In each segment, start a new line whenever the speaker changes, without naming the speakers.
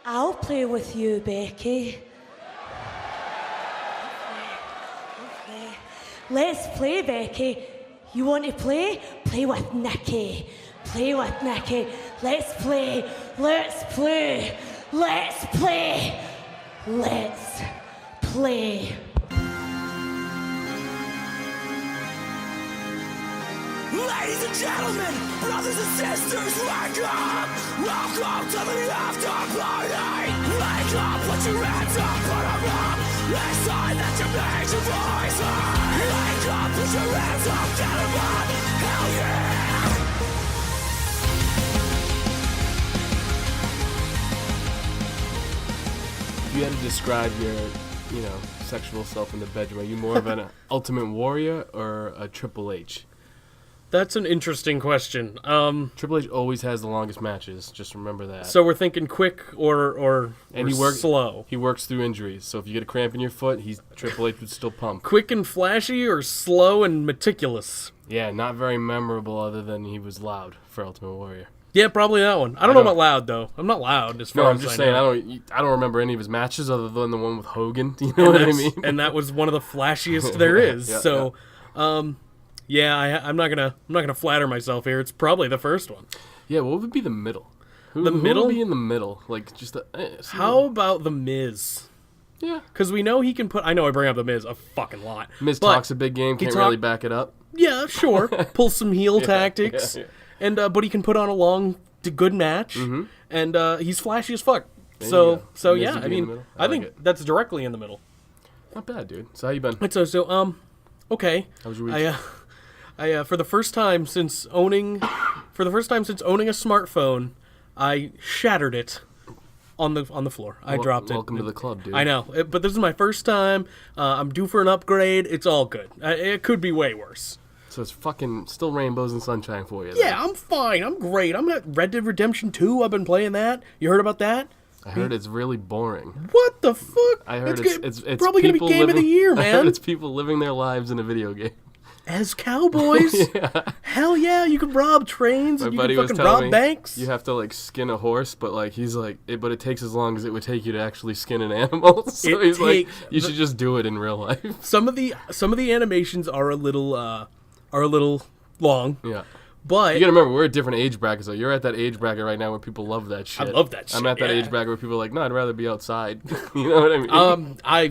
I'll play with you, Becky. Okay. Let's play, Becky. You want to play? Play with Nikki. Play with Nikki. Let's play. Let's play. Let's play. Let's play.
Ladies and gentlemen, brothers and sisters, wake up! Welcome to the after party! Wake up, put your hands up, put them up! It's time that you make your voice heard! Wake up, put your hands up, get them up! Hell yeah!
If you had to describe your, sexual self in the bedroom, are you more of an Ultimate Warrior or a Triple H?
That's an interesting question.
Triple H always has the longest matches. Just remember that.
So we're thinking quick or slow.
He works through injuries. So if you get a cramp in your foot, Triple H would still pump.
Quick and flashy or slow and meticulous?
Yeah, not very memorable other than he was loud for Ultimate Warrior.
Yeah, probably that one. I don't know about loud though. I'm not loud as far as
I'm just saying. I don't remember any of his matches other than the one with Hogan. Do you know what I mean?
And that was one of the flashiest there is. Yeah. I'm not gonna flatter myself here. It's probably the first one.
Yeah, what would be the middle? Who would be in the middle? Like just
how about the Miz?
Yeah,
because we know he can put. I know I bring up the Miz a fucking lot.
Miz talks a big game, can't really back it up.
Yeah, sure. Pull some heel tactics, and but he can put on a long, good match, and he's flashy as fuck. So yeah, I mean, I think that's directly in the middle.
Not bad, dude. So how you been?
Okay.
How was your week?
I for the first time since owning a smartphone, I shattered it on the floor. I dropped it.
Welcome to the club, dude.
I know, but this is my first time. I'm due for an upgrade. It's all good. It could be way worse.
So it's fucking still rainbows and sunshine for you.
Yeah, I'm fine. I'm great. I'm at Red Dead Redemption 2. I've been playing that. You heard about that?
I heard it's really boring.
What the fuck?
I heard it's
probably going to be game of the year, man.
I heard it's people living their lives in a video game.
As cowboys?
Yeah.
Hell yeah, you can rob trains and you can fucking rob banks.
You have to skin a horse, but he's but it takes as long as it would take you to actually skin an animal. So he's you should just do it in real life.
Some of the animations are a little long.
Yeah.
But
you gotta remember, we're at different age brackets. So you're at that age bracket right now where people love that shit.
I love that shit.
I'm at that age bracket where people are like, no, I'd rather be outside. You know what I mean?
I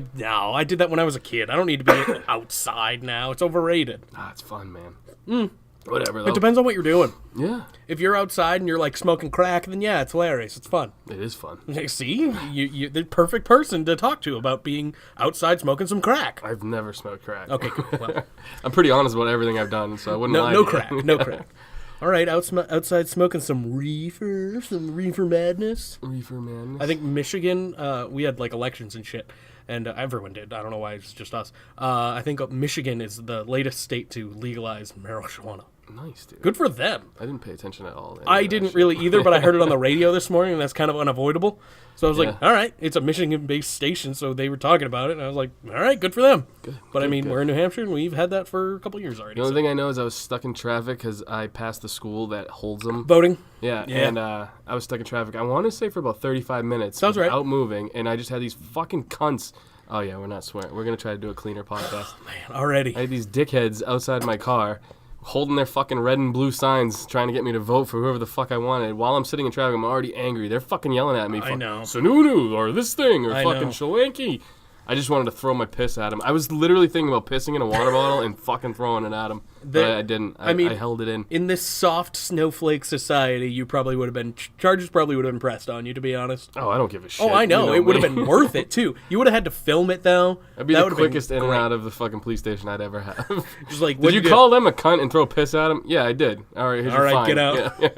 did that when I was a kid. I don't need to be outside now. It's overrated.
It's fun, man. Whatever, though.
It depends on what you're doing.
Yeah.
If you're outside and you're smoking crack, then yeah, it's hilarious. It's fun.
It is fun.
See, you're the perfect person to talk to about being outside smoking some crack.
I've never smoked crack.
Okay, cool. Well,
I'm pretty honest about everything I've done, so I wouldn't lie.
No crack. No crack. All right, outside smoking some reefer madness.
Reefer madness.
I think Michigan, we had elections and shit, and everyone did. I don't know why it's just us. I think Michigan is the latest state to legalize marijuana.
Nice, dude.
Good for them.
I didn't pay attention at all.
I didn't really either, but I heard it on the radio this morning, and that's kind of unavoidable. So I was like, all right, it's a Michigan-based station, so they were talking about it, and I was like, all right, good for them.
Good.
But I mean, we're in New Hampshire, and we've had that for a couple years already.
The only thing I know is I was stuck in traffic because I passed the school that holds them.
Voting?
Yeah. And I was stuck in traffic, I want to say for about 35 minutes.
Sounds right.
Without moving, and I just had these fucking cunts. Oh, yeah, we're not swearing. We're going to try to do a cleaner podcast.
Oh, man, already.
I had these dickheads outside my car holding their fucking red and blue signs trying to get me to vote for whoever the fuck I wanted. While I'm sitting in traffic, I'm already angry. They're fucking yelling at me.
I know.
Sununu, or this thing, or fucking
know.
Shawanky. I just wanted to throw my piss at him. I was literally thinking about pissing in a water bottle and fucking throwing it at him. But I didn't. I held it in.
In this soft snowflake society, you probably would have been... Charges probably would have been pressed on you, to be honest.
Oh, I don't give a shit.
Oh, I know. It would have been worth it, too. You would have had to film it, though.
That'd be the quickest in and out of the fucking police station I'd ever have.
Just like,
did you call them a cunt and throw piss at him? Yeah, I did. All right, here's your fine.
Get out.
Yeah.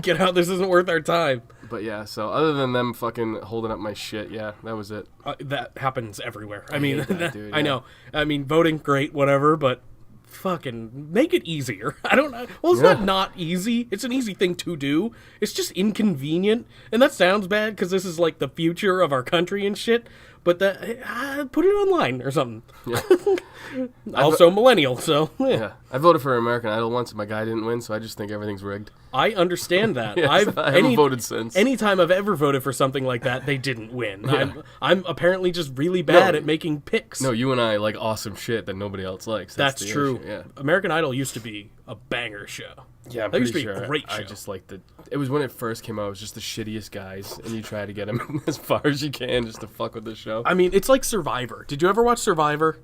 Get out. This isn't worth our time.
But yeah, so other than them fucking holding up my shit, yeah, that was it.
That happens everywhere. I mean,
dude,
I know. I mean, voting, great, whatever, but fucking make it easier. I don't know. Well, it's not easy. It's an easy thing to do. It's just inconvenient. And that sounds bad because this is the future of our country and shit. but put it online or something.
Yeah.
Also millennial, so
Yeah, I voted for American Idol once, and my guy didn't win, so I just think everything's rigged.
I understand that.
Yes, I haven't voted since.
Anytime I've ever voted for something like that, they didn't win. Yeah. I'm apparently just really bad at making picks.
No, you and I like awesome shit that nobody else likes.
That's true.
Issue. Yeah.
American Idol used to be a banger show.
Yeah, I'm
that
pretty
used to be
sure.
a great show.
I just like it was when it first came out. It was just the shittiest guys, and you try to get them as far as you can just to fuck with the show.
I mean, it's like Survivor. Did you ever watch Survivor?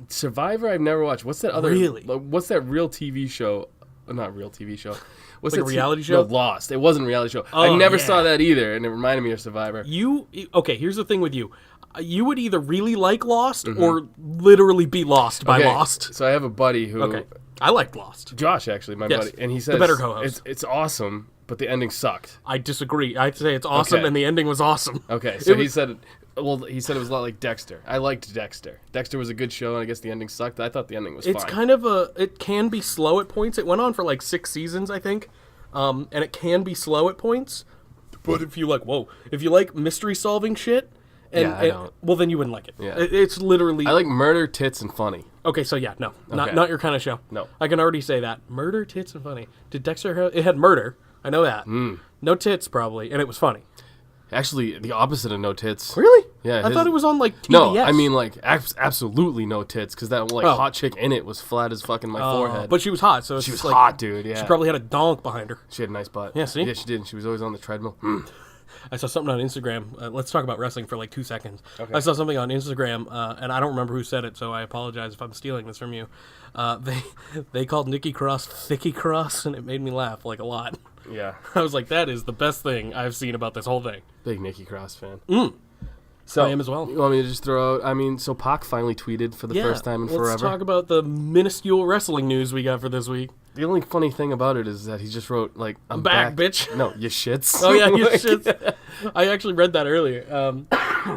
Survivor I've never watched. What's that other?
Really?
What's that real TV show? Not real TV show. What's
like
that
a reality show?
No, Lost. It wasn't a reality show.
Oh,
I never
yeah.
saw that either, and it reminded me of Survivor.
Okay, here's the thing with you. You would either really like Lost or literally be lost by Lost.
So I have a buddy who...
Okay. I liked Lost.
Josh, actually, my buddy. And he says...
The better co-host.
It's awesome, but the ending sucked.
I disagree. I'd say it's awesome, and the ending was awesome.
Okay, so he said... Well, he said it was a lot like Dexter. I liked Dexter. Dexter was a good show, and I guess the ending sucked. I thought the ending was fine.
It's kind of it can be slow at points. It went on for like 6 seasons, I think. And it can be slow at points. But if you like mystery solving shit,
I don't.
well, then you wouldn't like it.
Yeah.
It's literally...
I like murder, tits, and funny.
Okay, so yeah, no. Not your kind of show.
No.
I can already say that. Murder, tits, and funny. Did Dexter have... It had murder. I know that. No tits, probably, and it was funny.
Actually, the opposite of no tits.
Really?
Yeah.
I thought it was on, like, TBS.
No, I mean, like, absolutely no tits, because that, like, hot chick in it was flat as fucking my forehead.
But she was hot, so it's
She was
like,
hot, dude, yeah.
She probably had a donk behind her.
She had a nice butt.
Yeah, see?
Yeah, she did. She was always on the treadmill.
I saw something on Instagram. Let's talk about wrestling for like 2 seconds. Okay. I saw something on Instagram, and I don't remember who said it, so I apologize if I'm stealing this from you. They called Nikki Cross Thicky Cross, and it made me laugh like a lot.
Yeah.
I was like, that is the best thing I've seen about this whole thing.
Big Nikki Cross fan.
So I am as well.
You want me to just throw out, so Pac finally tweeted for the first time in forever.
Let's talk about the minuscule wrestling news we got for this week.
The only funny thing about it is that he just wrote, like, I'm
back, bitch.
No, you shits.
Oh, yeah, you shits. I actually read that earlier.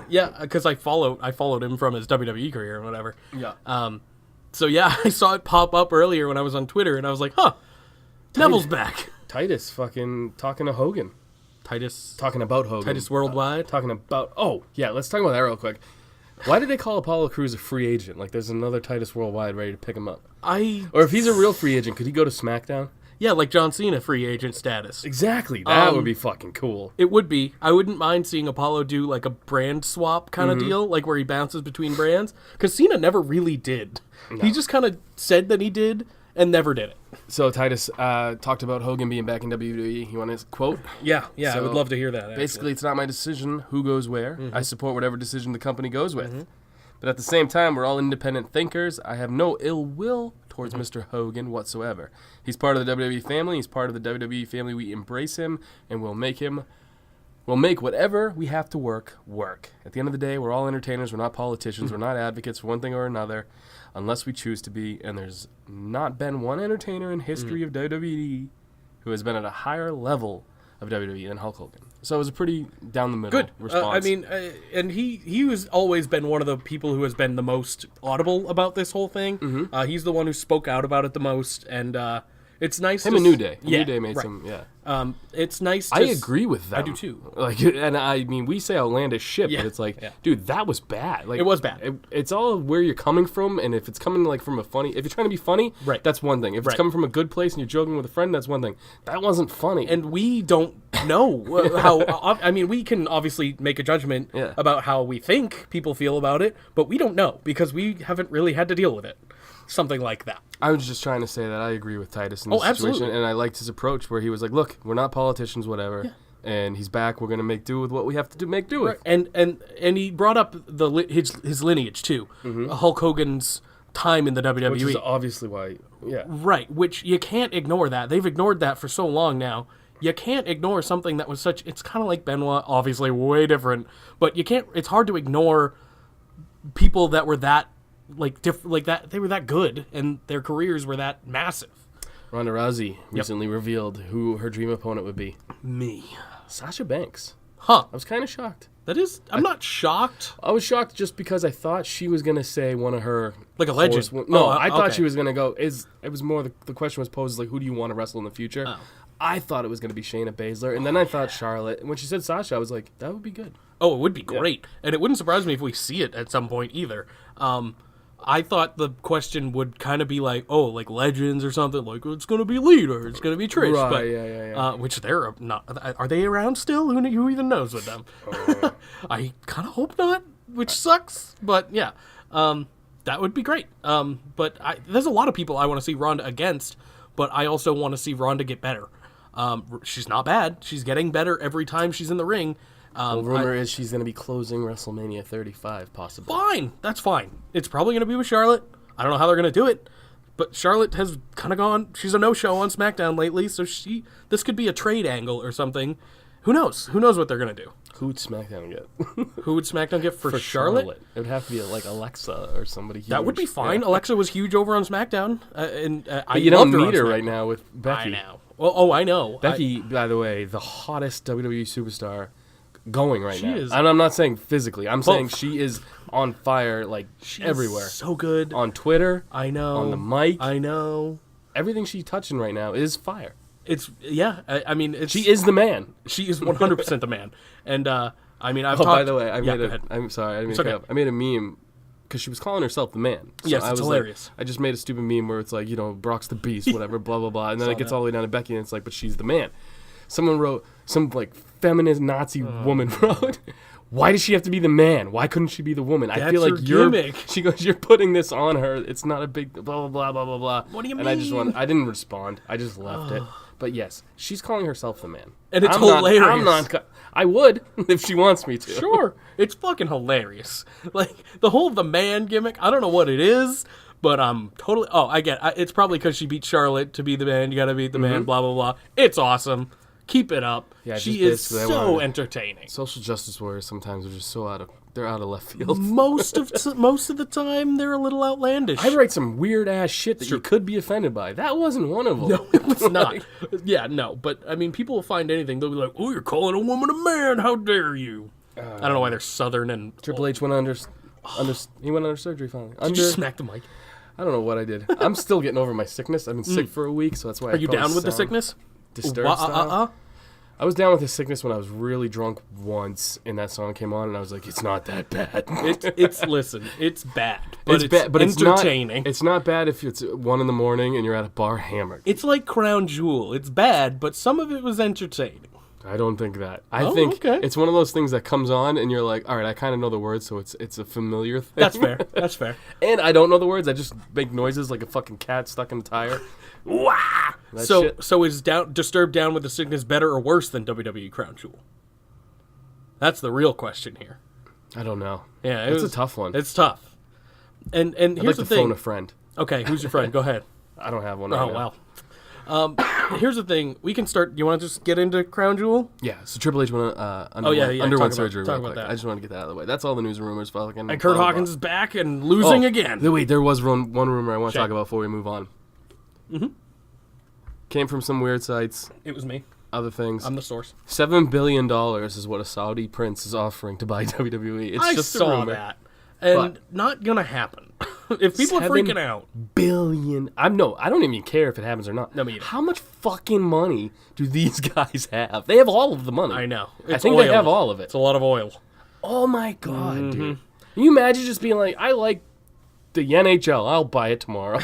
Yeah, because I followed him from his WWE career and whatever.
Yeah.
So, yeah, I saw it pop up earlier when I was on Twitter, and I was like, huh, Neville's back.
Titus fucking talking to Hogan.
Titus.
Talking about Hogan.
Titus Worldwide.
Talking about... Oh, yeah, let's talk about that real quick. Why did they call Apollo Crews a free agent? Like, there's another Titus Worldwide ready to pick him up. Or if he's a real free agent, could he go to Smackdown?
Yeah, like John Cena free agent status.
Exactly. That would be fucking cool.
It would be. I wouldn't mind seeing Apollo do, like, a brand swap kind of deal, like where he bounces between brands. Because Cena never really did. No. He just kind of said that he did and never did it.
So Titus talked about Hogan being back in WWE. You want his quote?
Yeah, so I would love to hear that.
Actually. Basically, it's not my decision who goes where. I support whatever decision the company goes with. But at the same time, we're all independent thinkers. I have no ill will towards Mr. Hogan whatsoever. He's part of the WWE family. He's part of the WWE family. We embrace him, and we'll make whatever we have to work. At the end of the day, we're all entertainers. We're not politicians. We're not advocates for one thing or another, unless we choose to be. And there's not been one entertainer in history of WWE who has been at a higher level of WWE than Hulk Hogan. So it was a pretty down-the-middle response.
And he has always been one of the people who has been the most audible about this whole thing. He's the one who spoke out about it the most, and it's nice.
Him and New Day.
Yeah,
New Day made some. Yeah.
It's nice.
I agree with them.
I do too.
Like, and I mean, we say outlandish shit, but it's like, dude, that was bad. Like,
it was bad.
It's all where you're coming from, and if it's coming like from a funny, if you're trying to be funny, that's one thing. If it's coming from a good place and you're joking with a friend, that's one thing. That wasn't funny.
And we don't know how. I mean, we can obviously make a judgment about how we think people feel about it, but we don't know because we haven't really had to deal with it. Something like that.
I was just trying to say that I agree with Titus in this situation,
absolutely.
And I liked his approach where he was like, "Look, we're not politicians, whatever." Yeah. And he's back. We're gonna make do with what we have to make do with.
And he brought up his lineage too, Hulk Hogan's time in the WWE,
which is obviously why. Yeah.
Right. Which you can't ignore that. They've ignored that for so long now. You can't ignore something that was such. It's kind of like Benoit, obviously way different, but you can't. It's hard to ignore people that were that. Like that, they were that good, and their careers were that massive.
Ronda Rousey recently revealed who her dream opponent would be.
Me,
Sasha Banks.
Huh?
I was kind of shocked.
I'm not shocked.
I was shocked just because I thought she was gonna say one of her
like a legend.
No, I thought she was gonna go. It was more the question was posed like, who do you want to wrestle in the future? I thought it was going to be Shayna Baszler, and then I thought Charlotte. And when she said Sasha, I was like, that would be good.
Oh, it would be great. And it wouldn't surprise me if we see it at some point either. I thought the question would kind of be like, oh, like Legends or something. Like, it's going to be Lita or it's going to be Trish.
Right,
but,
yeah.
which they're not. Are they around still? Who even knows with them? I kind of hope not, which sucks. But, yeah. That would be great. But there's a lot of people I want to see Ronda against, but I also want to see Ronda get better. She's not bad. She's getting better every time she's in the ring.
Rumor is she's going to be closing WrestleMania 35, possibly.
Fine. That's fine. It's probably going to be with Charlotte. I don't know how they're going to do it, but Charlotte has kind of gone. She's a no-show on SmackDown lately, so this could be a trade angle or something. Who knows? Who knows what they're going to do?
Who would SmackDown get?
Who would SmackDown get for Charlotte?
It would have to be like Alexa or somebody huge.
That would be fine. Yeah. Alexa was huge over on SmackDown, and
but you don't meet her right now with Becky.
I know. Well, I know.
Becky, by the way, the hottest WWE superstar going right now.
Is.
And I'm not saying physically. I'm saying she is on fire, like, everywhere.
So good.
On Twitter.
I know.
On the mic.
I know.
Everything she's touching right now is fire.
I mean,
she is the man.
She is 100% the man. And, I mean, I've
talked...
by
the way, I'm sorry, I didn't mean to cut up. I made a meme because she was calling herself the man. So
yes, it's hilarious.
Like, I just made a stupid meme where it's like, Brock's the beast, whatever, blah, blah, blah. And then it gets all the way down to Becky, and it's like, but she's the man. Someone wrote, some, like, feminist Nazi woman wrote, why does she have to be the man? Why couldn't she be the woman? I feel like she goes, you're putting this on her. It's not a big blah, blah, blah, blah, blah, blah.
What do you mean?
And I didn't respond. I just left it. But yes, she's calling herself the man.
And it's hilarious.
I would if she wants me to.
Sure. It's fucking hilarious. Like, the whole the man gimmick, I don't know what it is, but I'm totally... Oh, I get it. It's probably because she beat Charlotte to be the man. You gotta beat the man, blah, blah, blah. It's awesome. Keep it up. Yeah, she is so entertaining.
Social justice warriors sometimes are just so out of left field.
Most of the time, they're a little outlandish.
I write some weird ass shit that you could be offended by. That wasn't one of them.
No, it was not. Yeah, no. But I mean, people will find anything. They'll be like, "Oh, you're calling a woman a man? How dare you?" I don't know why they're Southern and
Triple H went under surgery finally.
Did you smack the mic?
I don't know what I did. I'm still getting over my sickness. I've been sick for a week, so that's why.
Are you down with the sickness?
Disturbed style. I was down with the sickness when I was really drunk once, and that song came on, and I was like, "It's not that bad."
Listen, it's bad, but it's entertaining.
It's not bad if it's 1 a.m. and you're at a bar hammered.
It's like Crown Jewel. It's bad, but some of it was entertaining.
I don't think that. I think it's one of those things that comes on, and you're like, "All right, I kind of know the words, so it's a familiar thing."
That's fair.
And I don't know the words. I just make noises like a fucking cat stuck in a tire.
Wah! So is Disturbed down with the sickness better or worse than WWE Crown Jewel? That's the real question here.
I don't know.
Yeah,
it's a tough one.
It's tough. And here's
I'd like
the
to
thing.
phone a friend.
Okay, who's your friend? Go ahead.
I don't have one.
Oh wow. Here's the thing. We can start. You want to just get into Crown Jewel?
Yeah. So Triple H underwent surgery.
Talk about that.
I just want to get that out of the way. That's all the news and rumors.
And Kurt Hawkins is back and losing again.
Wait, there was one rumor I want to talk about before we move on. Mm-hmm. Came from some weird sites.
It was me.
Other things.
I'm the source.
$7 billion is what a Saudi prince is offering to buy WWE. It's just
saw
a rumor.
That. And not gonna happen. If people are freaking out.
Billion. I don't even care if it happens or not.
No, me either.
How much fucking money do these guys have? They have all of the money.
I know.
I think they have all of it.
It's a lot of oil.
Oh my god, dude. Can you imagine just being like, I like the NHL, I'll buy it tomorrow.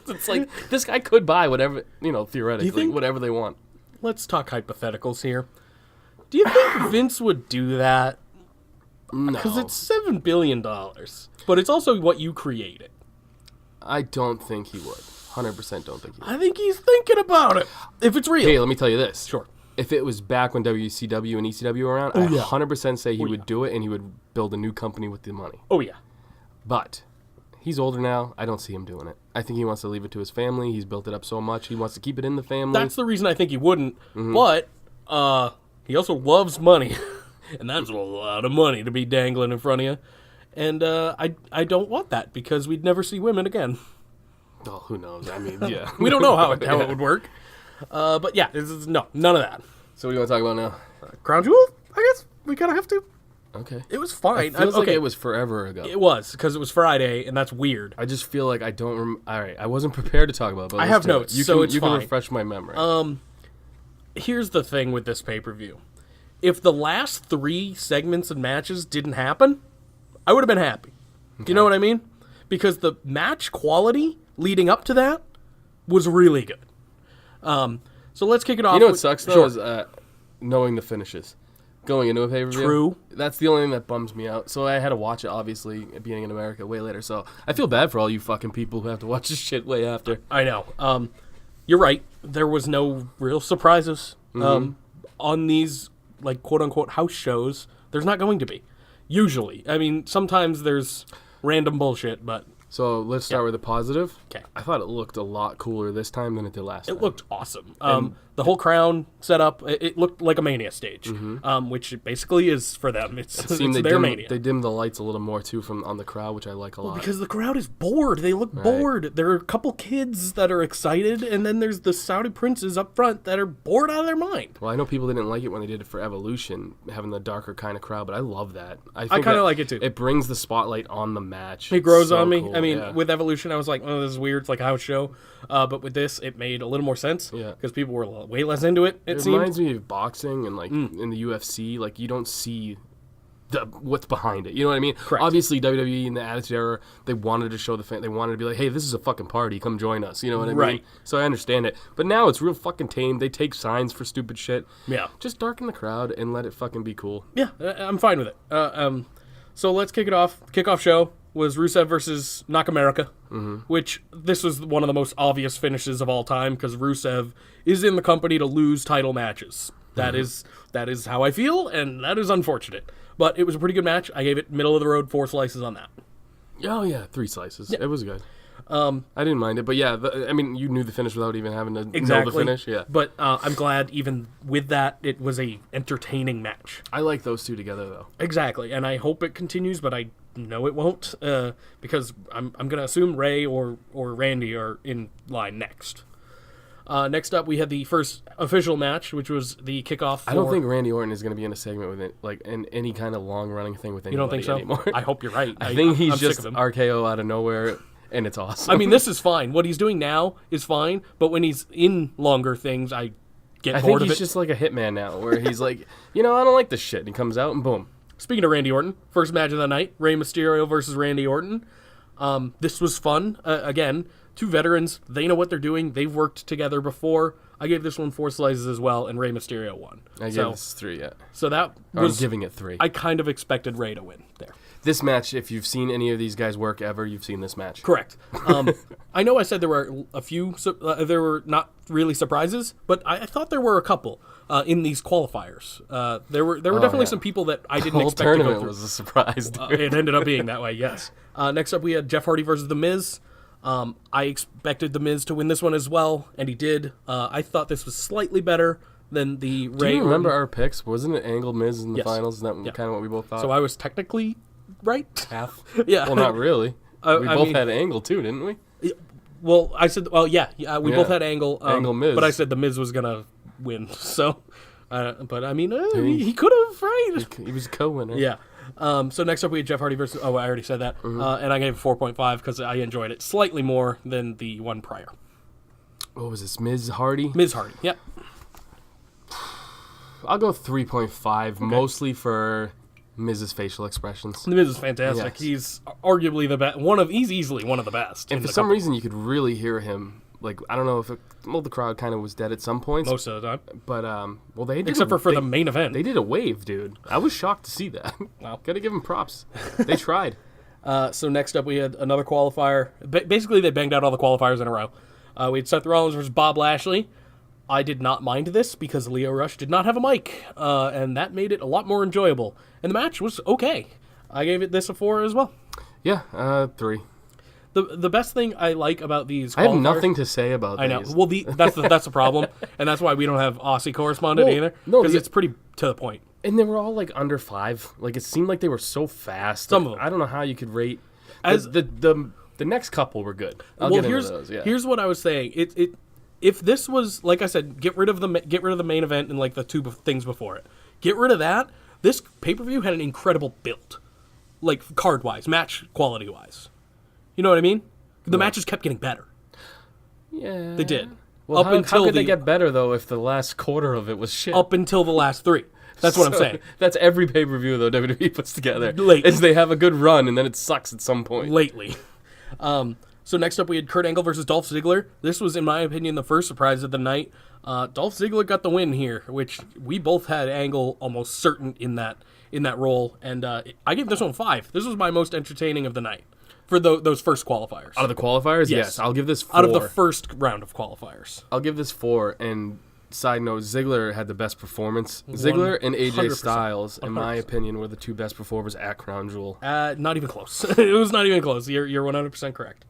It's like, this guy could buy whatever, theoretically, whatever they want.
Let's talk hypotheticals here. Do you think Vince would do that?
No.
Because it's $7 billion. But it's also what you created.
I don't think he would. 100% don't think he would.
I think he's thinking about it. If it's real.
Hey, let me tell you this.
Sure.
If it was back when WCW and ECW were around, I 100% say he would do it and he would build a new company with the money.
Oh, yeah.
But he's older now. I don't see him doing it. I think he wants to leave it to his family. He's built it up so much. He wants to keep it in the family.
That's the reason I think he wouldn't. But he also loves money. And that's a lot of money to be dangling in front of you. And I don't want that because we'd never see women again.
Oh, who knows? I mean, yeah.
We don't know how it would work. But yeah, none of that.
So what do you want to talk about now?
Crown Jewel? I guess we kind of have to.
Okay.
It was fine.
It feels like it was forever ago.
It was, because it was Friday, and that's weird.
I just feel like I don't all right, I wasn't prepared to talk about it, but
I have notes,
you can refresh my memory.
here's the thing with this pay-per-view. If the last 3 segments and matches didn't happen, I would have been happy. Okay. You know what I mean? Because the match quality leading up to that was really good. So let's kick it off.
You know what sucks, though, is knowing the finishes. Going into a pay-per-view.
True.
That's the only thing that bums me out. So I had to watch it, obviously, being in America way later. So I feel bad for all you fucking people who have to watch this shit way after.
I know. You're right. There was no real surprises on these, like, quote-unquote house shows. There's not going to be. Usually. I mean, sometimes there's random bullshit, but...
So let's start with the positive.
Okay.
I thought it looked a lot cooler this time than it did last time.
It looked awesome. The whole crown setup, it looked like a Mania stage, which it basically is for them. It's their Mania.
They dimmed the lights a little more, too, on the crowd, which I like a lot.
Because the crowd is bored. They look bored. There are a couple kids that are excited, and then there's the Saudi princes up front that are bored out of their mind.
Well, I know people didn't like it when they did it for Evolution, having the darker kind of crowd, but I love that. I
kind of like it, too.
It brings the spotlight on the match.
It grows on me. Cool. I mean, with Evolution, I was like, oh, this is weird. It's like a house show. But with this, it made a little more sense. Yeah. Because people were way less into it, it seemed.
Reminds me of boxing and, like, in the UFC. Like, you don't see what's behind it. You know what I mean?
Correct.
Obviously, WWE in the Attitude Era, they wanted to show the fan. They wanted to be like, hey, this is a fucking party. Come join us. You know what I mean? So I understand it. But now it's real fucking tame. They take signs for stupid shit. Yeah. Just darken the crowd and let it fucking be cool.
Yeah, I'm fine with it. So let's kick it off. Kickoff show was Rusev versus Nakamura, which this was one of the most obvious finishes of all time because Rusev is in the company to lose title matches. That is how I feel, and that is unfortunate. But it was a pretty good match. I gave it middle of the road 4 slices on that.
Oh, yeah, 3 slices. Yeah. It was good. I didn't mind it, but yeah, I mean, you knew the finish without even having to know the finish. Yeah.
But I'm glad even with that, it was a entertaining match.
I like those two together, though.
Exactly, and I hope it continues, but I know it won't, because I'm going to assume Ray or Randy are in line next. Next up, we had the first official match, which was the kickoff.
I don't think Randy Orton is going to be in a segment with it, like in any kind of long-running thing with anybody.
You don't think so?
Anymore.
I hope you're right.
I think he's just RKO out of nowhere. And it's awesome.
I mean, this is fine. What he's doing now is fine, but when he's in longer things, I get bored of it.
I think he's just like a hitman now, where he's like, I don't like this shit. And he comes out and boom.
Speaking of Randy Orton, first match of the night, Rey Mysterio versus Randy Orton. This was fun. Again, 2 veterans. They know what they're doing. They've worked together before. I gave this one 4 slices as well, and Rey Mysterio won.
I gave this 3, yeah.
So that was...
I'm giving it 3.
I kind of expected Rey to win there.
This match, if you've seen any of these guys work ever, you've seen this match.
Correct. I know I said there were a few, there were not really surprises, but I thought there were a couple in these qualifiers. There were definitely some people that I didn't expect to go through. The tournament
was a surprise, dude.
It ended up being that way, yes. Next up, we had Jeff Hardy versus The Miz. I expected The Miz to win this one as well, and he did. I thought this was slightly better than the Ray.
Do you remember our picks? Wasn't it Angle Miz in the finals? Isn't that kind of what we both thought?
So I was technically right?
Half?
Yeah.
Well, not really. We both had Angle, too, didn't we?
Well, I said, we both had Angle.
Angle Miz.
But I said The Miz was going to win. So, but I mean, he could have, right?
He was a co-winner.
Yeah. So next up, we had Jeff Hardy versus... Oh, I already said that. And I gave it 4.5 because I enjoyed it slightly more than the one prior.
What was this? Miz Hardy?
Miz Hardy, yeah.
I'll go 3.5, mostly for Miz's facial expressions.
The Miz is fantastic. Yes. He's arguably the best. He's easily one of the best.
And for some reason, you could really hear him. Like, I don't know if the crowd kind of was dead at some points.
Most of the time.
But, they did...
Except for the main event.
They did a wave, dude. I was shocked to see that. Wow. Gotta give them props. They tried.
So next up, we had another qualifier. Basically, they banged out all the qualifiers in a row. We had Seth Rollins versus Bob Lashley. I did not mind this because Leo Rush did not have a mic, and that made it a lot more enjoyable. And the match was okay. I gave it this a 4 as well.
Yeah, 3.
The best thing I like about these qualifiers...
I have nothing to say about these.
I know. Well, that's the problem, and that's why we don't have Aussie correspondent either, because it's pretty to the point.
And they were all, like, under 5. Like, it seemed like they were so fast.
Some of them.
I don't know how you could rate... The next couple were good. I'll get into those, yeah.
Here's what I was saying. If this was, like I said, get rid of the main event and, like, the 2 things before it. Get rid of that. This pay-per-view had an incredible build. Like, card-wise, match quality-wise. You know what I mean? The matches kept getting better.
Yeah.
They did.
Well, how could they get better, though, if the last quarter of it was shit?
Up until the last 3. That's what I'm saying.
That's every pay-per-view, though, WWE puts together.
Lately.
Is they have a good run, and then it sucks at some point.
Lately. So next up, we had Kurt Angle versus Dolph Ziggler. This was, in my opinion, the first surprise of the night. Dolph Ziggler got the win here, which we both had Angle almost certain in that role, and I gave this one 5. This was my most entertaining of the night for those first qualifiers.
Out of the qualifiers? Yes. I'll give this 4.
Out of the first round of qualifiers.
I'll give this 4, and side note, Ziggler had the best performance. Ziggler and AJ Styles, in my opinion, were the 2 best performers at Crown Jewel.
Not even close. It was not even close. You're 100% correct.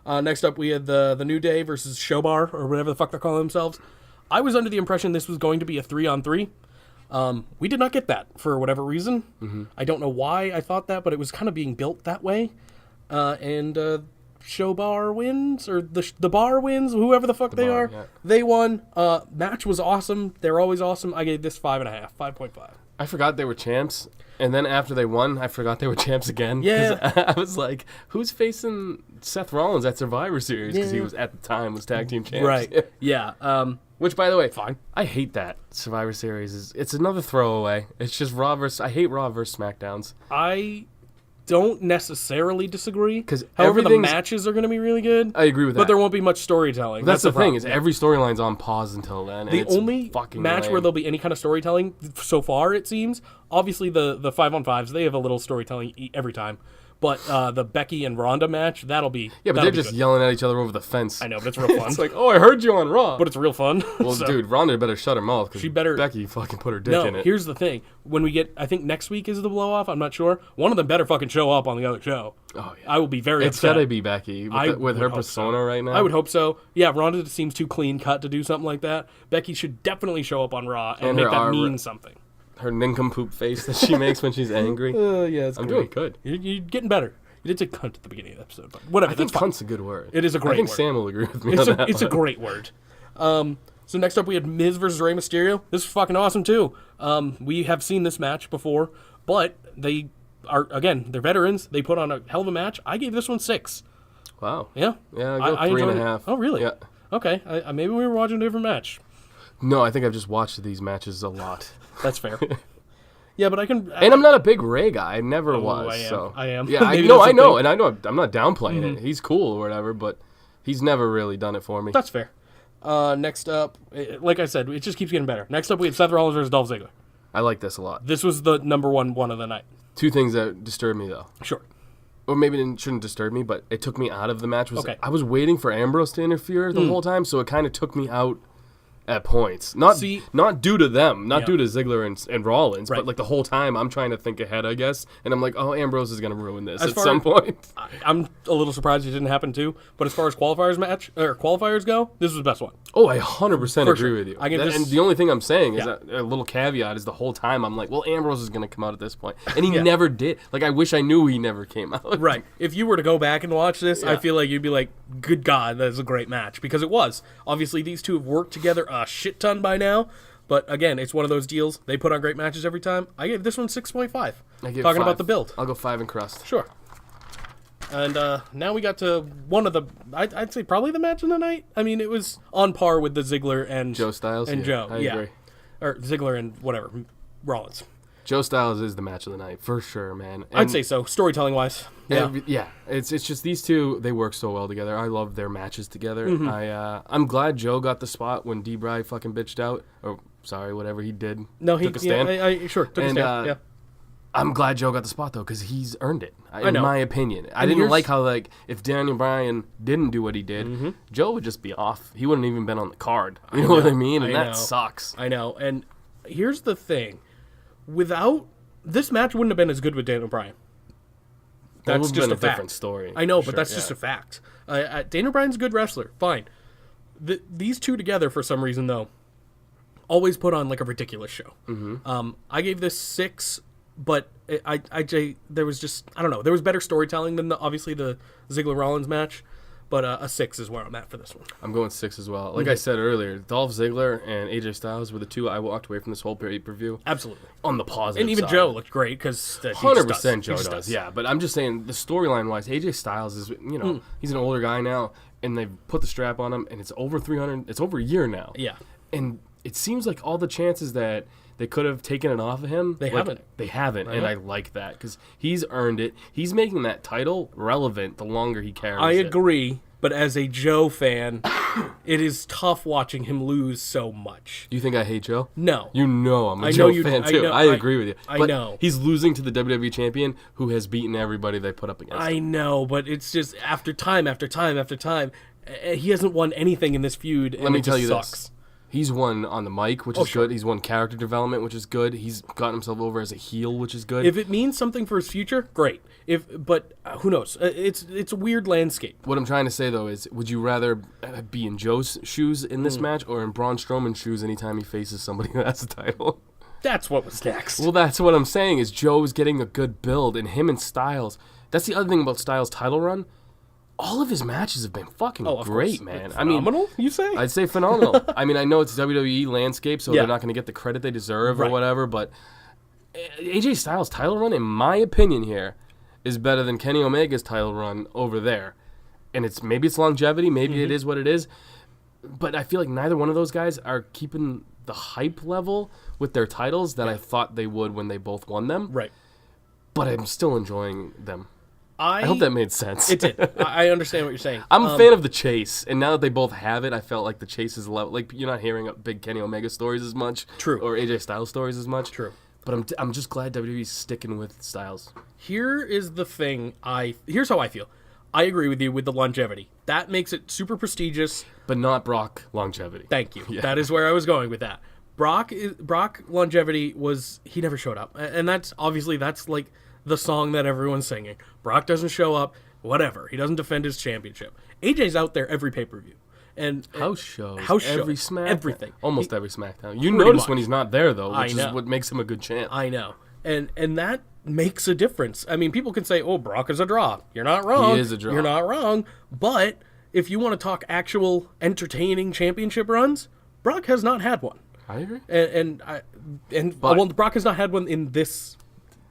Next up, we had the New Day versus Showbar, or whatever the fuck they're calling themselves. I was under the impression this was going to be a 3-on-3. We did not get that for whatever reason. Mm-hmm. I don't know why I thought that, but it was kind of being built that way. And Showbar wins, or the bar wins, whoever the fuck they are. Yeah. They won. Match was awesome. They're always awesome. I gave this 5.5, 5.5.
I forgot they were champs, and then after they won, I forgot they were champs again.
Yeah.
I was like, who's facing Seth Rollins at Survivor Series? Because he was, at the time, was tag team champs.
Right. Yeah.
Which, by the way,
fine.
I hate that Survivor Series. It's another throwaway. It's just Raw versus... I hate Raw versus SmackDowns.
I don't necessarily disagree.
Because
however, the matches are going to be really good.
I agree with that.
But there won't be much storytelling.
That's the thing, is every storyline's on pause until then.
The only match where there'll be any kind of storytelling, so far it seems, obviously the 5-on-5s, they have a little storytelling every time. But the Becky and Ronda match, that'll be...
Yeah, but they're just yelling at each other over the fence.
I know, but it's real fun.
It's like, oh, I heard you on Raw.
But it's real fun.
Well, so, dude, Ronda better shut her mouth, because Becky fucking put her dick in it.
No, here's the thing. When we get... I think next week is the blow-off, I'm not sure. One of them better fucking show up on the other show. Oh, yeah. I will be very upset.
It's gotta be Becky, with her persona right now.
I would hope so. Yeah, Ronda seems too clean-cut to do something like that. Becky should definitely show up on Raw and make that mean something.
Her nincompoop face that she makes when she's angry.
Yeah, it's
I'm doing good.
You're getting better. You did say cunt at the beginning of the episode, but whatever.
I think cunt's a good word.
It is a great word.
I think Sam will agree with me on that.
It's a great word. So next up we had Miz versus Rey Mysterio. This is fucking awesome too. We have seen this match before, but they are, again, they're veterans. They put on a hell of a match. I gave this one 6.
Wow.
Yeah?
Yeah, I go 3.5.
Oh, really?
Yeah.
Okay. Maybe we were watching a different match.
No, I think I've just watched these matches a lot.
That's fair. Yeah, but I can...
And I'm not a big Ray guy. I never was.
I am.
So.
I am.
Yeah, I know. And I know I'm not downplaying it. He's cool or whatever, but he's never really done it for me.
That's fair. Next up, like I said, it just keeps getting better. Next up, we have Seth Rollins versus Dolph Ziggler.
I like this a lot.
This was the number one of the night.
2 things that disturbed me, though.
Sure.
Or maybe it shouldn't disturb me, but it took me out of the match. I was waiting for Ambrose to interfere the whole time, so it kind of took me out at points. Not due to them, due to Ziggler and Rollins, but like the whole time I'm trying to think ahead, I guess, and I'm like, oh, Ambrose is going to ruin this at some point.
I'm a little surprised it didn't happen too, but as far as qualifiers go, this was the best one.
Oh, I 100% agree with you.
And
the only thing I'm saying is that a little caveat is the whole time I'm like, well, Ambrose is going to come out at this point, and he never did. Like, I wish I knew he never came out.
Right. If you were to go back and watch this, I feel like you'd be like, good God, that is a great match, because it was. Obviously, these two have worked together a shit ton by now, but again, it's one of those deals. They put on great matches every time. I gave this one 6.5. Talking 5. About the build.
I'll go 5 and crust.
Sure. And now we got to one of the, I'd say probably the match of the night. I mean, it was on par with the Ziggler and
Joe Styles
and Joe.
I agree.
Or Ziggler and whatever, Rollins.
Joe Styles is the match of the night for sure, man. And
I'd say so, storytelling wise.
Yeah. It's just these two. They work so well together. I love their matches together. I'm glad Joe got the spot when D-Bry fucking bitched out. Or sorry, whatever he did.
No, he
took a stand.
Took a stand.
I'm glad Joe got the spot though, because he's earned it.
I know.
In my opinion, I didn't like how if Daniel Bryan didn't do what he did, Joe would just be off. He wouldn't even been on the card. You know what I mean? And that sucks.
I know. And here's the thing: without this match, wouldn't have been as good with Daniel Bryan. That's just a
different story.
I know, but that's just a fact. Daniel Bryan's a good wrestler. Fine. These two together, for some reason, though, always put on like a ridiculous show. I gave this 6, but there was just, I don't know, there was better storytelling than obviously the Ziggler Rollins match. But a 6 is where I'm at for this one.
I'm going 6 as well. Like I said earlier, Dolph Ziggler and AJ Styles were the 2 I walked away from this whole pay-per-view.
Absolutely.
On the positive
And even
side.
Joe looked great because
100% Joe does. Yeah, but I'm just saying, the storyline-wise, AJ Styles is, he's an older guy now. and they've put the strap on him, and it's over 300. It's over a year now.
Yeah.
And it seems like all the chances that they could have taken it off of him,
They haven't.
They haven't, and I like that because he's earned it. He's making that title relevant the longer he carries
I
it.
agree, but as a Joe fan, it is tough watching him lose so much.
Do you think I hate Joe?
No.
You know I'm a
I
Joe
know you-
fan
I
too.
know-
I agree with you.
I
But
know.
he's losing to the WWE champion who has beaten everybody they put up against him.
I know, but it's just after time after time after time, he hasn't won anything in this feud. And
Let me
it
tell
just
you
sucks.
this. He's won on the mic, which is good. He's won character development, which is good. He's gotten himself over as a heel, which is good.
If it means something for his future, great. But who knows? It's a weird landscape.
What I'm trying to say, though, is would you rather be in Joe's shoes in this match or in Braun Strowman's shoes anytime he faces somebody who has the title?
That's what was next.
Well, that's what I'm saying, is Joe's getting a good build, and him and Styles. That's the other thing about Styles' title run. All of his matches have been fucking
of
great,
course.
man.
Phenomenal, you say?
I'd say phenomenal. I mean, I know it's WWE landscape, so
Yeah.
they're not going to get the credit they deserve or
Right.
whatever, but AJ Styles' title run, in my opinion here, is better than Kenny Omega's title run over there. And maybe it's longevity, maybe it is what it is, but I feel like neither one of those guys are keeping the hype level with their titles that I thought they would when they both won them.
Right.
But I'm still enjoying them.
I
I hope that made sense.
It did. I understand what you're saying.
I'm a fan of the chase, and now that they both have it, I felt like the chase is level. Like, you're not hearing big Kenny Omega stories as much,
True.
or AJ Styles stories as much,
True.
But I'm just glad WWE's sticking with Styles.
Here is the thing. Here's how I feel. I agree with you with the longevity. That makes it super prestigious.
But not Brock longevity.
Thank you.
Yeah.
That is where I was going with that. Brock longevity was he never showed up, and that's like the song that everyone's singing. Brock doesn't show up, whatever. He doesn't defend his championship. AJ's out there every pay-per-view. And
House shows,
shows,
every SmackDown,
everything.
almost every SmackDown. You
Pretty
notice
much.
when he's not there though, which is
know.
what makes him a good champ.
I know. And that makes a difference. I mean, people can say, "Oh, Brock is a draw." You're not wrong.
He is a draw.
You're not wrong. But if you want to talk actual entertaining championship runs, Brock has not had one.
I agree.
But Brock has not had one in this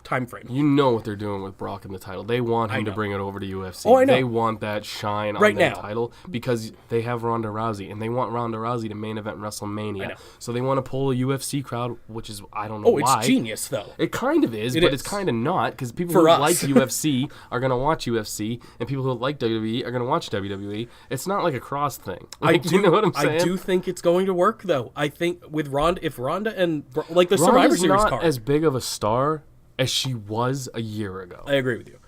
time frame.
You know what they're doing with Brock in the title. They want him to
know.
bring it over to UFC.
Oh, I know.
They want that shine
Right
on their
now.
title because they have Ronda Rousey, and they want Ronda Rousey to main event WrestleMania.
I know.
So they want to pull a UFC crowd, which is, I don't know
Oh,
why.
it's genius, though.
It kind of is,
It
but
is.
it's kind of not, because people
For
who
us.
like UFC are going to watch UFC, and people who like WWE are going to watch WWE. It's not like a cross thing. Do you know what I'm saying?
I do think it's going to work, though. I think with Ronda, if Ronda and like the Survivor
Ronda's
Series
not
card,
as big of a star as she was a year ago
I agree with you.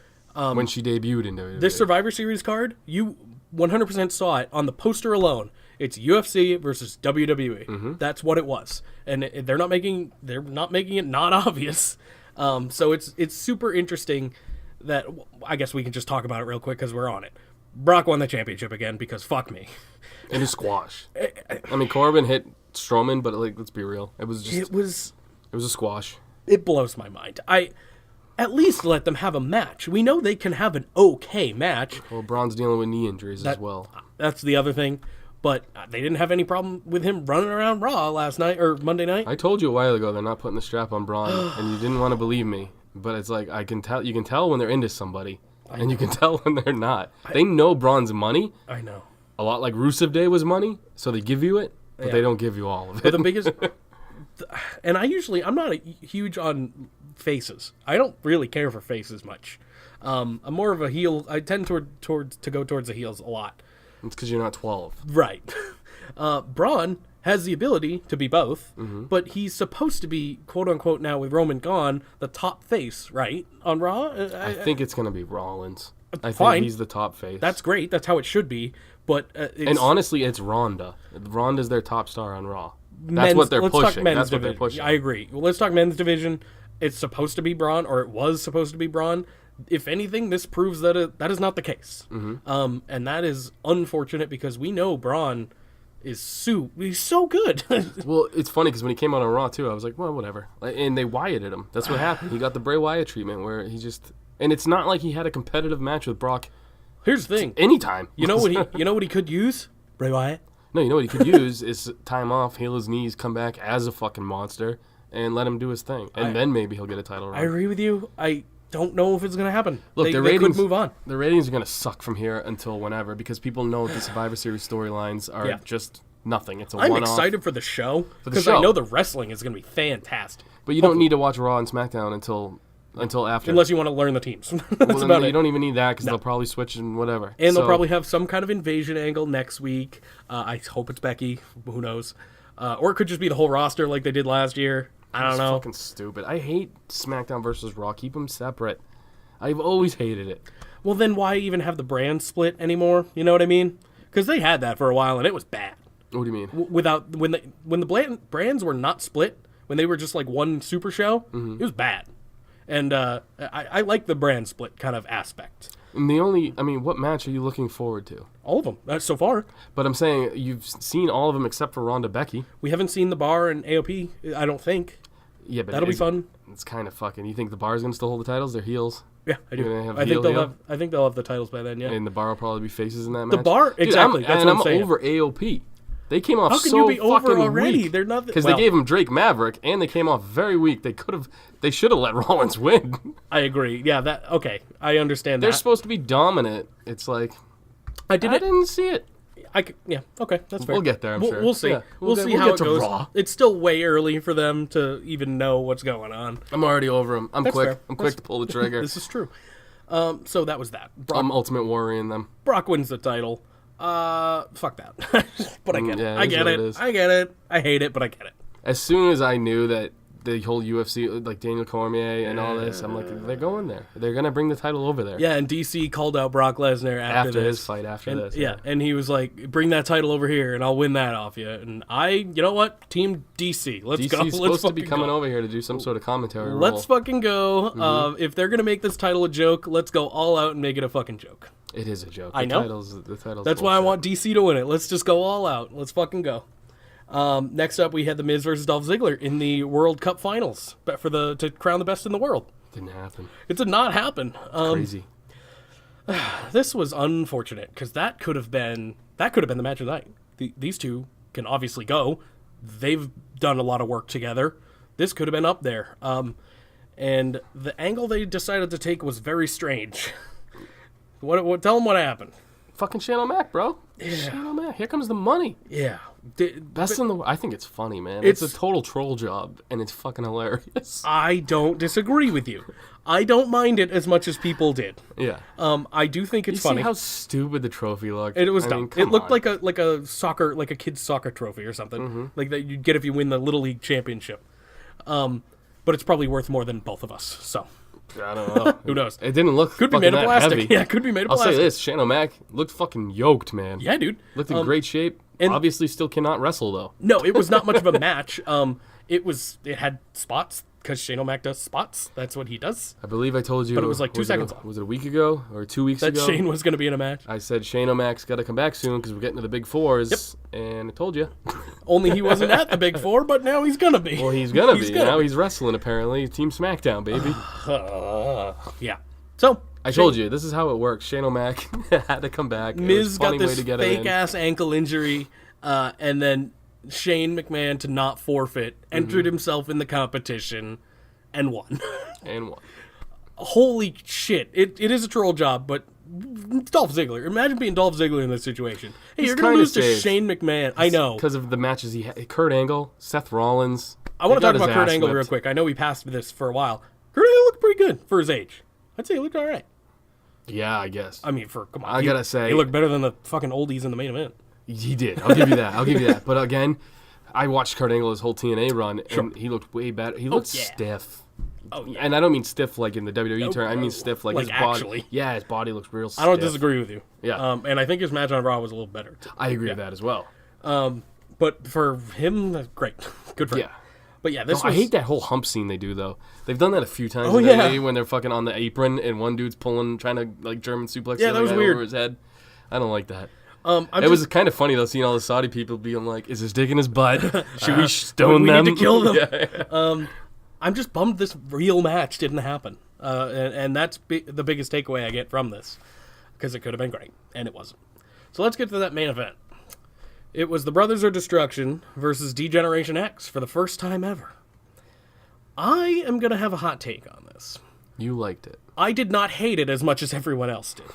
when she debuted in WWE.
This Survivor Series card, you 100% saw it on the poster alone. It's UFC versus WWE.
Mm-hmm.
That's what it was, and they're not making it not obvious. So it's super interesting. That I guess we can just talk about it real quick because we're on it. Brock won the championship again because fuck me.
In a squash. I mean, Corbin hit Strowman, but let's be real. It was a squash.
It blows my mind. At least let them have a match. We know they can have an okay match.
Well, Braun's dealing with knee injuries as well.
That's the other thing. But they didn't have any problem with him running around Raw last night or Monday night.
I told you a while ago they're not putting the strap on Braun, and you didn't want to believe me. But it's like you can tell when they're into somebody, and you can tell when they're not. They know Braun's money.
I know.
A lot like Rusev Day was money, so they give you it, but they don't give you all of it.
But the biggest, and I'm not huge on faces. I don't really care for faces much. I'm more of a heel. I tend to go towards the heels a lot.
It's because you're not 12.
Right. Braun has the ability to be both, but he's supposed to be, quote unquote, now with Roman gone, the top face, right? On Raw?
I think it's going to be Rollins. I
Fine.
think he's the top face.
That's great. That's how it should be. But
and honestly, it's Ronda. Ronda's their top star on Raw. That's what they're pushing. That's what they're pushing.
I agree. Well, let's talk men's division. It's supposed to be Braun, or it was supposed to be Braun. If anything, this proves that that is not the case. And that is unfortunate because we know Braun is he's so good.
Well, it's funny because when he came out on Raw too, I was like, well, whatever. And they Wyatted him. That's what happened. He got the Bray Wyatt treatment where he just, and it's not like he had a competitive match with Brock
Here's the thing.
anytime.
You know what he could use? Bray Wyatt.
No, you know what he could use is time off, heal his knees, come back as a fucking monster, and let him do his thing. And then maybe he'll get a title
I
run.
agree with you. don't know if it's going to happen.
Look,
they
the ratings
could move on.
The ratings are going to suck from here until whenever because people know the Survivor Series storylines are just nothing. It's a
I'm
one-off.
excited for the show because
show.
I know the wrestling is going to be fantastic.
But you don't need to watch Raw and SmackDown until after.
Unless you want to learn the teams. That's
well,
about
you
it.
don't even need that because they'll probably switch and whatever.
And they'll probably have some kind of invasion angle next week. I hope it's Becky. Who knows? Or it could just be the whole roster like they did last year. I don't know.
Fucking stupid. I hate SmackDown versus Raw. Keep them separate. I've always hated it.
Well, then why even have the brand split anymore? You know what I mean? Because they had that for a while and it was bad.
What do you mean?
When the brands were not split, when they were just like one super show, it was bad. And I like the brand split kind of aspect.
And what match are you looking forward to?
All of them so far.
But I'm saying you've seen all of them except for Ronda Becky.
We haven't seen the Bar and AOP. I don't think.
Yeah, but
that'll be fun.
It's kind of fucking. You think the Bar's gonna still hold the titles? They're heels.
Yeah, I do.
I
think they'll have the titles by then. Yeah.
And the Bar will probably be faces in that match.
The Bar, exactly. That's what I'm saying.
Over AOP. They came off
How can
so
you be over
fucking
already?
weak.
They're not
because they gave him Drake Maverick, and they came off very weak. They should have let Rollins win.
I agree. Yeah, okay. I understand that.
They're supposed to be dominant. It's like I didn't see it.
Yeah, okay, that's fair.
We'll get there, I'm sure.
We'll see.
Yeah,
we'll see how it goes.
Raw.
It's still way early for them to even know what's going on.
I'm already over them. I'm quick.
Fair.
I'm quick to pull the trigger.
This is true. So that was that.
I'm Ultimate Warrior in them.
Brock wins the title. Fuck that. But I get it.
Yeah,
I get it. I get it. I hate it, but I get it.
As soon as I knew that the whole UFC, like Daniel Cormier and all this, I'm like, they're going there. They're going to bring the title over there.
Yeah, and DC called out Brock Lesnar after
his fight, this.
Yeah, and he was like, bring that title over here and I'll win that off you. And you know what? Team DC. Let's go.
DC's supposed to be coming over here to do some sort of commentary role.
Let's fucking go. If they're going to make this title a joke, let's go all out and make it a fucking joke.
It is a joke.
I know.
The title's
That's why I want DC to win it. Let's just go all out. Let's fucking go. Next up, we had The Miz versus Dolph Ziggler in the World Cup Finals to crown the best in the world.
Didn't happen.
It did not happen.
Crazy.
This was unfortunate because that could have been the match of the night. These two can obviously go. They've done a lot of work together. This could have been up there. And the angle they decided to take was very strange. Tell them what happened.
Fucking Shane O'Mac, bro.
Yeah.
Shane O'Mac. Here comes the money.
Yeah.
I think it's funny, man. It's a total troll job, and it's fucking hilarious.
I don't disagree with you. I don't mind it as much as people did.
Yeah.
I do think it's
you
funny.
See how stupid the trophy looked?
It was dumb. It looked
on.
like a kid's soccer trophy or something. Like that you'd get if you win the Little League championship. But it's probably worth more than both of us. So
I don't know.
Who knows?
It didn't look
could be made of plastic.
Heavy.
Yeah, could be made of
I'll
plastic.
say this: Shane O'Mac looked fucking yoked, man.
Yeah, dude.
Looked in great shape. And obviously, still cannot wrestle though.
No, it was not much of a match. It had spots because Shane O'Mac does spots. That's what he does.
I believe I told you.
But it was like 2 seconds long.
Was it a week ago or 2 weeks ago?
That Shane was going to be in a match.
I said Shane O'Mac's got to come back soon because we're getting to the big fours. Yep. And I told you.
Only he wasn't at the big four, but now he's going to be.
Well, he's going to be. Now he's wrestling, apparently. Team Smackdown, baby.
Yeah. So.
I told you, this is how it works. Shane O'Mac had to come back.
Miz got this fake-ass ankle injury, and then Shane McMahon, to not forfeit, entered himself in the competition and won. Holy shit. It is a troll job, but Dolph Ziggler. Imagine being Dolph Ziggler in this situation. Hey, you're going to lose to Shane McMahon. I know.
Because of the matches he had. Kurt Angle, Seth Rollins.
I want to talk about Kurt Angle real quick. I know we passed this for a while. Kurt Angle looked pretty good for his age. I'd say he looked all right.
Yeah, I guess.
I mean, come on.
I gotta say.
He looked better than the fucking oldies in the main event.
He did. I'll give you that. But again, I watched Kurt Angle his whole TNA run, and he looked way better. He looked stiff.
Oh, yeah.
And I don't mean stiff like in the WWE term. I mean stiff like his body.
Actually.
Yeah, his body looks real stiff.
I don't disagree with you.
Yeah.
And I think his match on Raw was a little better.
I agree with that as well.
But for him, that's great. Good for him. But yeah, I
hate that whole hump scene they do, though. They've done that a few times in WWE when they're fucking on the apron and one dude's trying to, like, German suplex the other guy over his head. I don't like that. It was kind of funny, though, seeing all the Saudi people being like, is his dick in his butt? Should we stone them?
We need to kill them. I'm just bummed this real match didn't happen. And that's the biggest takeaway I get from this. Because it could have been great, and it wasn't. So let's get to that main event. It was the Brothers of Destruction versus D-Generation X for the first time ever. I am going to have a hot take on this.
You liked it.
I did not hate it as much as everyone else did.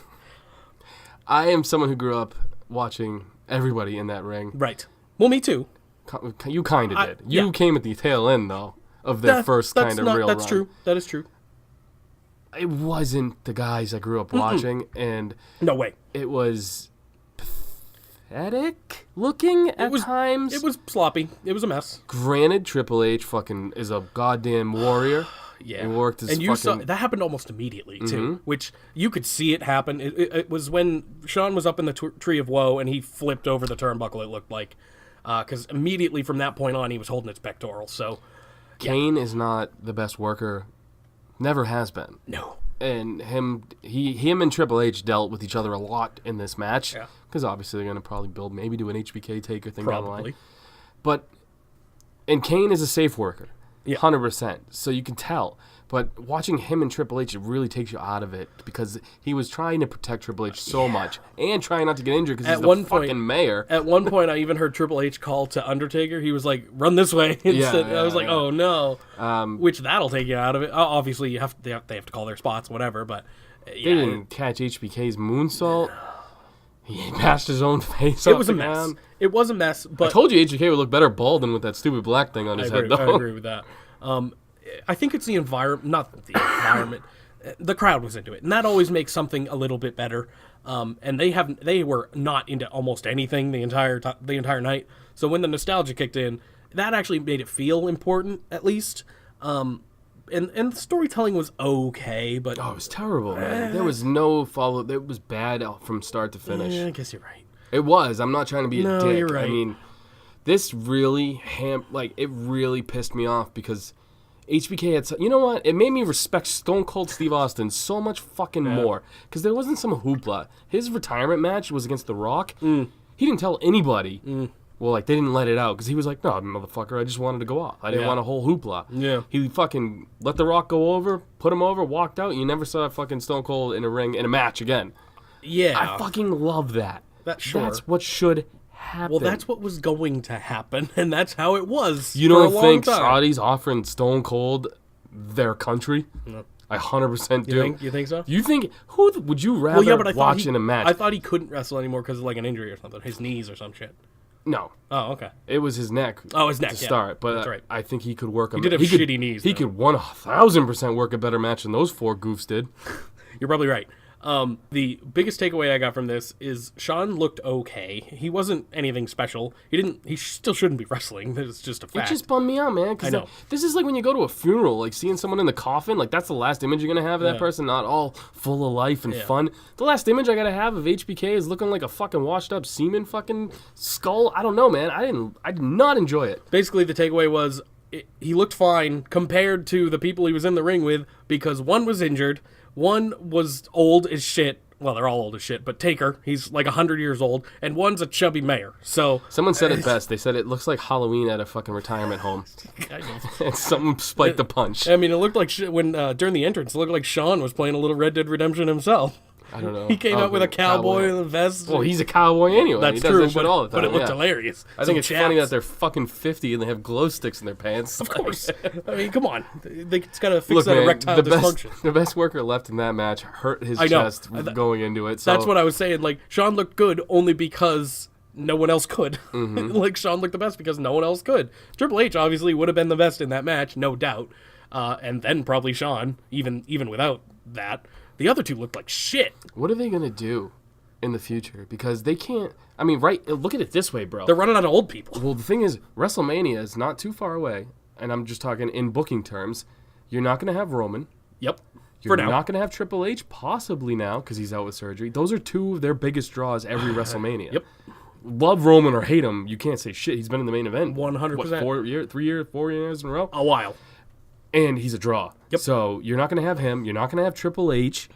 I am someone who grew up watching everybody in that ring.
Right. Well, me too.
You kind of did. You came at the tail end, though, of their first kind of real
That's
run.
true. That is true.
It wasn't the guys I grew up watching, and
No way.
it was pathetic looking at times.
It was sloppy. It was a mess.
Granted, Triple H fucking is a goddamn warrior.
Yeah.
He worked his
and you
fucking...
saw that happened almost immediately too, which you could see it happen. It was when Sean was up in the tree of woe and he flipped over the turnbuckle. It looked like because immediately from that point on he was holding his pectoral. So
Kane is not the best worker. Never has been.
no,
And him and Triple H dealt with each other a lot in this match.
Yeah.
Because obviously they're going to probably maybe do an HBK taker thing down the line.
probably.
And Kane is a safe worker.
Yeah.
100%. So you can tell. But watching him and Triple H, it really takes you out of it because he was trying to protect Triple H so much and trying not to get injured because he's the fucking mayor.
At one point, I even heard Triple H call to Undertaker. He was like, "Run this way." Instead, I was like, "Oh no!" Which that'll take you out of it. Obviously, they have to call their spots, whatever. But
They didn't catch HBK's moonsault. He bashed his own face.
It was a mess. It was a mess. But
I told you HBK would look better bald than with that stupid black thing on his head, though.
I agree with that. I think it's the environment, not the environment. The crowd was into it, and that always makes something a little bit better. And they were not into almost anything the entire night. So when the nostalgia kicked in, that actually made it feel important, at least. And the storytelling was okay, but
Oh, it was terrible, man. There was no follow. It was bad from start to finish.
yeah, I guess you're right.
It was. I'm not trying to be a dick.
You're right.
I mean, this really it really pissed me off because HBK had. You know what? It made me respect Stone Cold Steve Austin so much fucking more because there wasn't some hoopla. His retirement match was against The Rock. He didn't tell anybody. Well, like, they didn't let it out because he was like, "No, motherfucker, I just wanted to go off. I didn't want a whole hoopla."
Yeah.
He fucking let The Rock go over, put him over, walked out. You never saw fucking Stone Cold in a ring in a match again.
Yeah,
I fucking love that. That's what should happen.
Well, that's what was going to happen, and that's how it was.
You
for
don't
a long
think
time.
Saudi's offering Stone Cold their country?
No.
I 100% do.
You think so?
You think who would you rather watch in a match?
I thought he couldn't wrestle anymore because of like an injury or something, his knees or some shit.
No.
Oh, okay.
It was his neck.
Oh, his neck
to
yeah.
start, but
That's right.
I think he could work.
He did have shitty knees.
He could 1,000% work a better match than those four goofs did.
You're probably right. The biggest takeaway I got from this is Sean looked okay. He wasn't anything special. He still shouldn't be wrestling. It's just a fact.
It just bummed me out, man.
I
Because
know.
this is like when you go to a funeral, like seeing someone in the coffin. Like that's the last image you're gonna have of that person, not all full of life and fun. The last image I gotta have of HBK is looking like a fucking washed up semen fucking skull. I don't know, man. I did not enjoy it.
Basically, the takeaway was he looked fine compared to the people he was in the ring with because one was injured, one was old as shit. Well, they're all old as shit, but Taker, he's like 100 years old, and one's a chubby mayor. So
Someone said it best. They said it looks like Halloween at a fucking retirement home. And someone spiked the punch.
I mean, it looked like when during the entrance, it looked like Sean was playing a little Red Dead Redemption himself.
I don't know.
He came out with a cowboy and a vest.
Well, he's a cowboy anyway.
That's
he does
true,
that shit all the time.
but it looked hilarious.
I think it's funny that they're fucking 50 and they have glow sticks in their pants.
Of course. I mean, come on. It's got to fix
Look,
that
man,
erectile dysfunction.
the best worker left in that match hurt his
I know.
chest going into it. So
That's what I was saying. Like, Sean looked good only because no one else could. Like, Sean looked the best because no one else could. Triple H obviously would have been the best in that match, no doubt. And then probably Sean, even without that. The other two looked like shit.
What are they going to do in the future? Because they can't... I mean, right, look at it this way, bro.
They're running out of old people.
Well, the thing is, WrestleMania is not too far away, and I'm just talking in booking terms. You're not going to have Roman.
Yep.
You're
For now.
not going to have Triple H, possibly now, because he's out with surgery. Those are two of their biggest draws every WrestleMania.
Yep.
Love Roman or hate him, you can't say shit. He's been in the main event.
100%.
What, 4 years in a row?
A while.
And he's a draw.
Yep.
So you're not going to have him. You're not going to have Triple H.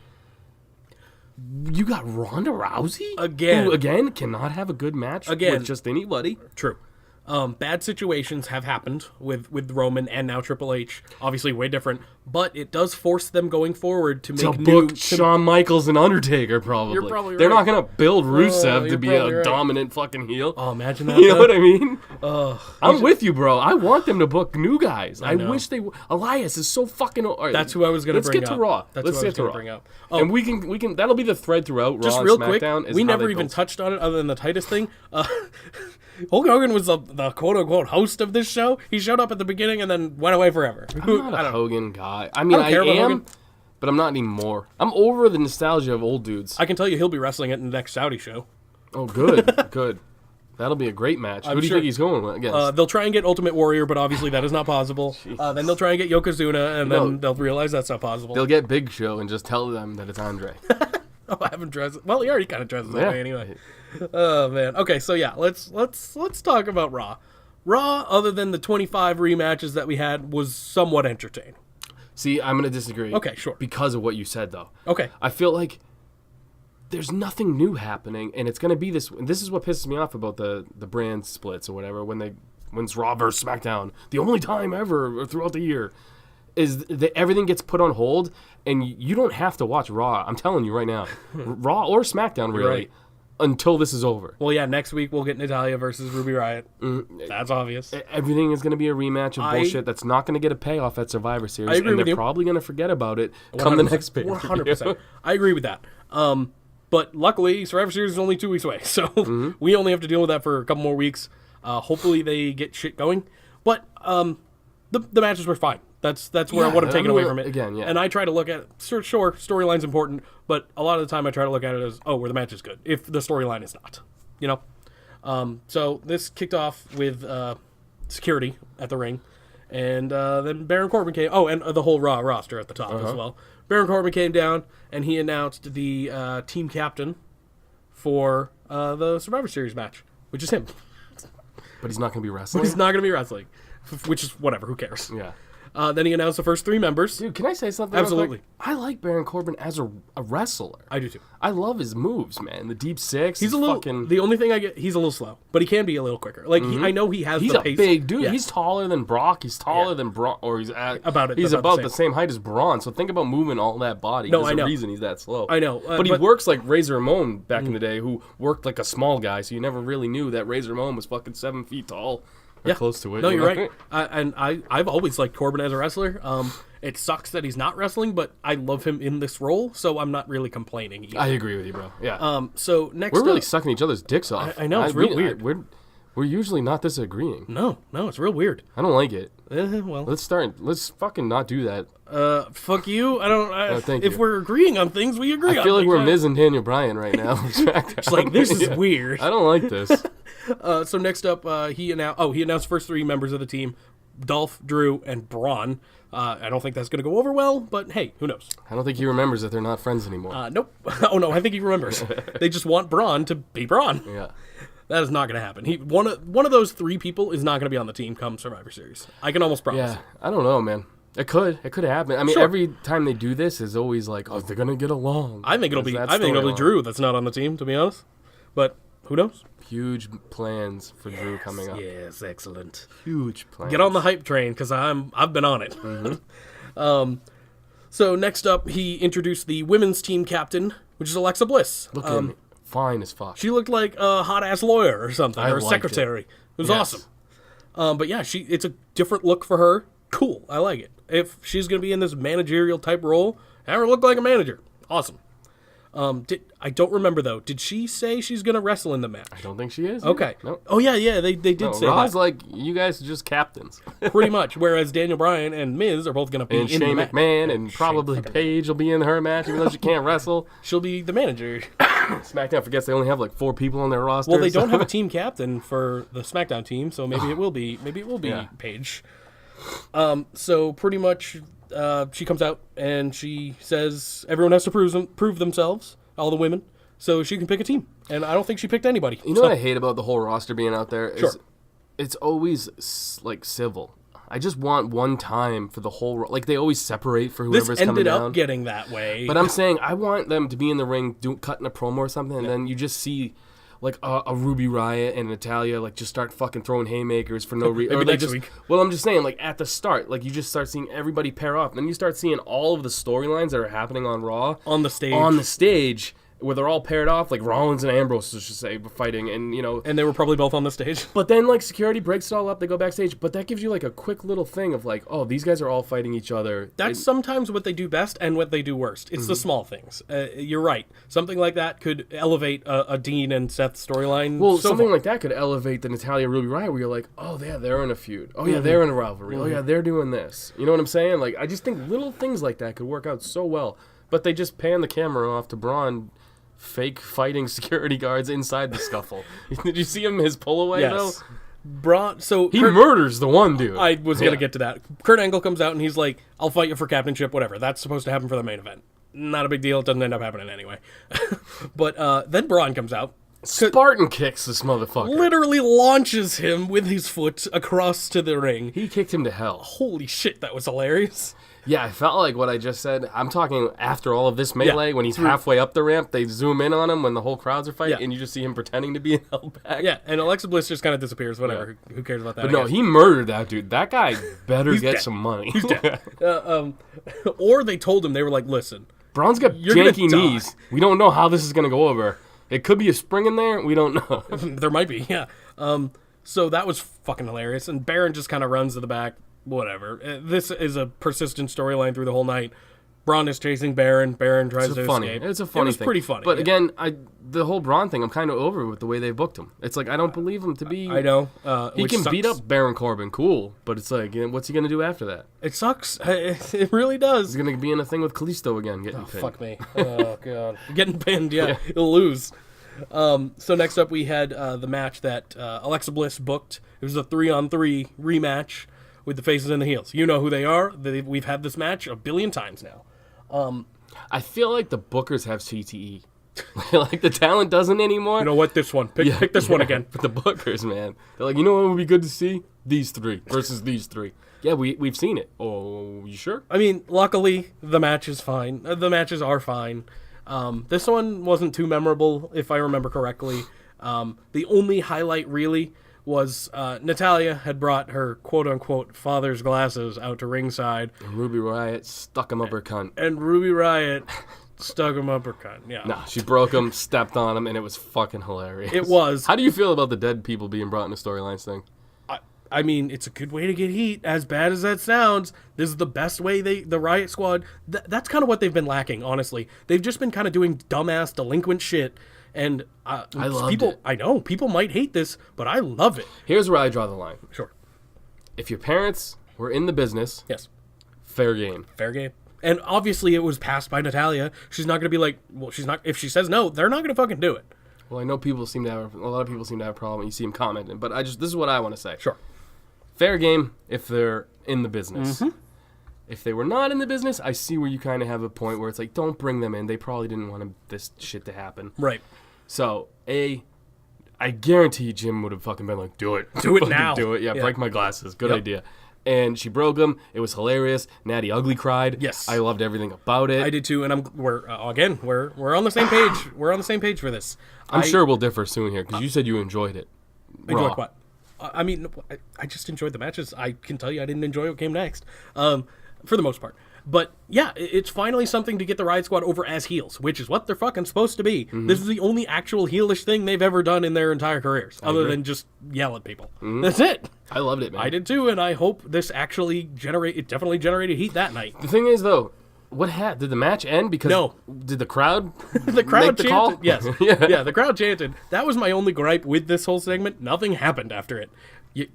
You got Ronda Rousey?
Again.
Who, again, cannot have a good match
Again.
with just anybody.
True. Bad situations have happened with Roman and now Triple H. Obviously, way different, but it does force them going forward to make new.
Shawn Michaels and Undertaker probably.
You're probably
They're
right.
not gonna build Rusev to be a
right.
dominant fucking heel.
Oh, imagine that.
You know what I mean?
Oh,
I'm with you, bro. I want them to book new guys. I
know.
wish they. Elias is so fucking. All right,
That's who I was gonna
Let's
bring
get
up.
to Raw.
That's
Let's
who I was
get to
gonna
Raw.
bring up.
And we can. That'll be the thread throughout
just
Raw
real
and
quick,
SmackDown. Is
we
how
never
they
even
built.
touched on it other than the Titus thing. Hulk Hogan was the quote-unquote host of this show. He showed up at the beginning and then went away forever.
I'm not a Hogan guy. I mean, I
care about
am,
Hogan.
but I'm not anymore. I'm over the nostalgia of old dudes.
I can tell you he'll be wrestling at the next Saudi show.
Oh, good, good. That'll be a great match. Who do you
sure.
think he's going against?
They'll try and get Ultimate Warrior, but obviously that is not possible. Then they'll try and get Yokozuna, and then they'll realize that's not possible.
They'll get Big Show and just tell them that it's Andre.
Oh, I haven't dressed. Well, he already kind of dresses that
Yeah.
way anyway. Oh man. Okay, so yeah, let's talk about Raw. Raw, other than the 25 rematches that we had, was somewhat entertaining.
See, I'm gonna disagree.
Okay, sure.
Because of what you said, though.
Okay.
I feel like there's nothing new happening, and it's gonna be this. And this is what pisses me off about the brand splits or whatever. When it's Raw versus SmackDown, the only time ever or throughout the year, is that everything gets put on hold, and you don't have to watch Raw. I'm telling you right now, Raw or SmackDown, really,
right.
until this is over.
Well, yeah, next week we'll get Natalya versus Ruby Riott. That's obvious.
Everything is going to be a rematch of bullshit that's not going to get a payoff at Survivor Series,
I agree
and
with
they're
you.
probably going to forget about it come the next pay.
100%. I agree with that. But luckily, Survivor Series is only 2 weeks away, so we only have to deal with that for a couple more weeks. Hopefully, they get shit going. But the matches were fine. That's what I'm taking away from it.
Again, yeah.
And I try to look at sure, storyline's important, but a lot of the time I try to look at it as, where the match is good, if the storyline is not. You know? So this kicked off with security at the ring. And then Baron Corbin came. Oh, and the whole Raw roster at the top as well. Baron Corbin came down, and he announced the team captain for the Survivor Series match, which is him.
But he's not going to be wrestling?
He's not going to be wrestling, which is whatever. Who cares?
Yeah.
Then he announced the first 3 members.
Dude, can I say something real
Absolutely.
quick? I like Baron Corbin as a wrestler.
I do too.
I love his moves, man. The deep six.
He's a little. The only thing I get, he's a little slow, but he can be a little quicker. Like I know he has.
He's
the
a
pace.
big dude.
Yeah.
He's taller than Brock. He's taller than Braun, or he's
He's
about the same height as Braun. So think about moving all that body.
No,
There's
I know.
a reason he's that slow.
I know,
but he works like Razor Ramon back in the day, who worked like a small guy. So you never really knew that Razor Ramon was fucking 7 feet tall. Or close to it.
No,
you
you're
know?
right. I've always liked Corbin as a wrestler. It sucks that he's not wrestling, but I love him in this role, so I'm not really complaining either.
I agree with you, bro. Yeah.
So next
We're really
up,
sucking each other's dicks off.
I know, it's real weird.
We're usually not disagreeing.
No, it's real weird.
I don't like it.
Well,
Let's fucking not do that.
fuck you. I don't.
thank
if
you.
we're agreeing on things, we agree.
I feel like
things.
we're Miz and Daniel Bryan right now.
It's like this is weird.
I don't like this.
So next up, he announced first 3 members of the team: Dolph, Drew, and Braun. I don't think that's going to go over well, but hey, who knows?
I don't think he remembers that they're not friends anymore.
Nope. Oh no, I think he remembers. They just want Braun to be Braun.
Yeah.
That is not going to happen. One of those 3 people is not going to be on the team come Survivor Series. I can almost promise.
Yeah. I don't know, man. It could happen. I mean, every time they do this is always like, oh, they're gonna get along.
I think it'll be Drew that's not on the team, to be honest. But who knows?
Huge plans for Drew coming up.
Yes, excellent.
Huge plans.
Get on the hype train because I've been on it. So next up, he introduced the women's team captain, which is Alexa Bliss.
Look at me. Fine as fuck.
She looked like a hot ass lawyer or something, or a
liked
secretary. It was
Yes.
awesome. But yeah, it's a different look for her. Cool, I like it. If she's gonna be in this managerial type role, have her look like a manager. Awesome. I don't remember though. Did she say she's gonna wrestle in the match?
I don't think she is.
Okay.
No.
Oh yeah, they did say
Raw's
that.
like, you guys are just captains.
Pretty much. Whereas Daniel Bryan and Miz are both gonna be
And
in the
Shane
match.
McMahon and probably Paige will be in her match, even though she can't wrestle.
She'll be the manager.
SmackDown forgets they only have like 4 people on their roster.
Well, they don't have a team captain for the SmackDown team, so maybe it will be
Yeah.
Paige. So pretty much, she comes out and she says everyone has to prove themselves, all the women, so she can pick a team. And I don't think she picked anybody.
You know what I hate about the whole roster being out there is
Sure.
it's always like civil. I just want one time for the whole like they always separate for
This
whoever's coming
ended
down.
up getting that way.
But I'm saying I want them to be in the ring cutting a promo or something, and then you just see like a Ruby Riott and Natalya like just start fucking throwing haymakers for no reason.
Maybe next week.
Well, I'm just saying, like at the start, like you just start seeing everybody pair off. Then you start seeing all of the storylines that are happening on Raw
On the stage.
where they're all paired off, like Rollins and Ambrose, I should say, fighting, and
And they were probably both on the stage.
But then, like, security breaks it all up. They go backstage. But that gives you, like, a quick little thing of, like, oh, these guys are all fighting each other.
That's sometimes what they do best and what they do worst. It's the small things. You're right. Something like that could elevate a Dean and Seth storyline.
Well, something like that could elevate the Natalya Ruby Riott, where you're like, oh, yeah, they're in a feud. Oh, yeah, they're in a rivalry. Oh, yeah, they're doing this. You know what I'm saying? Like, I just think little things like that could work out so well. But they just pan the camera off to Braun fake fighting security guards inside the scuffle. Did you see his pull away, though?
Braun, so
He murders the one dude.
I was going to get to that. Kurt Angle comes out and he's like, I'll fight you for captainship, whatever. That's supposed to happen for the main event. Not a big deal. It doesn't end up happening anyway. But then Braun comes out.
Spartan kicks this motherfucker.
Literally launches him with his foot across to the ring.
He kicked him to hell.
Holy shit, that was hilarious.
Yeah, I felt like what I just said. I'm talking after all of this melee, when he's halfway up the ramp, they zoom in on him when the whole crowds are fighting, and you just see him pretending to be held back.
Yeah, and Alexa Bliss just kind of disappears, whatever. Who cares about that?
But no, he murdered that dude. That guy better get some money.
He's dead. Or they told him, they were like, listen.
Braun's got janky knees. We don't know how this is going to go over. It could be a spring in there. We don't know.
There might be, yeah. So that was fucking hilarious. And Baron just kind of runs to the back. Whatever. This is a persistent storyline through the whole night. Braun is chasing Baron. Baron tries to escape.
It's a funny thing.
It was pretty funny.
But again, the whole Braun thing, I'm kind of over with the way they booked him. It's like, I don't believe him to be...
I know.
He can beat up Baron Corbin, cool. But it's like, what's he going to do after that?
It sucks. It really does.
He's going to be in a thing with Kalisto again, getting pinned.
Fuck me. Oh, God. Getting pinned, yeah. He'll lose. So next up, we had the match that Alexa Bliss booked. It was a 3-on-3 rematch with the faces and the heels. You know who they are. We've had this match a billion times now.
I feel like the bookers have CTE. Like the talent doesn't anymore.
You know what? This one. Pick this one again.
But the bookers, man. They're like, you know what would be good to see? These three versus these three. Yeah, we've seen it. Oh, you sure?
I mean, luckily, the match is fine. The matches are fine. This one wasn't too memorable, if I remember correctly. The only highlight, really, was Natalya had brought her quote-unquote father's glasses out to ringside.
And Ruby Riott stuck him up her cunt.
And Ruby Riott stuck him up her cunt, yeah.
No, she broke him, stepped on him, and it was fucking hilarious.
It was.
How do you feel about the dead people being brought into storylines thing?
I mean, it's a good way to get heat, as bad as that sounds. This is the best way the Riot Squad... that's kind of what they've been lacking, honestly. They've just been kind of doing dumbass, delinquent shit. And
I loved it.
I know, people might hate this, but I love it.
Here's where I draw the line.
Sure.
If your parents were in the business,
yes,
fair game.
Fair game. And obviously it was passed by Natalya. She's not going to be like, well, she's not, if she says no, they're not going to fucking do it.
Well, I know a lot of people seem to have a problem. You see them commenting, but this is what I want to say.
Sure.
Fair game if they're in the business. Mm-hmm. If they were not in the business, I see where you kind of have a point where it's like, don't bring them in. They probably didn't want this shit to happen.
Right.
So, I guarantee Jim would have fucking been like, do it.
Do it now.
Do it. Yeah, break my glasses. Good idea. And she broke them. It was hilarious. Natty Ugly cried.
Yes.
I loved everything about it.
I did too, and we're on the same page. We're on the same page for this.
I'm sure we'll differ soon here, because you said you enjoyed it.
Enjoyed what? I mean, I just enjoyed the matches. I can tell you I didn't enjoy what came next, for the most part. But, yeah, it's finally something to get the Riot Squad over as heels, which is what they're fucking supposed to be. Mm-hmm. This is the only actual heelish thing they've ever done in their entire careers, other than just yell at people. Mm-hmm. That's it.
I loved it, man.
I did too, and I hope this actually definitely generated heat that night.
The thing is, though, did the match end? Because
no.
Did the crowd
the crowd
make the
chanted,
call?
Yes. Yeah, the crowd chanted. That was my only gripe with this whole segment. Nothing happened after it. You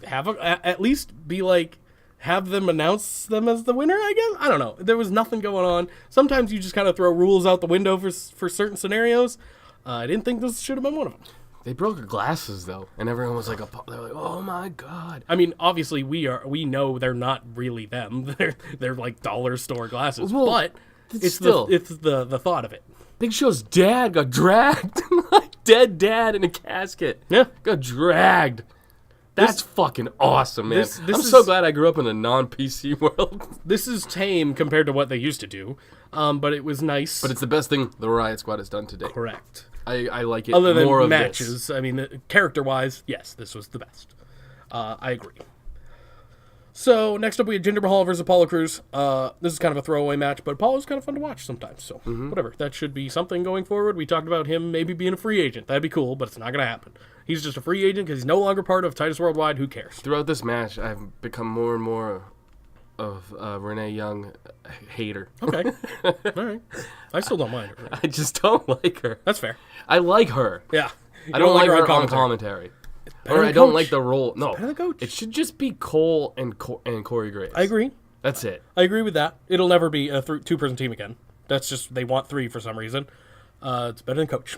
at least be like, have them announce them as the winner, I guess? I don't know. There was nothing going on. Sometimes you just kind of throw rules out the window for certain scenarios. I didn't think this should have been one of them.
They broke her glasses, though, and everyone was like, they're like, oh my God.
I mean, obviously, we know they're not really them. They're like dollar store glasses. Well, but it's the thought of it.
Big Show's dad got dragged. Like, dead dad in a casket.
Yeah.
Got dragged. That's fucking awesome, man. I'm so glad I grew up in a non-PC world.
This is tame compared to what they used to do. But it was nice.
But it's the best thing the Riot Squad has done today.
Correct.
I like it
Other than
more of
matches,
this.
I mean, character-wise, yes, this was the best. I agree. So, next up we had Jinder Mahal versus Apollo Crews. This is kind of a throwaway match, but Apollo's kind of fun to watch sometimes, so whatever. That should be something going forward. We talked about him maybe being a free agent. That'd be cool, but it's not going to happen. He's just a free agent because he's no longer part of Titus Worldwide. Who cares?
Throughout this match, I've become more and more of Renee Young hater.
Okay. All right. I still don't mind her.
I just don't like her.
That's fair.
I like her.
Yeah.
I don't like her on commentary. Or I don't like the role. No,
better than Coach.
it should just be Cole and Corey Graves.
I agree.
That's it.
I agree with that. It'll never be a two-person team again. That's just, they want three for some reason. It's better than Coach.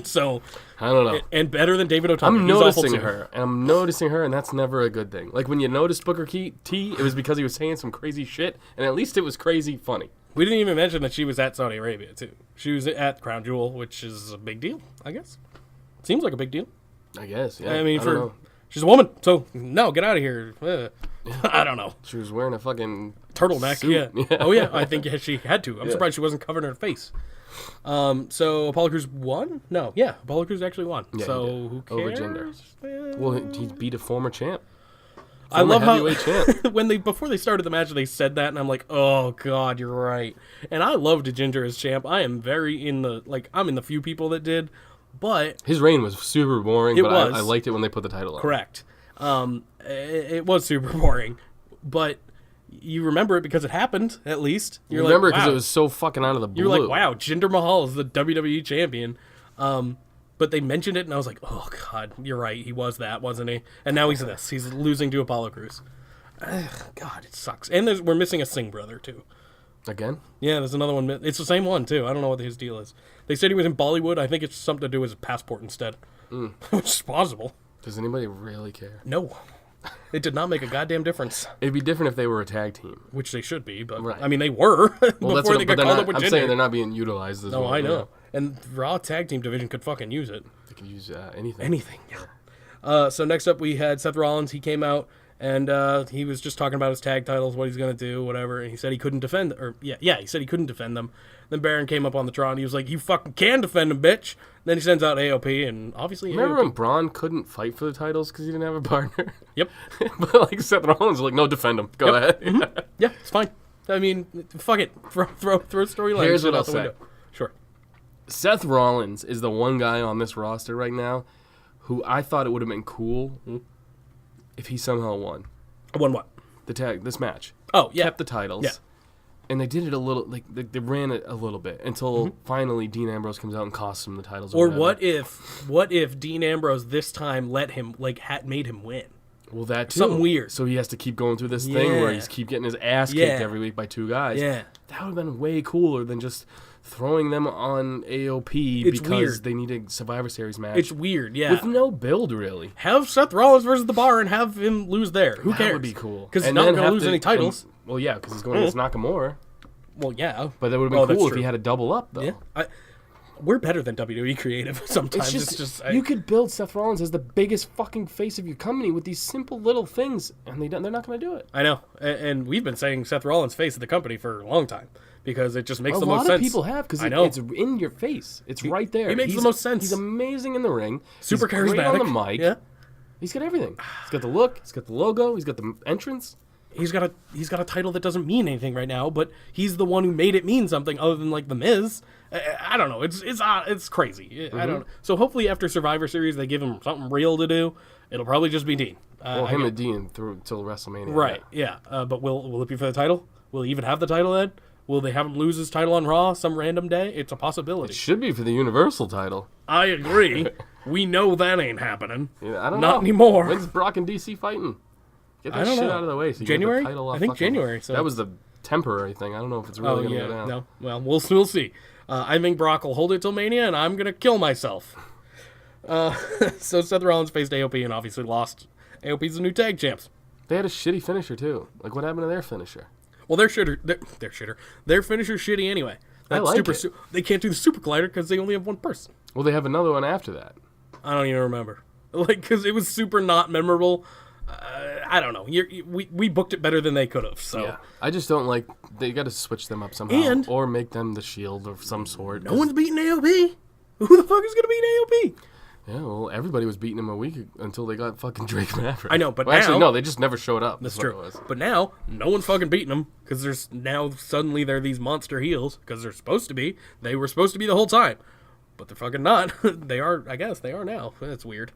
So,
I don't know.
and better than David Otunga.
I'm
He's
noticing
awful too.
her, and that's never a good thing. Like when you noticed Booker T, it was because he was saying some crazy shit, and at least it was crazy funny.
We didn't even mention that she was at Saudi Arabia, too. She was at Crown Jewel, which is a big deal, I guess. Seems like a big deal.
I guess, yeah.
I mean,
don't know.
she's a woman, so no, get out of here. I don't know.
She was wearing a fucking
Turtleneck,
suit.
yeah. Oh, yeah, I think she had to. I'm surprised she wasn't covered in her face. So Apollo Crews won? No, yeah, Apollo Crews actually won.
Yeah,
so
he did.
who
Over
cares?
Jinder. Well, he beat a former champ.
I love how
heavyweight champ.
before they started the match, they said that, and I'm like, oh god, you're right. And I loved Ginger as champ. I am very I'm in the few people that did, but
His reign was super boring,
It
but
was.
I liked it when they put the title on.
correct. It was super boring, but you remember it because it happened. At least
You remember because
wow.
it was so fucking out of the blue.
You're like, wow, Jinder Mahal is the WWE champion. But they mentioned it, and I was like, oh, God, you're right. He was that, wasn't he? And now he's this. He's losing to Apollo Crews. Ugh, God, it sucks. And we're missing a Singh brother, too.
Again?
Yeah, there's another one. It's the same one, too. I don't know what his deal is. They said he was in Bollywood. I think it's something to do with his passport instead. Which is possible.
Does anybody really care?
No. It did not make a goddamn difference.
It'd be different if they were a tag team.
Which they should be, but,
Right.
I mean, they were before they got called up with
I'm
Jinder.
saying they're not being utilized as
No,
well.
I know.
Yeah.
And Raw tag team division could fucking use it.
They could use anything.
Anything, yeah. So next up we had Seth Rollins. He came out and he was just talking about his tag titles, what he's gonna do, whatever. And he said he couldn't defend, he said he couldn't defend them. Then Baron came up on the Tron. And he was like, "You fucking can defend them, bitch." Then he sends out AOP, and obviously,
Remember
AOP.
when Braun couldn't fight for the titles because he didn't have a partner?
Yep.
But like Seth Rollins was like, no, defend him. Go ahead.
Yeah, it's fine. I mean, fuck it. Throw storyline.
Here's
shit
what
out
I'll
the
say.
window. Sure.
Seth Rollins is the one guy on this roster right now who I thought it would have been cool if he somehow won
Won what?
this match.
Oh, yeah.
Kept the titles.
Yeah.
And they did it a little, like they ran it a little bit until finally Dean Ambrose comes out and costs him the titles.
Or
whatever.
what if Dean Ambrose this time let him made him win?
Well, that too.
Something weird.
So he has to keep going through this thing where
Yeah.
he's keep getting his ass kicked
Yeah.
every week by two guys.
Yeah.
That would have been way cooler than just throwing them on AOP
It's
because
weird.
they need a Survivor Series match.
It's weird, yeah.
With no build, really.
Have Seth Rollins versus the Bar and have him lose there. Who
That
cares?
would be cool.
Because he's
And
not
then
going to
have
lose any titles.
Well, yeah, because he's going against Nakamura.
Well, yeah.
But that would
Oh,
have been
that's
cool if
true.
he had a double up, though.
Yeah. We're better than WWE creative sometimes.
It's just, you could build Seth Rollins as the biggest fucking face of your company with these simple little things, and they're not going to do it.
I know. And we've been saying Seth Rollins face of the company for a long time because it just makes
A
the
lot
most
of
sense.
people have because
I know.
it's in your face. It's right there.
he makes the
He's-
most sense.
He's amazing in the ring.
Super
he's great
charismatic.
on the mic.
Yeah.
He's got everything. He's got the look. He's got the logo. He's got the entrance.
He's got a title that doesn't mean anything right now, but he's the one who made it mean something other than like the Miz. I don't know. It's crazy. I don't know. So hopefully after Survivor Series they give him something real to do. It'll probably just be Dean.
Well, him and Dean through till WrestleMania.
Right. Yeah. But will it be for the title? Will he even have the title then? Will they have him lose his title on Raw some random day? It's a possibility.
It should be for the Universal title.
I agree. We know that ain't happening.
Yeah, I don't know.
Not anymore.
When's Brock and DC fighting? Get
I
that
don't
shit
know.
out of the way. So you
January?
Get the title off
I think
fucking-
January, so-
that was the temporary thing. I don't know if it's really going to go down.
No. Well, we'll see. I think Brock will hold it till Mania, and I'm gonna kill myself. So Seth Rollins faced AOP and obviously lost. AOP's the new tag champs.
They had a shitty finisher too. Like what happened to their finisher?
Well, their shitter. Their finisher's shitty anyway.
I like it.
They can't do the super collider because they only have one person.
Well, they have another one after that.
I don't even remember. Like, because it was super not memorable. I don't know. We booked it better than they could have. So
Yeah. I just don't like. They got to switch them up somehow,
And-
or make them the Shield of some sort.
no one's beating AOP. Who the fuck is gonna beat AOP?
Yeah, well, everybody was beating him a week until they got fucking Drake Maverick.
I know, but
well, actually,
now-
no, they just never showed up.
That's
what
true.
it was.
But now, no one's fucking beating them because there's now suddenly they're these monster heels because they're supposed to be. They were supposed to be the whole time, but they're fucking not. They are. I guess they are now. That's weird.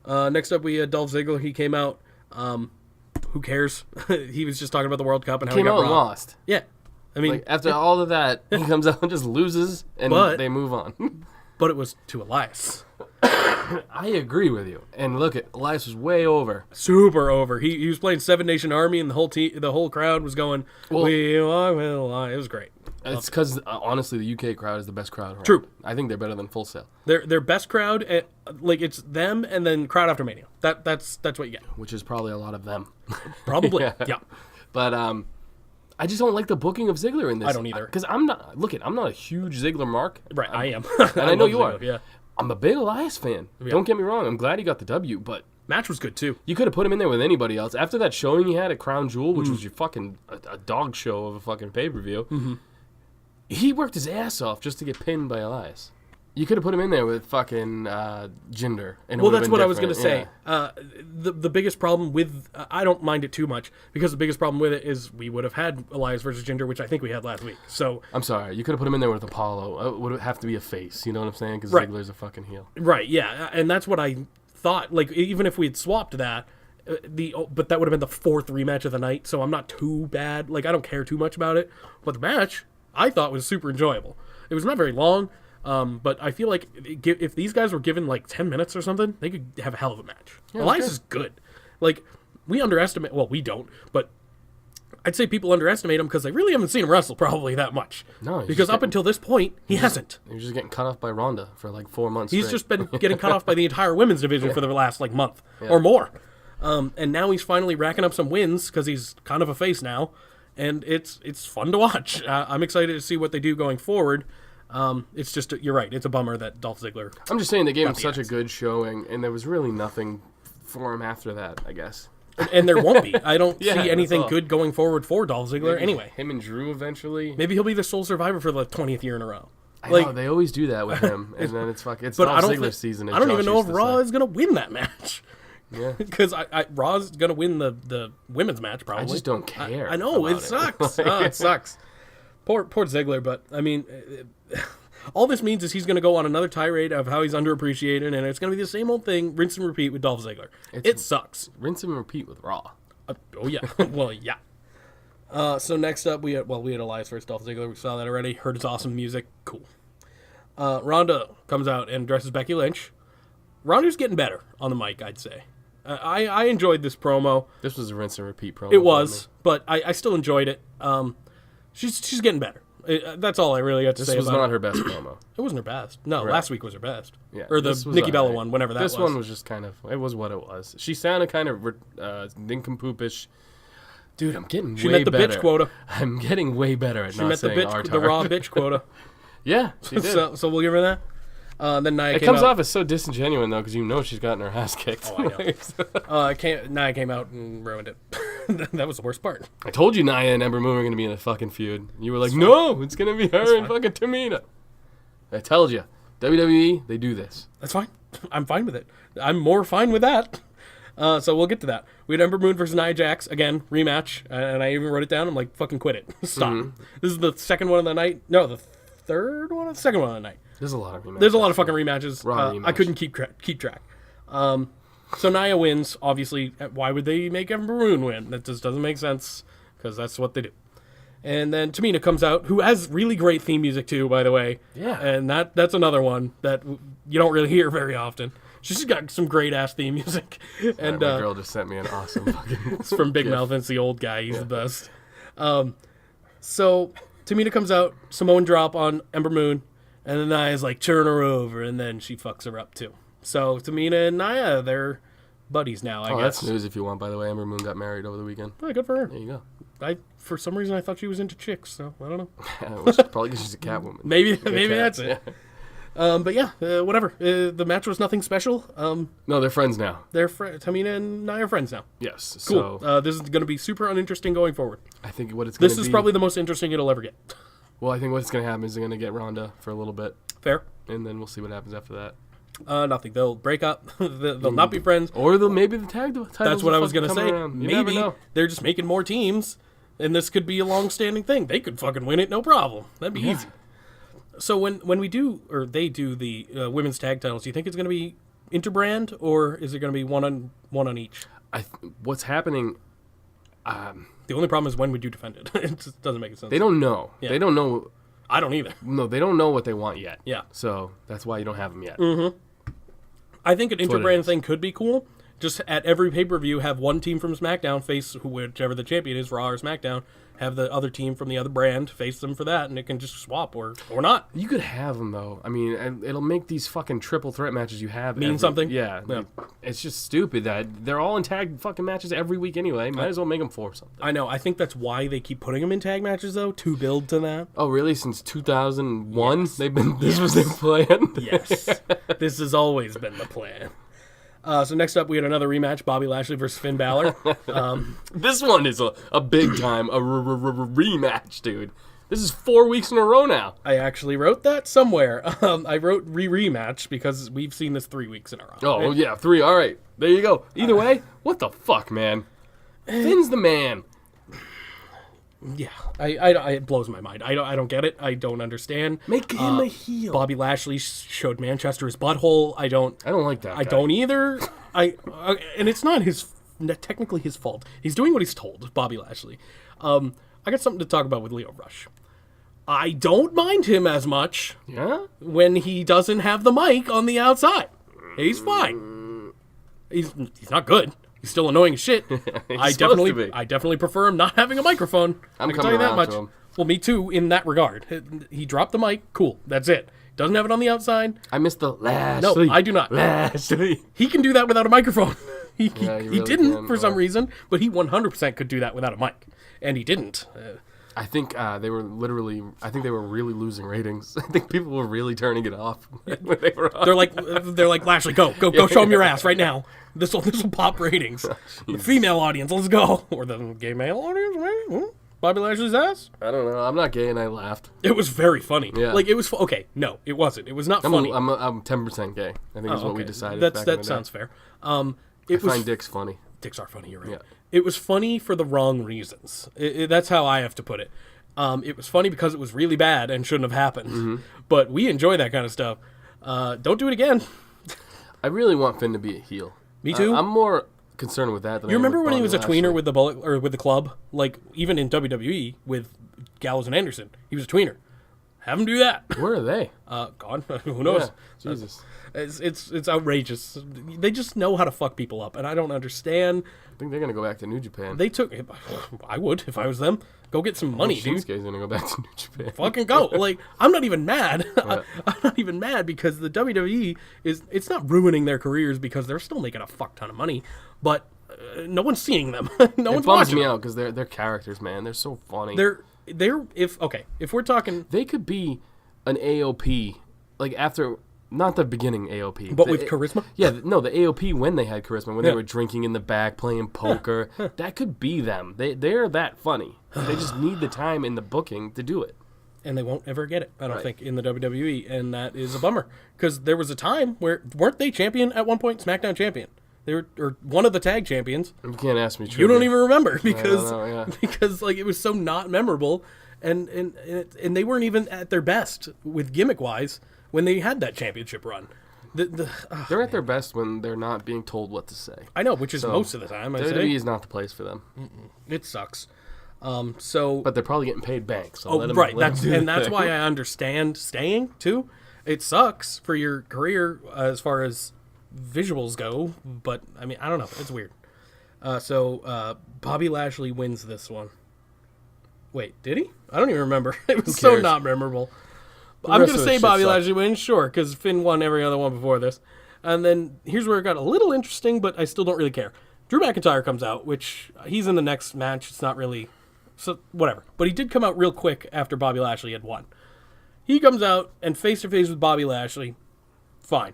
Next up, we had Dolph Ziggler. He came out. Who cares? He was just talking about the World Cup and how
Came
he got
out and
robbed.
lost.
Yeah, I mean,
Like after all of that, he comes out and just loses, and
But-
they move on.
but it was to Elias.
I agree with you. And look, Elias was way over.
Super over. He was playing Seven Nation Army, and the whole crowd was going,
Well-
"We are with Elias." It was great.
It's because honestly, the UK crowd is the best crowd around.
True.
I think they're better than Full Sail,
Their best crowd, like it's them, and then crowd after Mania. That's what you get.
which is probably a lot of them.
Probably. Yeah.
But I just don't like the booking of Ziggler in this.
I don't either.
Because I'm not. Look, I'm not a huge Ziggler mark.
Right, I am.
And I know
love
you
Ziggler,
are.
Yeah.
I'm a big Elias fan. Don't get me wrong. I'm glad he got the W, but
Match was good too.
you could have put him in there with anybody else. After that showing he had at Crown Jewel,
Mm.
which was your fucking a dog show of a fucking pay-per-view,
Mm-hmm.
he worked his ass off just to get pinned by Elias. You could have put him in there with fucking Jinder. And it
Well,
would have
that's
been
what I was going to
different.
say. The biggest problem with I don't mind it too much because the biggest problem with it is we would have had Elias versus Jinder, which I think we had last week. So
I'm sorry. You could have put him in there with Apollo. It would have to be a face. You know what I'm saying? Because
Right.
Ziggler's a fucking heel.
right, yeah, and that's what I thought. Like even if we had swapped that. But that would have been the fourth rematch of the night, so I'm not too bad. Like I don't care too much about it. But the match I thought was super enjoyable. It was not very long, but I feel like if these guys were given like 10 minutes or something, they could have a hell of a match. Elias is good. Like we underestimate. Well, we don't, but I'd say people underestimate him because they really haven't seen him wrestle probably that much.
No, he's
because
just
up until this point, he hasn't.
He was just getting cut off by Ronda for like 4 months.
He's
straight.
just been getting cut off by the entire women's division for the last like month or more. And now he's finally racking up some wins because he's kind of a face now, and it's fun to watch. I'm excited to see what they do going forward. It's just you're right. It's a bummer that Dolph Ziggler.
I'm just saying they gave him
the
such a
axe.
good showing, and there was really nothing for him after that, I guess.
And there won't be. I don't
Yeah,
see anything
that's all.
good going forward for Dolph Ziggler
Maybe
anyway.
Him and Drew eventually.
Maybe he'll be the sole survivor for the 20th year in a row.
I know, they always do that with him, and then it's fucking. It's
But
Dolph
I don't
Ziggler's
think,
season. as
I don't
Josh
even know if
used to
Raw
say.
is gonna win that match.
Yeah.
Because Raw's gonna win the women's match probably.
I just don't care.
I know it
about
sucks. It sucks. Poor Ziggler, but I mean, all this means is he's gonna go on another tirade of how he's underappreciated, and it's gonna be the same old thing, rinse and repeat with Dolph Ziggler. It sucks.
Rinse and repeat with Raw.
Oh yeah, well yeah. So next up we had Elias versus Dolph Ziggler. We saw that already. Heard his awesome music. Cool. Ronda comes out and dresses Becky Lynch. Ronda's getting better on the mic, I'd say. I enjoyed this promo.
This was a rinse and repeat promo.
It was, but I still enjoyed it. She's getting better. That's all I really got to
This
say
was
about
not
it.
her best promo.
It wasn't her best. No,
Right.
last week was her best.
Yeah,
Or the
this was
Nikki Bella
alright.
one, whenever that
This
was.
one was just kind of. It was what it was. She sounded kind of nincompoopish. Dude, I'm getting
She
way
met the
better.
bitch quota.
I'm getting way better at
She
not
met the
saying
the raw bitch quota.
Yeah, she did.
So we'll give her that. Then Nia
it
came
comes
out.
off as so disingenuous though, because you know she's gotten her ass kicked.
Oh, I know. Nia came out and ruined it. That was the worst part.
I told you Nia and Ember Moon were gonna be in a fucking feud. You were like, no, it's gonna be her and fucking Tamina. I told you, WWE, they do this.
That's fine. I'm fine with it. I'm more fine with that. So we'll get to that. We had Ember Moon versus Nia Jax again, rematch, and I even wrote it down. I'm like, fucking quit it. Stop.
Mm-hmm.
This is the second one of the night. No, the third one. The second one of the night.
There's a lot of rematches.
There's a lot of fucking rematches.
Raw
I
rematch.
couldn't keep track. So Nia wins. Obviously, why would they make Ember Moon win? That just doesn't make sense because that's what they do. And then Tamina comes out, who has really great theme music too, by the way.
Yeah.
And that's another one that you don't really hear very often. She's just got some great ass theme music. And
My girl just sent me an awesome fucking.
it's from Big Mouth, and it's the old guy. He's the best. So Tamina comes out, Samoan drop on Ember Moon, and then Nia's like, turn her over, and then she fucks her up too. So Tamina and Nia, they're buddies now, I
Oh,
guess.
that's news if you want. By the way, Ember Moon got married over the weekend.
Oh, good for her.
There you go.
For some reason, I thought she was into chicks, so I don't know.
Which is probably because she's a cat woman.
Maybe
Good
maybe
cat.
that's it. But yeah, whatever. The match was nothing special.
No, they're friends now.
They're Tamina and Nia are friends now.
Yes.
Cool.
So
This is going to be super uninteresting going forward.
I think what it's going to be.
This is probably the most interesting it'll ever get.
Well, I think what's going to happen is they're going to get Ronda for a little bit,
Fair.
and then we'll see what happens after that.
Nothing. They'll break up. They'll not be friends.
Or maybe the tag titles.
That's what I was going to say.
You never
Maybe
know.
they're just making more teams, and this could be a long-standing thing. They could fucking win it, no problem. That'd be easy. So when we do, or they do the women's tag titles, do you think it's going to be interbrand, or is it going to be one on each?
What's happening?
The only problem is when would you defend it? It just doesn't make sense.
They don't know.
Yeah.
They don't know.
I don't either.
No, they don't know what they want yet.
Yeah.
So that's why you don't have them yet.
I think an
what it
interbrand
is.
thing could be cool. Just at every pay-per-view, have one team from SmackDown face whichever the champion is, Raw or SmackDown. Have the other team from the other brand face them for that, and it can just swap or not.
You could have them though. I mean, it'll make these fucking triple threat matches you have
Mean something?
Yeah. It's just stupid that they're all in tag fucking matches every week anyway. Might as well make them for something.
I know. I think that's why they keep putting them in tag matches, though, to build to that.
Oh, really? Since 2001, they've been. This was their plan.
Yes. This has always been the plan. So next up, we had another rematch, Bobby Lashley versus Finn Balor.
This one is a big time rematch, dude. This is 4 weeks in a row now.
I actually wrote that somewhere. I wrote rematch because we've seen this 3 weeks in a row.
Oh, yeah, 3. All right. There you go. Either way, what the fuck, man? Finn's the man.
Yeah, it blows my mind. I don't get it. I don't understand.
Make him a heel.
Bobby Lashley showed Manchester his butthole. I don't like that. I don't either. And it's not technically his fault. He's doing what he's told, Bobby Lashley. I got something to talk about with Leo Rush. I don't mind him as much.
Yeah?
When he doesn't have the mic on the outside. He's fine. He's not good. He's still annoying as shit. I definitely prefer him not having a microphone. I can tell you that much. Well, me too in that regard. He dropped the mic. Cool. That's it. Doesn't have it on the outside.
I missed the Lashley.
No, I do not.
Lashley.
He can do that without a microphone. He
really
didn't
can.
for some reason, but he 100% could do that without a mic, and he didn't.
I think they were really losing ratings. I think people were really turning it off when they were on.
They're like Lashley, go show him your ass right now. This will pop ratings. The female audience, let's go, or the gay male audience, maybe. Bobby Lashley's ass.
I don't know. I'm not gay, and I laughed.
It was very funny.
Yeah.
Like it was okay. No, it wasn't. It was not funny.
I'm 10% gay. I think is what we decided.
That sounds fair.
I find dicks funny.
Dicks are funny. You're right.
Yeah.
It was funny for the wrong reasons. That's how I have to put it. It was funny because it was really bad and shouldn't have happened. But we enjoy that kind of stuff. Don't do it again.
I really want Finn to be a heel.
Me too.
I'm more concerned with that. Than
You remember when he was a
Lashley.
tweener with the Bullet or with the club? Like even in WWE with Gallows and Anderson, he was a tweener. Have him do that.
Where are they?
Gone. Who knows?
Yeah, Jesus.
It's outrageous. They just know how to fuck people up, and I don't understand.
I think they're gonna go back to New Japan.
I would if I was them. Go get some money, dude.
Shinsuke's gonna go back to New Japan.
Fucking go. Like, I'm not even mad. I'm not even mad because the WWE it's not ruining their careers because they're still making a fuck ton of money, but no one's seeing them. No one's
It bums
watching
me
them.
out because they're characters, man. They're so funny.
If we're talking,
They could be an AOP, like after, not the beginning AOP.
but with charisma.
Yeah, no, the AOP when they had charisma, when they were drinking in the back, playing poker. That could be them. They're that funny. They just need the time in the booking to do it.
And they won't ever get it, I don't
Right.
think, in the WWE, and that is a bummer. Because there was a time where, weren't they champion at one point? SmackDown champion. They were, or one of the tag champions.
You can't ask me.
You don't even remember because
know, yeah.
because like it was so not memorable, and they weren't even at their best with gimmick wise when they had that championship run.
They're at their best when they're not being told what to say.
I know, which is most of the time. I
WWE
say
is not the place for them.
it sucks. So
But they're probably getting paid bank. So
right,
let 'em do
that's
their
why
thing.
I understand staying too. It sucks for your career as far as visuals go, but I mean I don't know. It's weird. So Bobby Lashley wins this one. Wait, did he? I don't even remember. It was so
cares?
not memorable.
The
I'm
rest
going to
of the
say
shit
Bobby
sucked.
Lashley wins, sure, because Finn won every other one before this. And then here's where it got a little interesting, but I still don't really care. Drew McIntyre comes out, which he's in the next match. It's not really, so whatever. But he did come out real quick after Bobby Lashley had won. He comes out and face to face with Bobby Lashley. Fine.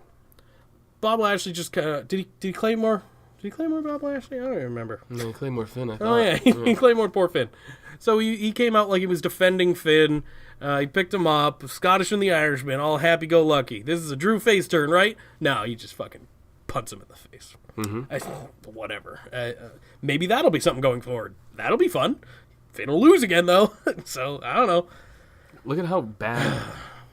Bob Lashley just kind of did he claim more? Did he claim more Bob Lashley? I don't even remember.
No, he claimed more Finn. I thought.
Oh yeah, he claimed more poor Finn. So he came out like he was defending Finn. He picked him up, Scottish and the Irishman, all happy-go-lucky. This is a Drew face turn, right? No, he just fucking punts him in the face. Whatever. Maybe that'll be something going forward. That'll be fun. Finn will lose again, though. So, I don't know.
Look at how bad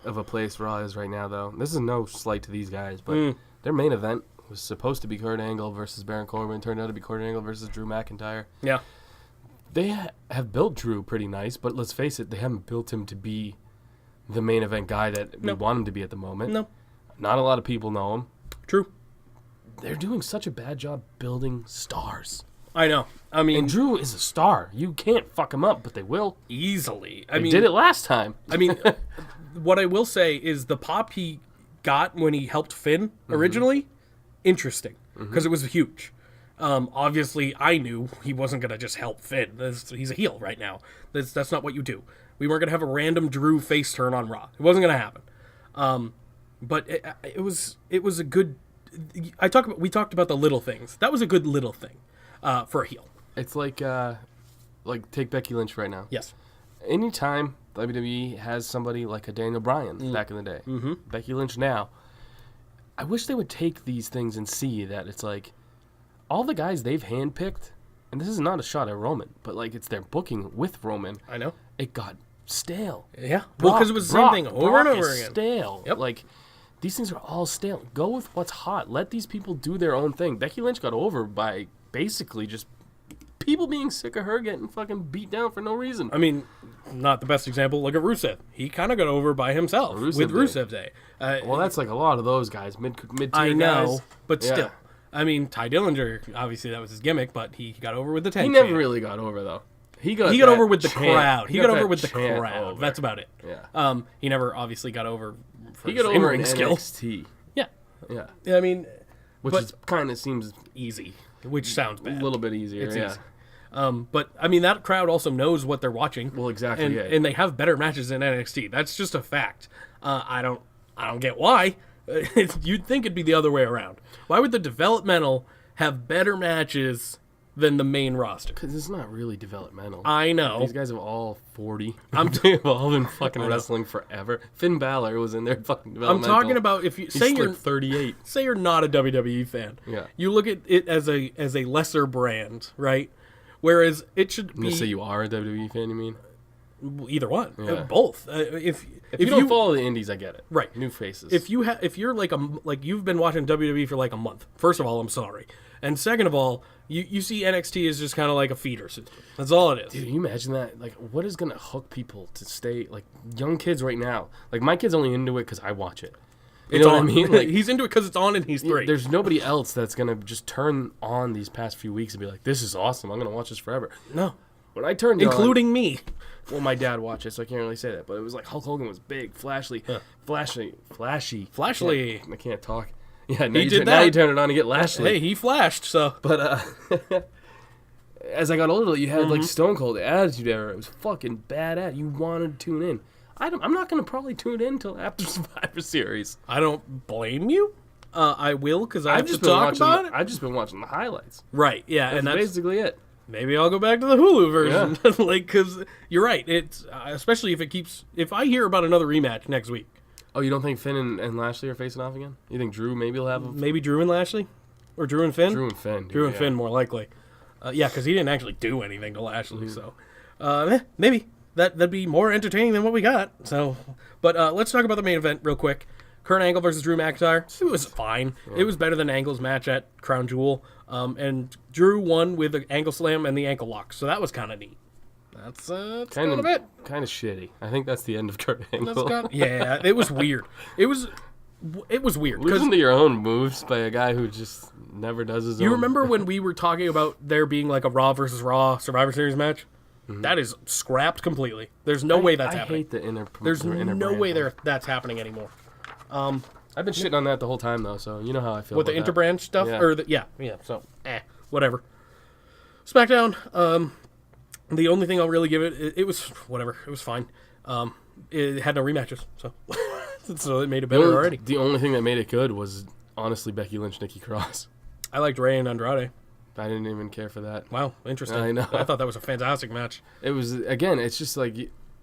of a place Raw is right now, though. This is no slight to these guys, but their main event was supposed to be Kurt Angle versus Baron Corbin. Turned out to be Kurt Angle versus Drew McIntyre.
Yeah.
They have built Drew pretty nice, but let's face it, they haven't built him to be the main event guy that we want him to be at the moment.
No.
Not a lot of people know him.
True.
They're doing such a bad job building stars.
I know. I mean,
And Drew is a star. You can't fuck him up, but they will.
easily.
They did it last time.
I mean, what I will say is the pop he got when he helped Finn originally, interesting, because it was huge. Obviously, I knew he wasn't going to just help Finn. He's a heel right now. That's not what you do. We weren't going to have a random Drew face turn on Raw. It wasn't going to happen. But it was a good... We talked about the little things. That was a good little thing for a heel.
It's like take Becky Lynch right now.
Yes.
Anytime WWE has somebody like a Daniel Bryan back in the day, Becky Lynch now, I wish they would take these things and see that it's like all the guys they've handpicked, and this is not a shot at Roman, but like it's their booking with Roman.
I know.
It got stale.
Yeah. Well, because it was the same thing over and over again.
Stale.
Yep.
Like these things are all stale. Go with what's hot. Let these people do their own thing. Becky Lynch got over by basically just people being sick of her getting fucking beat down for no reason.
I mean, not the best example. Look at Rusev. He kind of got over by himself with Rusev Day.
Well, that's like a lot of those guys, mid-tier
I know,
guys.
but
Yeah.
still. I mean, Ty Dillinger, obviously that was his gimmick, but he got over with the 10
He never really got over, though. He got
over with the crowd. He got over
that
with the
chant
crowd.
over.
That's about it.
Yeah.
He never obviously got over for
He
his
got over in
in-ring skill.
NXT.
Yeah.
Yeah.
I mean,
Which
but
is kind of seems
easy, which sounds
a
bad.
little bit easier.
It's
yeah.
easy. But I mean, that crowd also knows what they're watching.
Well, exactly.
and,
yeah.
and they have better matches in NXT. That's just a fact. I don't get why. You'd think it'd be the other way around. Why would the developmental have better matches than the main roster?
Because it's not really developmental.
I know.
These guys are all 40. They've all been fucking wrestling forever. Finn Balor was in there fucking
I'm
developmental.
talking about if you say
He's
you're
like 38.
say you're not a WWE fan.
Yeah.
You look at it as a lesser brand, right? Whereas it should
I'm
be
gonna say you are a WWE fan, you mean?
either one,
Yeah.
both.
If you don't follow the indies, I get it.
Right.
New faces.
If you're like you've been watching WWE for like a month, first of all, I'm sorry, and second of all, you see NXT as just kind of like a feeder system. That's all it is.
Dude, you imagine that? Like, what is gonna hook people to stay? Like, young kids right now. Like, my kid's only into it because I watch it. You know what I mean? Like,
He's into it because it's on and he's 3.
there's nobody else that's gonna just turn on these past few weeks and be like, "This is awesome. I'm gonna watch this forever."
No,
When I turned it on,
including me.
well, my dad watched it, so I can't really say that. But it was like Hulk Hogan was big, flashy.
Flashly.
I can't talk. Yeah, now
He
you
did
now
that.
you turn it on and get Lashley.
Hey, he flashed. So
But as I got older, you had like Stone Cold Attitude Era. It was fucking badass. You wanted to tune in. I'm not gonna probably tune in until after Survivor Series.
I don't blame you. I will because I have to
just been
talk
watching.
about it.
I've just been watching the highlights.
Right. Yeah,
That's
and that's
basically it.
maybe I'll go back to the Hulu version. Like, because you're right. It's especially if I hear about another rematch next week.
Oh, you don't think Finn and Lashley are facing off again? You think Drew maybe will have a
Maybe Drew and Lashley, or Drew and Finn.
Drew and Finn? Dude,
Drew and
yeah.
Finn more likely. Yeah, because he didn't actually do anything to Lashley. So maybe that'd be more entertaining than what we got. So, but let's talk about the main event real quick. Kurt Angle versus Drew McIntyre. It was fine. Yeah. It was better than Angle's match at Crown Jewel. And Drew won with the ankle slam and the ankle lock. So that was kind of neat. That's kind of it.
Kind of shitty. I think that's the end of Kurt Angle.
Yeah, it was weird. It was weird.
Listen to your own moves by a guy who just never does his own.
You remember when we were talking about there being like a Raw versus Raw Survivor Series match? Mm-hmm. That is scrapped completely. There's no way that's happening.
I hate the inner.
There's
inner
no
brand
way
thing.
that's happening anymore.
I've been shitting on that the whole time though, so you know how I feel.
With the
about
interbranch stuff,
Yeah.
or yeah. So whatever. Smackdown. The only thing I'll really give it was whatever. It was fine. it had no rematches, so so it made it better already.
The only thing that made it good was honestly Becky Lynch, Nikki Cross.
I liked Rey and Andrade.
I didn't even care for that.
Wow, interesting.
I know.
I thought that was a fantastic match.
It was, again, it's just like,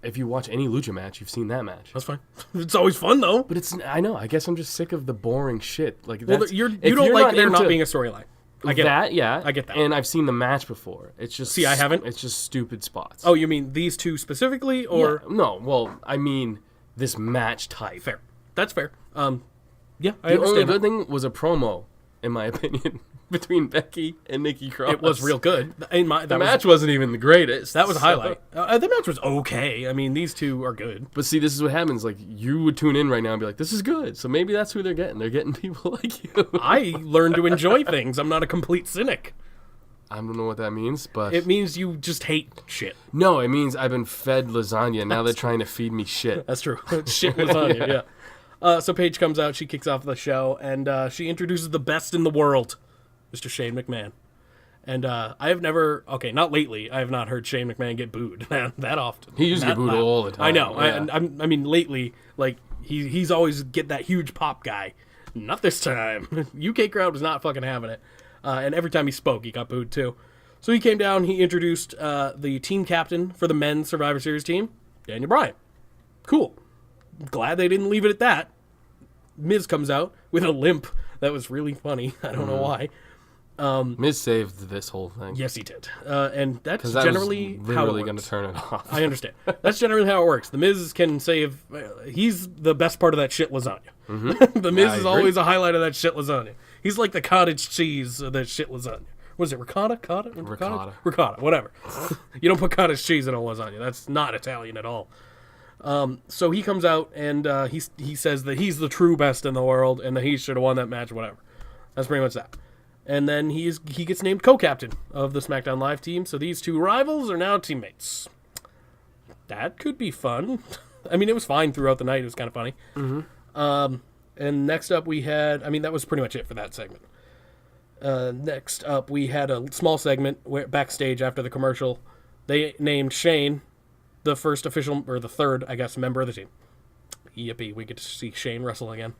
if you watch any lucha match, you've seen that match.
That's fine. It's always fun though.
But I know. I guess I'm just sick of the boring shit. Like,
Well, you don't like there not being a storyline. I get
that. Yeah,
I get that.
And I've seen the match before. It's just
I haven't.
It's just stupid spots.
Oh, you mean these two specifically, or
no? Well, I mean this match type.
Fair. That's fair. Yeah, I
The
understand.
only good thing was a promo, in my opinion, between Becky and Nikki Cross.
It was real good.
The match wasn't even the greatest.
That was a highlight. The match was okay. I mean, these two are good.
But see, this is what happens. Like, you would tune in right now and be like, this is good. So maybe that's who they're getting. They're getting people like you.
I learned to enjoy things. I'm not a complete cynic.
I don't know what that means, but...
It means you just hate shit.
No, it means I've been fed lasagna. Now they're trying to feed me shit.
That's true. Shit lasagna, yeah. So Paige comes out. She kicks off the show, and she introduces the best in the world, Mr. Shane McMahon. And I have never... Okay, not lately. I have not heard Shane McMahon get booed that often.
He used to get booed all the time.
I know.
Yeah.
I mean, lately, like, he's always get that huge pop guy. Not this time. UK crowd was not fucking having it. And every time he spoke, he got booed too. So he came down, he introduced the team captain for the men's Survivor Series team, Daniel Bryan. Cool. Glad they didn't leave it at that. Miz comes out with a limp. That was really funny. I don't know why.
Miz saved this whole thing.
Yes, he did. And that's
That
generally
was
how it
literally
works.
going to turn it off.
I understand. That's generally how it works. The Miz can save... he's the best part of that shit lasagna. The Miz
I
is
agree.
always a highlight of that shit lasagna. He's like the cottage cheese of that shit lasagna. What is it, ricotta?
Ricotta.
Ricotta, whatever. You don't put cottage cheese in a lasagna. That's not Italian at all. So he comes out and he says that he's the true best in the world and that he should have won that match, whatever. That's pretty much that. And then he gets named co-captain of the SmackDown Live team. So these two rivals are now teammates. That could be fun. I mean, it was fine throughout the night. It was kind of funny. And next up we had... I mean, that was pretty much it for that segment. Next up we had a small segment where backstage after the commercial, they named Shane the first official, or the third, I guess, member of the team. Yippee, we get to see Shane wrestle again.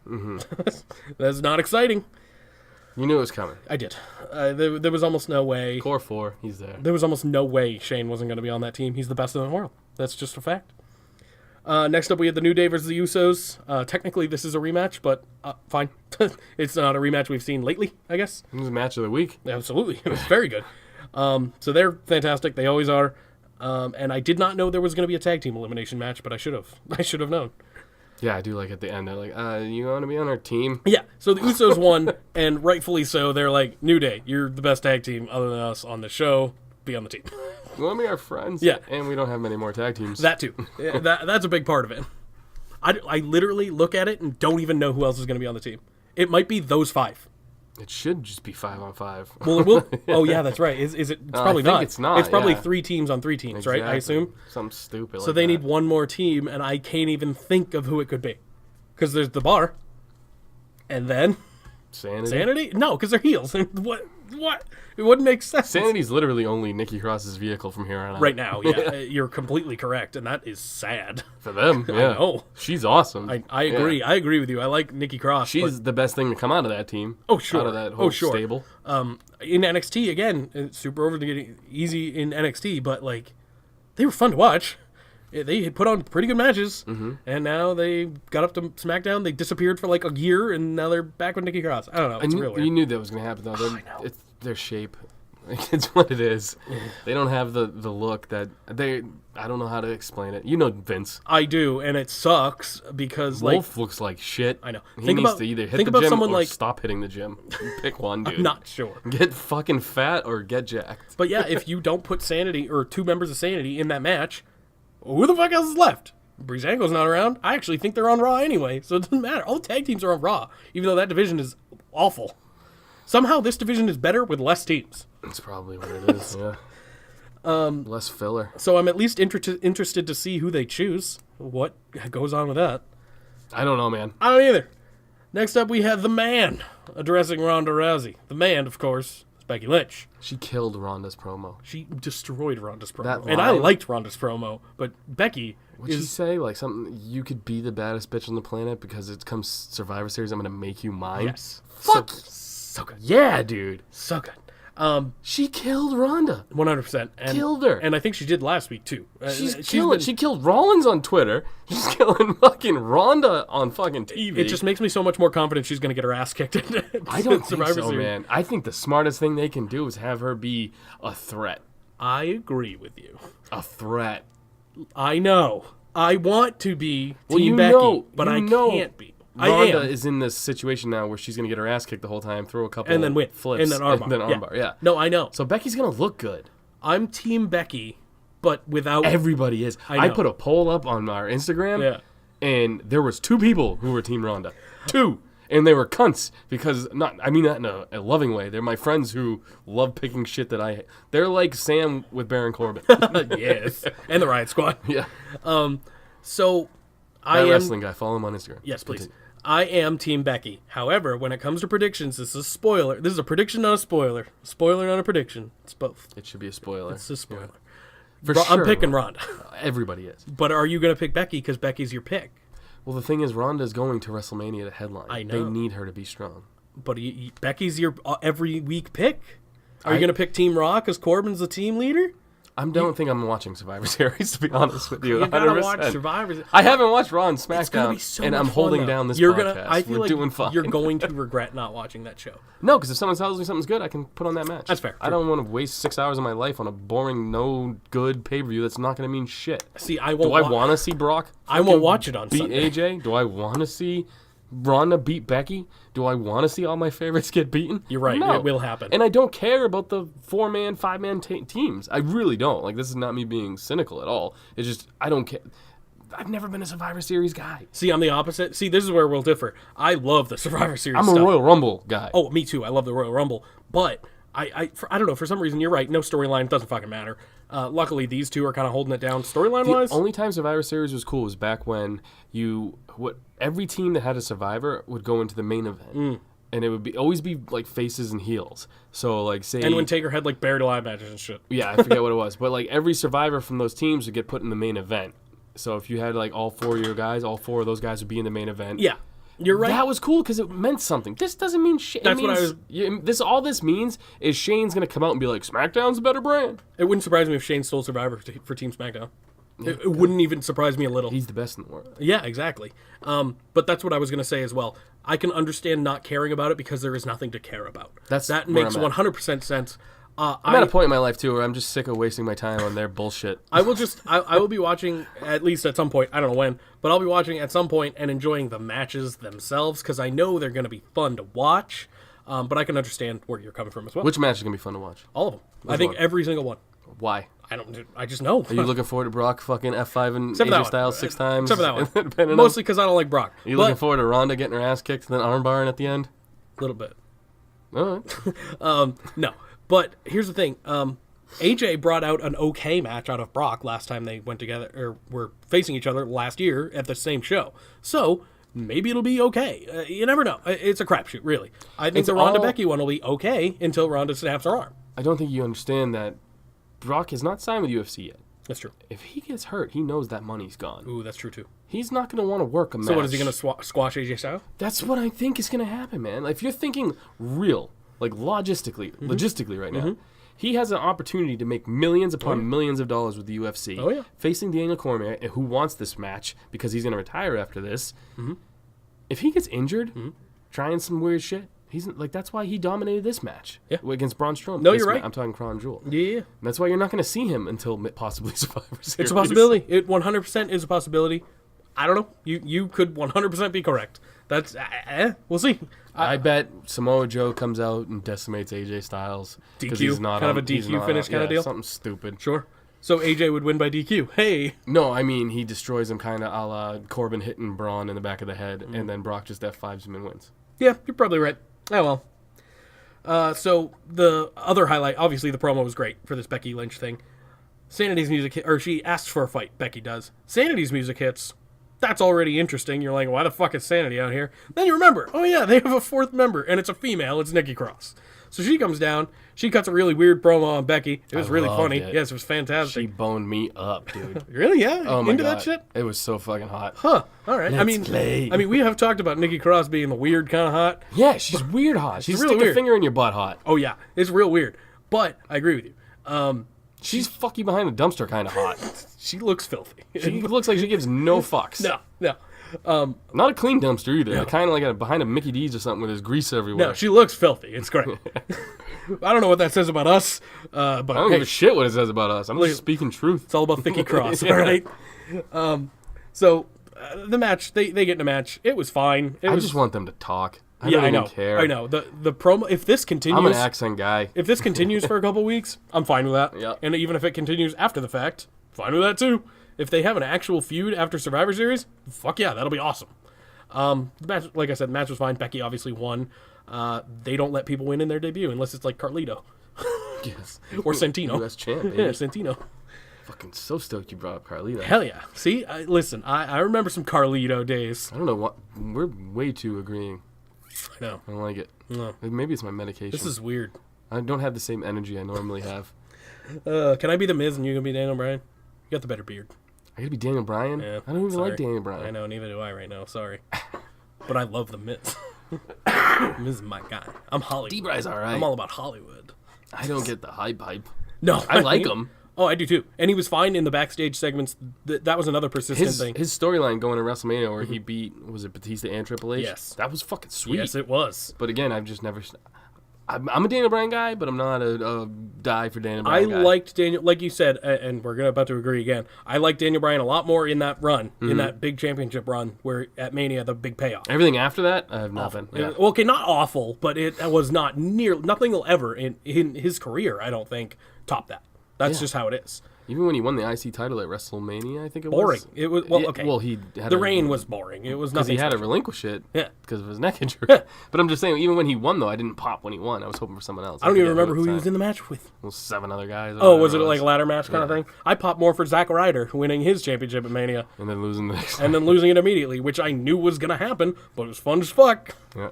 That's not exciting.
You knew it was coming.
I did. There was almost no way.
Core 4, he's there.
There was almost no way Shane wasn't going to be on that team. He's the best in the world. That's just a fact. Next up, we had the New Day versus the Usos. Technically, this is a rematch, but fine. It's not a rematch we've seen lately, I guess.
It was match of the week.
Absolutely. It was very good. So they're fantastic. They always are. And I did not know there was going to be a tag team elimination match, but I should have. I should have known.
Yeah, I do like at the end. They're like, you want to be on our team?
Yeah, so the Usos won, and rightfully so. They're like, New Day, you're the best tag team other than us on the show. Be on the team.
You want to be our friends?
Yeah.
And we don't have many more tag teams.
That too. Yeah, that's a big part of it. I literally look at it and don't even know who else is going to be on the team. It might be those 5.
It should just be 5-on-5.
Well, it will. Oh, yeah, that's right. Is it? It's probably
I think
not.
it's not,
It's probably
yeah.
3 teams on 3 teams, right? I
Exactly.
assume.
Something stupid
So
like
they
that.
need one more team, and I can't even think of who it could be. Because there's the Bar. And then... Sanity? No, because they're heels. What? It wouldn't make sense.
Sanity's literally only Nikki Cross's vehicle from here on out.
Right now, yeah. You're completely correct, and that is sad.
For them, yeah.
know.
She's awesome.
I agree.
Yeah.
I agree with you. I like Nikki Cross.
She's the best thing to come out of that team.
Oh, sure.
Out of that whole
Oh, sure.
stable.
In NXT, again, it's super over to get easy in NXT, but, like, they were fun to watch. They put on pretty good matches, and now they got up to SmackDown. They disappeared for, like, a year, and now they're back with Nikki Cross. I don't know. It's real weird.
You knew that was going to happen, though.
I know.
It's their shape. It's what it is. They don't have the look that they... I don't know how to explain it. You know Vince.
I do, and it sucks because,
Wolf looks like shit.
I know.
He
Think
needs
about-
to either hit
think
the
about
gym
someone
or
like-
stop hitting the gym. Pick one, dude.
I'm not sure.
Get fucking fat or get jacked.
But yeah, if you don't put Sanity, or 2 members of Sanity in that match, who the fuck else is left? Breezango's not around. I actually think they're on Raw anyway, so it doesn't matter. All the tag teams are on Raw, even though that division is awful. Somehow this division is better with less teams.
That's probably what it is, yeah. Less filler.
So I'm at least interested to see who they choose. What goes on with that?
I don't know, man.
I don't either. Next up, we have The Man addressing Ronda Rousey. The Man, of course, It's Becky Lynch.
She killed Ronda's promo.
She destroyed Ronda's promo.
That
And I
line-
liked Ronda's promo, but Becky
What'd she say? Like something, you could be the baddest bitch on the planet because it comes Survivor Series, I'm going to make you mine.
Yes.
Fuck.
So good.
Yeah, dude.
So good.
She killed Ronda.
100%. And,
Killed her.
And I think she did last week, too.
She's killing. She killed Rollins on Twitter. She's killing fucking Ronda on fucking TV.
It just makes me so much more confident she's going to get her ass kicked in
I don't think
Survivor
so,
Series.
man. I think the smartest thing they can do is have her be a threat.
I agree with you.
A threat.
I know. I want to be
Well,
Team
you
Becky,
know-
but
you
I
know
can't be.
Ronda
I am.
is in this situation now where she's going to get her ass kicked the whole time, throw a couple
And then win.
flips,
And then armbar.
and then armbar. Yeah.
No, I know.
So Becky's going to look good.
I'm Team Becky, but without...
Everybody is.
I
I
know.
put a poll up on our Instagram,
Yeah.
and there was 2 people who were Team Ronda. 2. And they were cunts because I mean that in a loving way. They're my friends who love picking shit that I. They're like Sam with Baron Corbin.
Yes. And the Riot Squad.
Yeah.
So, I
That
am...
wrestling guy. Follow him on Instagram.
Yes, please.
Continue.
I am Team Becky. However, when it comes to predictions, this is a spoiler. This is a prediction, not a spoiler. Spoiler, not a prediction. It's both.
It should be a spoiler.
It's a spoiler.
For
I'm
sure.
picking Ronda.
Everybody is.
But are you going to pick Becky because Becky's your pick?
Well, the thing is, Ronda's going to WrestleMania to headline.
I
They
know.
need her to be strong.
But Becky's your every week pick? Are you going to pick Team Raw because Corbin's the team leader?
I don't think I'm watching Survivor Series, to be honest with you.
You got to
100%.
watch Survivor.
I haven't watched Raw and
It's going to be
SmackDown,
so
and
much
I'm
fun,
holding
though.
down this
You're
podcast.
I feel
We're
like
doing fine.
you're going to regret not watching that show.
No, because if someone tells me something's good, I can put on that match.
That's fair.
I don't want to waste 6 hours of my life on a boring, no good pay-per-view that's not going to mean shit.
See, I won't.
Do I want to see Brock
I won't watch it on
beat
Sunday.
AJ? Do I want to see Ronda beat Becky? Do I want to see all my favorites get beaten?
You're right.
No.
It will happen.
And I don't care about the 4-man, 5-man teams. I really don't. Like, this is not me being cynical at all. It's just, I don't care. I've never been a Survivor Series guy.
See, I'm the opposite. See, this is where we'll differ. I love the Survivor Series
I'm
stuff.
a Royal Rumble guy.
Oh, me too. I love the Royal Rumble. But I don't know. For some reason, you're right. No storyline. Doesn't fucking matter. Luckily, these two are kind of holding it down storyline-wise.
The only time Survivor Series was cool was back when every team that had a Survivor would go into the main event. And it would always be like faces and heels. So like say
And when Taker had like buried alive matches and shit.
yeah, I forget what it was, but like every survivor from those teams would get put in the main event. So if you had like all 4 of your guys, all 4 of those guys would be in the main event.
Yeah, you're right.
That was cool because it meant something. This doesn't mean shit.
That's what I was-
All this means is Shane's gonna come out and be like, SmackDown's a better brand.
It wouldn't surprise me if Shane stole Survivor for Team SmackDown. It wouldn't even surprise me a little.
He's the best in the world.
Yeah, exactly. But that's what I was going to say as well. I can understand not caring about it because there is nothing to care about.
That's
that
where
makes
I'm at.
100% sense.
I'm at a point in my life too where I'm just sick of wasting my time on their bullshit.
I will be watching at least at some point. I don't know when, but I'll be watching at some point and enjoying the matches themselves because I know they're going to be fun to watch. But I can understand where you're coming from as well.
Which match is gonna be fun to watch?
All of them. I think
one?
every single one.
Why?
I just know.
Are you looking forward to Brock fucking F5 and
Except for that
AJ
one.
Styles 6 times?
Except for that
and then
one.
pinning him?
Mostly because I don't like Brock.
Are you
But-
looking forward to Ronda getting her ass kicked and then armbarring at the end?
A little bit.
All right.
No. But here's the thing. AJ brought out an okay match out of Brock last time they went together, or were facing each other last year at the same show. So maybe it'll be okay. You never know. It's a crapshoot, really. I think
It's
the Ronda
all-
Becky one will be okay until Ronda snaps her arm.
I don't think you understand that Brock is not signed with UFC yet.
That's true.
If he gets hurt, he knows that money's gone.
Ooh, that's true too.
He's not going to want to work a match.
So what is he going to squash AJ Styles?
That's what I think is going to happen, man. If you're thinking real, like logistically right now, he has an opportunity to make millions upon millions of dollars with the UFC.
Oh, yeah.
Facing Daniel Cormier, who wants this match because he's going to retire after this. If he gets injured, trying some weird shit, he's like that's why he dominated this match against Braun Strowman.
No,
This
you're right.
I'm talking Crown Jewel.
Yeah.
And that's why you're not going to see him until possibly Survivor Series.
It's a possibility. It 100% is a possibility. I don't know. You could 100% be correct. That's we'll see.
I bet Samoa Joe comes out and decimates AJ Styles. 'Cause
DQ?
he's not
Kind of
on-
a
he's
DQ
not
finish
on-
kind of
yeah,
deal?
Something stupid.
Sure. So AJ would win by DQ. Hey.
No, I mean, he destroys him kind of a la Corbin hitting Braun in the back of the head, and then Brock just F5s him and wins.
Yeah, you're probably right. Oh, well. So the other highlight, obviously the promo was great for this Becky Lynch thing. Sanity's music hit, or she asks for a fight, Becky does. Sanity's music hits. That's already interesting. You're like, why the fuck is Sanity out here? Then you remember, oh yeah, they have a 4th member, and it's a female. It's Nikki Cross. So she comes down. She cuts a really weird promo on Becky. It was really funny.
it.
Yes, it was fantastic.
She boned me up, dude.
Really? Yeah.
Oh my
Into
God.
that shit?
It was so fucking hot.
Huh. All right.
Let's play.
I mean, we have talked about Nikki Cross being the weird kind of hot.
Yeah, she's weird hot. She's
really
stick a
weird.
finger in your butt hot.
Oh yeah, it's real weird. But I agree with you.
She's fuck you behind the dumpster kind of hot.
She looks filthy.
She looks like she gives no fucks.
No.
Not a clean dumpster either. Kind of like behind a Mickey D's or something with his grease everywhere.
No, she looks filthy. It's great. I don't know what that says about us, but
I don't
hey,
give a shit what it says about us. I'm just speaking truth.
it's all about Thicky Cross, all right? So the match, they get in a match. It was fine.
I just want them to talk. I
yeah,
don't
I
even
know.
care.
I know. The promo. If this continues,
I'm an accent guy.
if this continues for a couple weeks, I'm fine with that.
Yeah.
And even if it continues after the fact, fine with that too. If they have an actual feud after Survivor Series, fuck yeah, that'll be awesome. The match, like I said, the match was fine. Becky obviously won. They don't let people win in their debut unless it's like Carlito
Yes.
or Santino.
U.S. champ, baby.
Yeah, Santino.
Fucking so stoked you brought up Carlito.
Hell yeah. See, listen, I remember some Carlito days.
I don't know what. We're way too agreeing.
I know.
I don't like it.
No.
Maybe it's my medication.
This is weird.
I don't have the same energy I normally have.
Can I be the Miz and you gonna be Daniel Bryan? You got the better beard.
I gotta be Daniel Bryan?
Yeah,
I don't even
sorry.
like Daniel Bryan.
I know, neither do I right now. Sorry. But I love the Miz. Miz is my guy. I'm Hollywood.
D-Bry's alright.
I'm all about Hollywood.
I don't get the hype.
No,
I like him.
Oh, I do too. And he was fine in the backstage segments. That was another persistent thing.
His storyline going to WrestleMania where he beat, was it Batista and Triple H?
Yes.
That was fucking sweet.
Yes, it was.
But again, I've just never. I'm a Daniel Bryan guy, but I'm not a die for Daniel
I
Bryan guy.
liked Daniel, like you said, and we're about to agree again. I liked Daniel Bryan a lot more in that run, in that big championship run, where at Mania the big payoff.
Everything after that, I have nothing. Yeah.
Well, okay, not awful, but it was not nothing will ever in his career, I don't think, top that. That's just how it is.
Even when he won the IC title at WrestleMania, I think it
Boring.
was.
It was well,
Yeah,
okay.
well, he had
the reign was boring. It was
because
nothing.
he had to
special.
relinquish it.
Yeah.
Because of his neck injury. But I'm just saying, even when he won, though, I didn't pop when he won. I was hoping for someone else.
I don't even
forget
remember
at
who
the
he was
time.
in the match with.
Well, 7 other guys. or
Oh, was it
whatever
like a ladder match kind of thing? I popped more for Zack Ryder winning his championship at Mania
And then losing the next.
and then losing it immediately, which I knew was going to happen, but it was fun as fuck.
Yeah.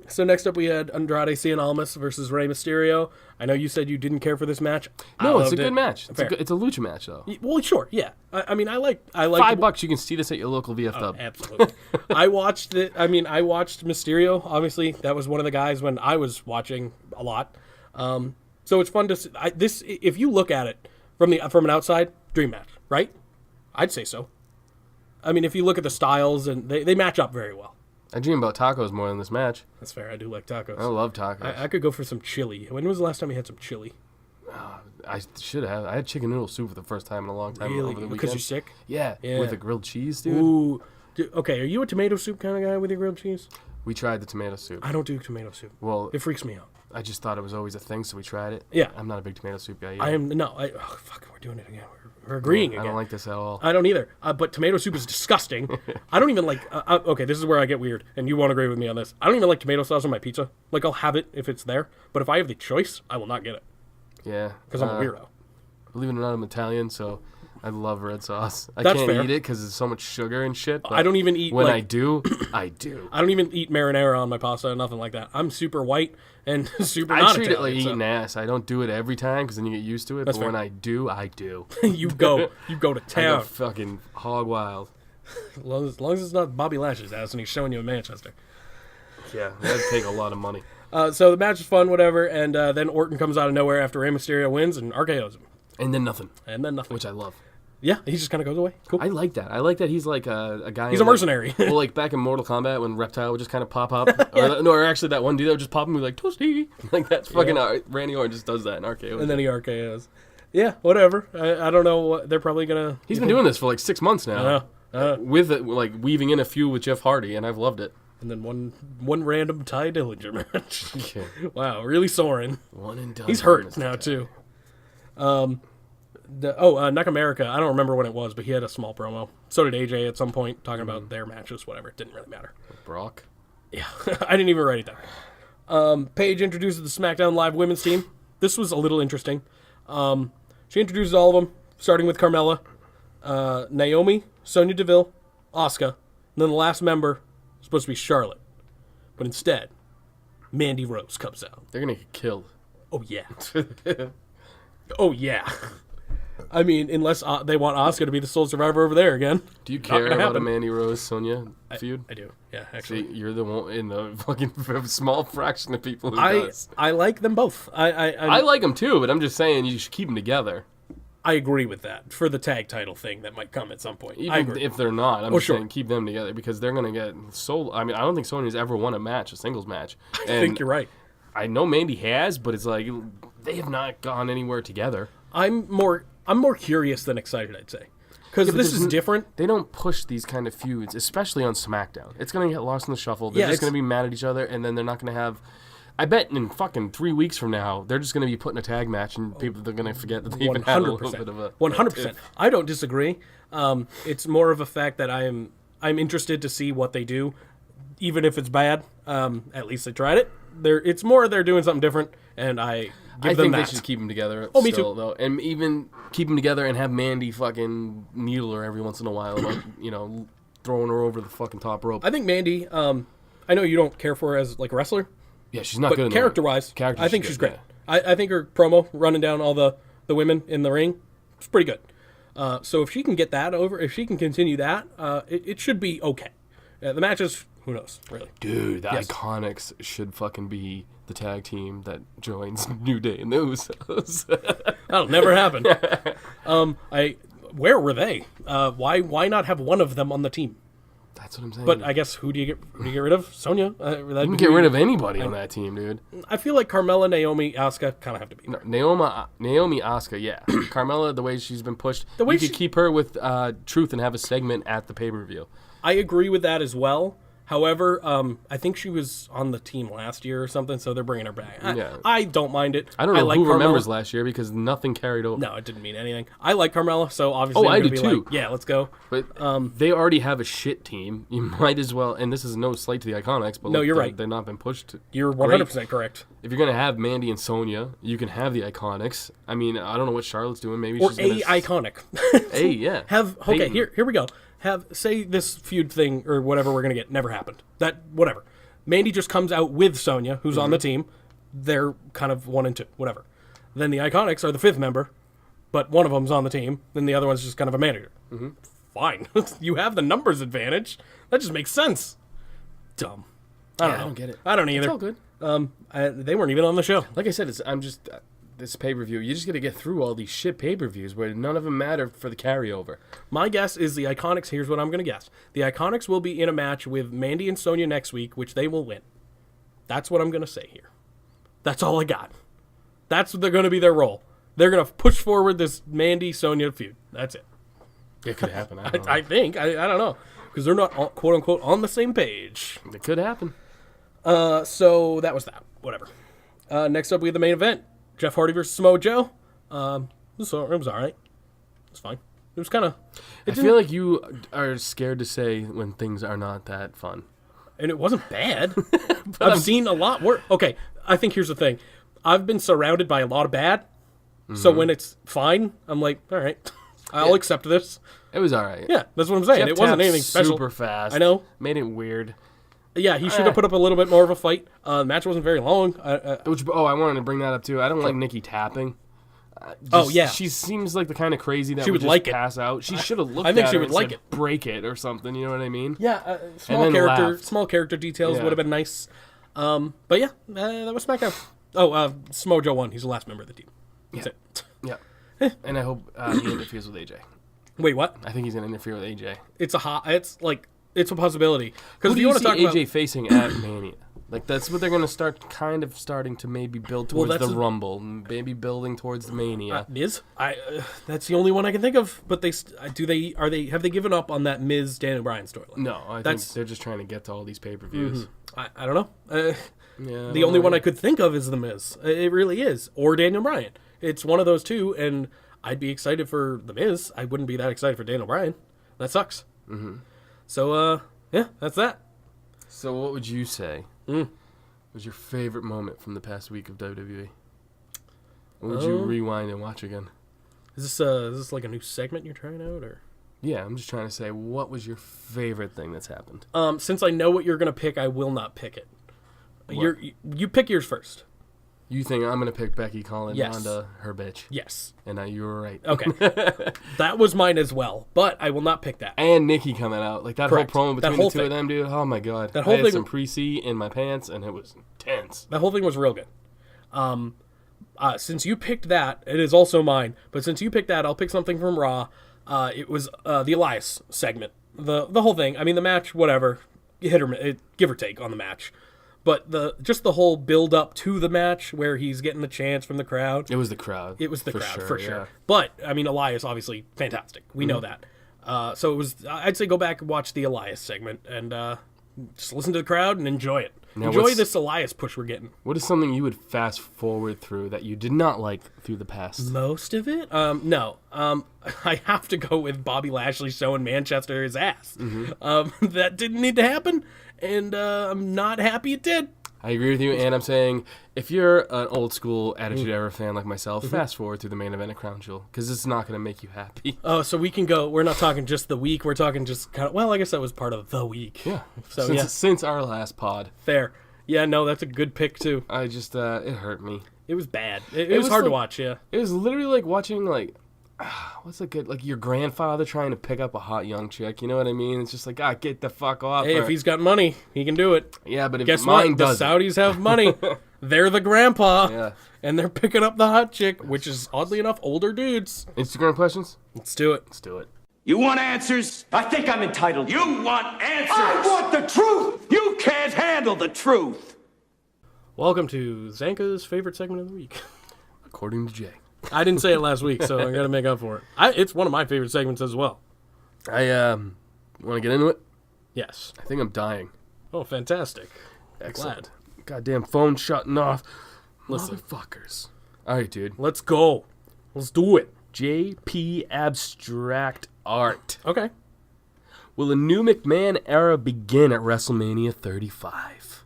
So next up we had Andrade Cien Almas versus Rey Mysterio. I know you said you didn't care for this match.
No,
I
it's a
loved
good
it.
match.
Fair.
It's a lucha match, though.
Well, sure, yeah. I mean, I like
$5, you can see this at your local VF Dub.
Absolutely. I watched it. I mean, I watched Mysterio. Obviously, that was one of the guys when I was watching a lot. So it's fun to see. This. If you look at it from an outside, dream match, right? I'd say so. I mean, if you look at the styles and they match up very well.
I dream about tacos more than this match.
That's fair. I do like tacos.
I love tacos.
I could go for some chili. When was the last time you had some chili?
I should have. I had chicken noodle soup for the first time in a long time
Really?
over the
Because
weekend.
you're sick?
Yeah,
Yeah.
with the grilled cheese, dude.
Ooh. Okay, are you a tomato soup kind of guy with your grilled cheese?
We tried the tomato soup.
I don't do tomato soup.
Well,
It freaks me out.
I just thought it was always a thing, so we tried it.
Yeah.
I'm not a big tomato soup guy either.
I am no. Fuck, we're doing it again. We're agreeing
I
again.
don't like this at all.
I don't either. But tomato soup is disgusting. I don't even like. Okay, this is where I get weird, and you won't agree with me on this. I don't even like tomato sauce on my pizza. Like I'll have it if it's there, but if I have the choice, I will not get it
Yeah.
because I'm a weirdo.
Believe it or not, I'm Italian, so I love red sauce. I
That's
can't
fair.
eat it because there's so much sugar and shit. But
I don't even eat,
When
like-
I do, I do.
I don't even eat marinara on my pasta, nothing like that. I'm super white and super
I
not
treat it like
Italian, so
eating ass. I don't do it every time because then you get used to it.
That's
but when
fair.
I do, I do.
you go to
I go
town.
fucking hog wild.
As long as it's not Bobby Lash's ass and he's showing you in Manchester.
Yeah, that'd take a lot of money.
So the match is fun, whatever, and then Orton comes out of nowhere after Rey Mysterio wins and RKO's him.
And then nothing,
And then nothing.
which I love.
Yeah, he just kind of goes away. Cool.
I like that. I like that he's like a guy.
He's
in,
a mercenary.
Like, well, like back in Mortal Kombat when Reptile would just kind of pop up. Or actually that one dude that would just pop him and be like, Toasty. Like that's fucking Randy Orton just does that in RKO.
And then he RKOs. Yeah, whatever. I don't know what they're probably gonna.
He's been doing this for like 6 months now. With it, like weaving in a few with Jeff Hardy, and I've loved it.
And then one random Ty Dillinger match.
Okay.
Wow, really soaring.
One and done.
He's hurt now too. Nakamura. I don't remember when it was, but he had a small promo. So did AJ at some point, talking about their matches. Whatever, it didn't really matter.
Brock.
Yeah, I didn't even write it down. Paige introduces the SmackDown Live women's team. This was a little interesting. She introduces all of them, starting with Carmella, Naomi, Sonya Deville, Asuka, and then the last member was supposed to be Charlotte. But instead, Mandy Rose comes out.
They're gonna get killed.
Oh, yeah. Oh, yeah. I mean, unless they want Asuka to be the sole survivor over there again.
Do you care
gonna
about a
happen.
Mandy Rose Sonya feud?
I do. Yeah, actually.
See, you're the one in the fucking small fraction of people who
I
does.
like them both.
I like them too, but I'm just saying you should keep them together.
I agree with that for the tag title thing that might come at some point. I
Even
agree.
if they're not, I'm just
sure.
saying keep them together because they're gonna get so. I mean, I don't think Sonya's ever won a singles match.
I think you're right.
I know Mandy has, but it's like they have not gone anywhere together.
I'm more curious than excited, I'd say, because this is different.
They don't push these kind of feuds, especially on SmackDown. It's gonna get lost in the shuffle. They're just gonna be mad at each other, and then they're not gonna have. I bet in fucking 3 weeks from now, they're just gonna be putting a tag match, and people they're gonna forget that they even had a little bit of a
100%. I don't disagree. It's more of a fact that I'm interested to see what they do, even if it's bad. At least they tried it. It's more they're doing something different, and I give them
think
that.
they should keep them together.
Oh, me too.
Though, and even keep them together and have Mandy fucking needle her every once in a while, like, throwing her over the fucking top rope.
I think Mandy. I know you don't care for her as like a wrestler.
Yeah, she's not
But
good.
character-wise, I think she's great. I think her promo running down all the women in the ring is pretty good. So if she can get that over, if she can continue that, it should be okay. The matches, who knows, really.
Dude, the Iconics should fucking be the tag team that joins New Day and the Usos.
That'll never happen. Where were they? Why not have one of them on the team?
That's what I'm saying.
But I guess who do you get rid of? Sonya.
You can get rid of anybody on that team, dude.
I feel like Carmella, Naomi, Asuka kind of have to be.
No, Naomi, Asuka, yeah. Carmella, the way she's been pushed,
The way
you could keep her with Truth and have a segment at the pay-per-view.
I agree with that as well. However, I think she was on the team last year or something, so they're bringing her back. I don't mind it.
I don't know
like
who
Carmella.
remembers last year because nothing carried over.
No, it didn't mean anything. I like Carmella, so obviously
Oh,
I'm
I
gonna
do
be
too.
like, yeah, let's go.
But they already have a shit team. You might as well, and this is no slight to the Iconics, but
No, you're right.
They've not been pushed.
You're 100% correct.
If you're going to have Mandy and Sonya, you can have the Iconics. I mean, I don't know what Charlotte's doing. Maybe
Or
she's going
iconic.
yeah.
Okay,
Peyton.
here we go. Say this feud thing or whatever we're gonna get never happened. That whatever. Mandy just comes out with Sonya, who's on the team. They're kind of 1 and 2, whatever. Then the Iconics are the 5th member, but one of them's on the team. Then the other one's just kind of a manager. Fine, you have the numbers advantage. That just makes sense. Dumb. I don't know.
I don't get it.
I don't either.
It's all good.
They weren't even on the show.
Like I said, I'm just this pay-per-view. You just got to get through all these shit pay-per-views where none of them matter for the carryover.
My guess is the Iconics, here's what I'm going to guess. The Iconics will be in a match with Mandy and Sonya next week, which they will win. That's what I'm going to say here. That's all I got. That's what they're going to be their role. They're going to push forward this Mandy-Sonya feud. That's it.
It could happen. I don't know.
I think. I don't know. Because they're not, quote-unquote, on the same page.
It could happen.
So that was that. Whatever. Next up, we have the main event. Jeff Hardy versus Samoa Joe. It was all right. It was fine. It was kind of...
I feel like you are scared to say when things are not that fun.
And it wasn't bad. I've seen a lot worse. Okay, I think here's the thing. I've been surrounded by a lot of bad. So when it's fine, I'm like, all right, I'll accept this.
It was all right.
Yeah, that's what I'm saying.
Jeff
It wasn't
tapped
anything special.
super fast.
I know.
Made it weird.
Yeah, he should have put up a little bit more of a fight. The match wasn't very long.
I wanted to bring that up too. I don't like Nikki tapping. She seems like the kind of crazy that
She would
just
like it.
pass out. She should have looked.
I think
at
she
her
would
and
like
said,
it.
break it or something. You know what I mean?
Yeah,
And then
small character details
Yeah.
would have been nice. But yeah, that was SmackDown. Oh, Samoa Joe won. He's the last member of the team. That's it.
Yeah. And I hope he interferes with AJ.
Wait, what?
I think he's gonna interfere with AJ.
It's a possibility. Because
Who
if
do
you
you
want
see
to talk
AJ
about
facing at Mania? Like that's what they're gonna starting to maybe build towards
that's
the
a-
Rumble, maybe building towards the Mania.
Miz, that's the only one I can think of. But have they given up on that Miz Daniel Bryan storyline?
No, I think they're just trying to get to all these pay-per-views.
I don't know.
Yeah,
The only one I could think of is the Miz. It really is, or Daniel Bryan. It's one of those two, and I'd be excited for the Miz. I wouldn't be that excited for Daniel Bryan. That sucks. Mm-hmm. So yeah, that's that.
So what would you say was your favorite moment from the past week of WWE? What would you rewind and watch again?
Is this like a new segment you're trying out, or?
Yeah, I'm just trying to say, what was your favorite thing that's happened?
Since I know what you're gonna pick, I will not pick it. You pick yours first.
You think I'm going to pick Becky calling
Yes.
Ronda her bitch?
Yes.
And you were right.
Okay. That was mine as well, but I will not pick that.
And Nikki coming out. Like, that
Correct.
whole promo
That
between
whole
the two of
thing.
them, dude. Oh, my God.
That whole
I had
thing-
some pre-C in my pants, and it was intense.
That whole thing was real good. Since you picked that, it is also mine. But since you picked that, I'll pick something from Raw. It was the Elias segment. The whole thing. I mean, the match, whatever, give or take on the match. But just the whole build up to the match where he's getting the chants from the crowd.
It was the crowd.
It was the crowd for sure.
Yeah.
But I mean, Elias obviously fantastic. We know that. So it was. I'd say go back and watch the Elias segment and just listen to the crowd and enjoy it.
Now
Enjoy this Elias push we're getting.
What is something you would fast forward through that you did not like through the past?
Most of it? No. I have to go with Bobby Lashley showing Manchester his ass. That didn't need to happen, and I'm not happy it did.
I agree with you, and I'm saying if you're an old school Attitude Era fan like myself, fast forward through the main event of Crown Jewel, because it's not going to make you happy.
Oh, so we can go. We're not talking just the week. We're talking just kind of. Well, I guess that was part of the week.
Yeah.
So
Since our last pod,
fair. Yeah, no, that's a good pick too.
I just it hurt me.
It was bad. It was hard to watch. Yeah.
It was literally like watching what's a good, like your grandfather trying to pick up a hot young chick. You know what I mean? It's just like, get the fuck off.
Hey, if he's got money, he can do it.
Yeah, but if
Guess
mine
what?
doesn't.
The Saudis have money. They're the grandpa.
Yeah.
And they're picking up the hot chick, which is oddly enough older dudes.
Instagram questions?
Let's do it.
Let's do it.
You want answers?
I think I'm entitled.
You want answers?
I want the truth!
You can't handle the truth.
Welcome to Zanca's favorite segment of the week.
According to Jay.
I didn't say it last week, so I got to make up for it. It's one of my favorite segments as well.
I want to get into it?
Yes.
I think I'm dying.
Oh, fantastic.
Excellent. Goddamn phone shutting off.
Listen.
Motherfuckers. All right, dude.
Let's go. Let's do it.
JP Abstract Art.
Okay.
Will a new McMahon era begin at WrestleMania 35?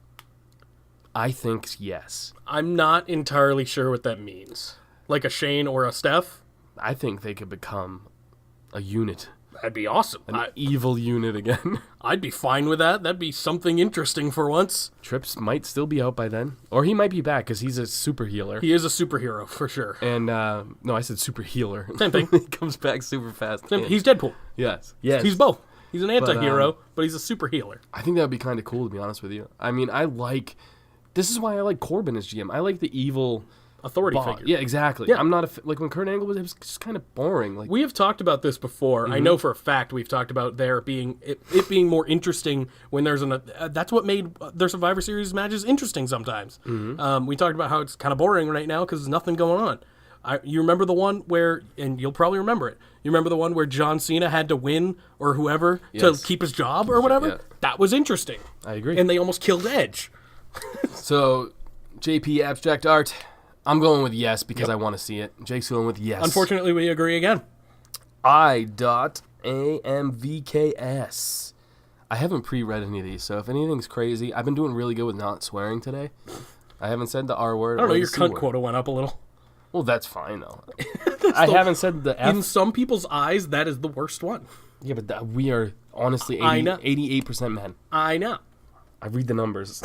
I think yes.
I'm not entirely sure what that means. Like a Shane or a Steph?
I think they could become a unit.
That'd be awesome.
An evil unit again.
I'd be fine with that. That'd be something interesting for once.
Trips might still be out by then. Or he might be back because he's a super healer.
He is a superhero, for sure.
And, no, I said super healer.
Same thing.
He comes back super fast.
He's Deadpool.
Yes. Yes.
He's both. He's an anti-hero, but he's a super healer.
I think that would be kind of cool, to be honest with you. I mean, this is why I like Corbin as GM. I like the evil
authority
boss.
figure.
Yeah, exactly.
Yeah.
I'm not like when Kurt Angle was, it was just kind of boring. Like
We have talked about this before. I know for a fact we've talked about there being it being more interesting when there's that's what made their Survivor Series matches interesting sometimes. We talked about how it's kind of boring right now because there's nothing going on. You remember the one where, and you'll probably remember it. You remember the one where John Cena had to win or whoever to keep his job or whatever?
Yeah.
That was interesting.
I agree.
And they almost killed Edge.
So, JP Abstract Art, I'm going with yes because I want to see it. Jake's going with yes.
Unfortunately, we agree again.
I.AMVKS. I haven't pre-read any of these, so if anything's crazy, I've been doing really good with not swearing today. I haven't said the R word.
I don't know,
or
your
the C
cunt
word.
quota went up a little.
Well, that's fine, though. I haven't said the F.
In some people's eyes, that is the worst one.
Yeah, but we are honestly
I know.
88% men.
I know.
I read the numbers.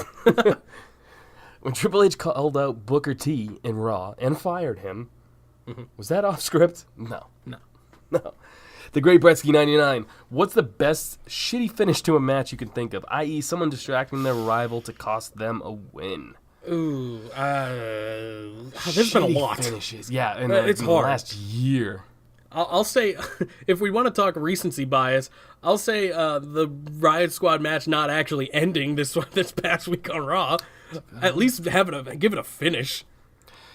When Triple H called out Booker T in Raw and fired him, was that off script? No.
No.
No. The Great Bretsky 99. What's the best shitty finish to a match you can think of? I.e., someone distracting their rival to cost them a win.
Ooh, there's been a
Shitty
lot.
finishes. Yeah, in
It's
the
hard.
last year.
I'll say, if we want to talk recency bias, I'll say the Riot Squad match not actually ending this past week on Raw. At least give it a finish.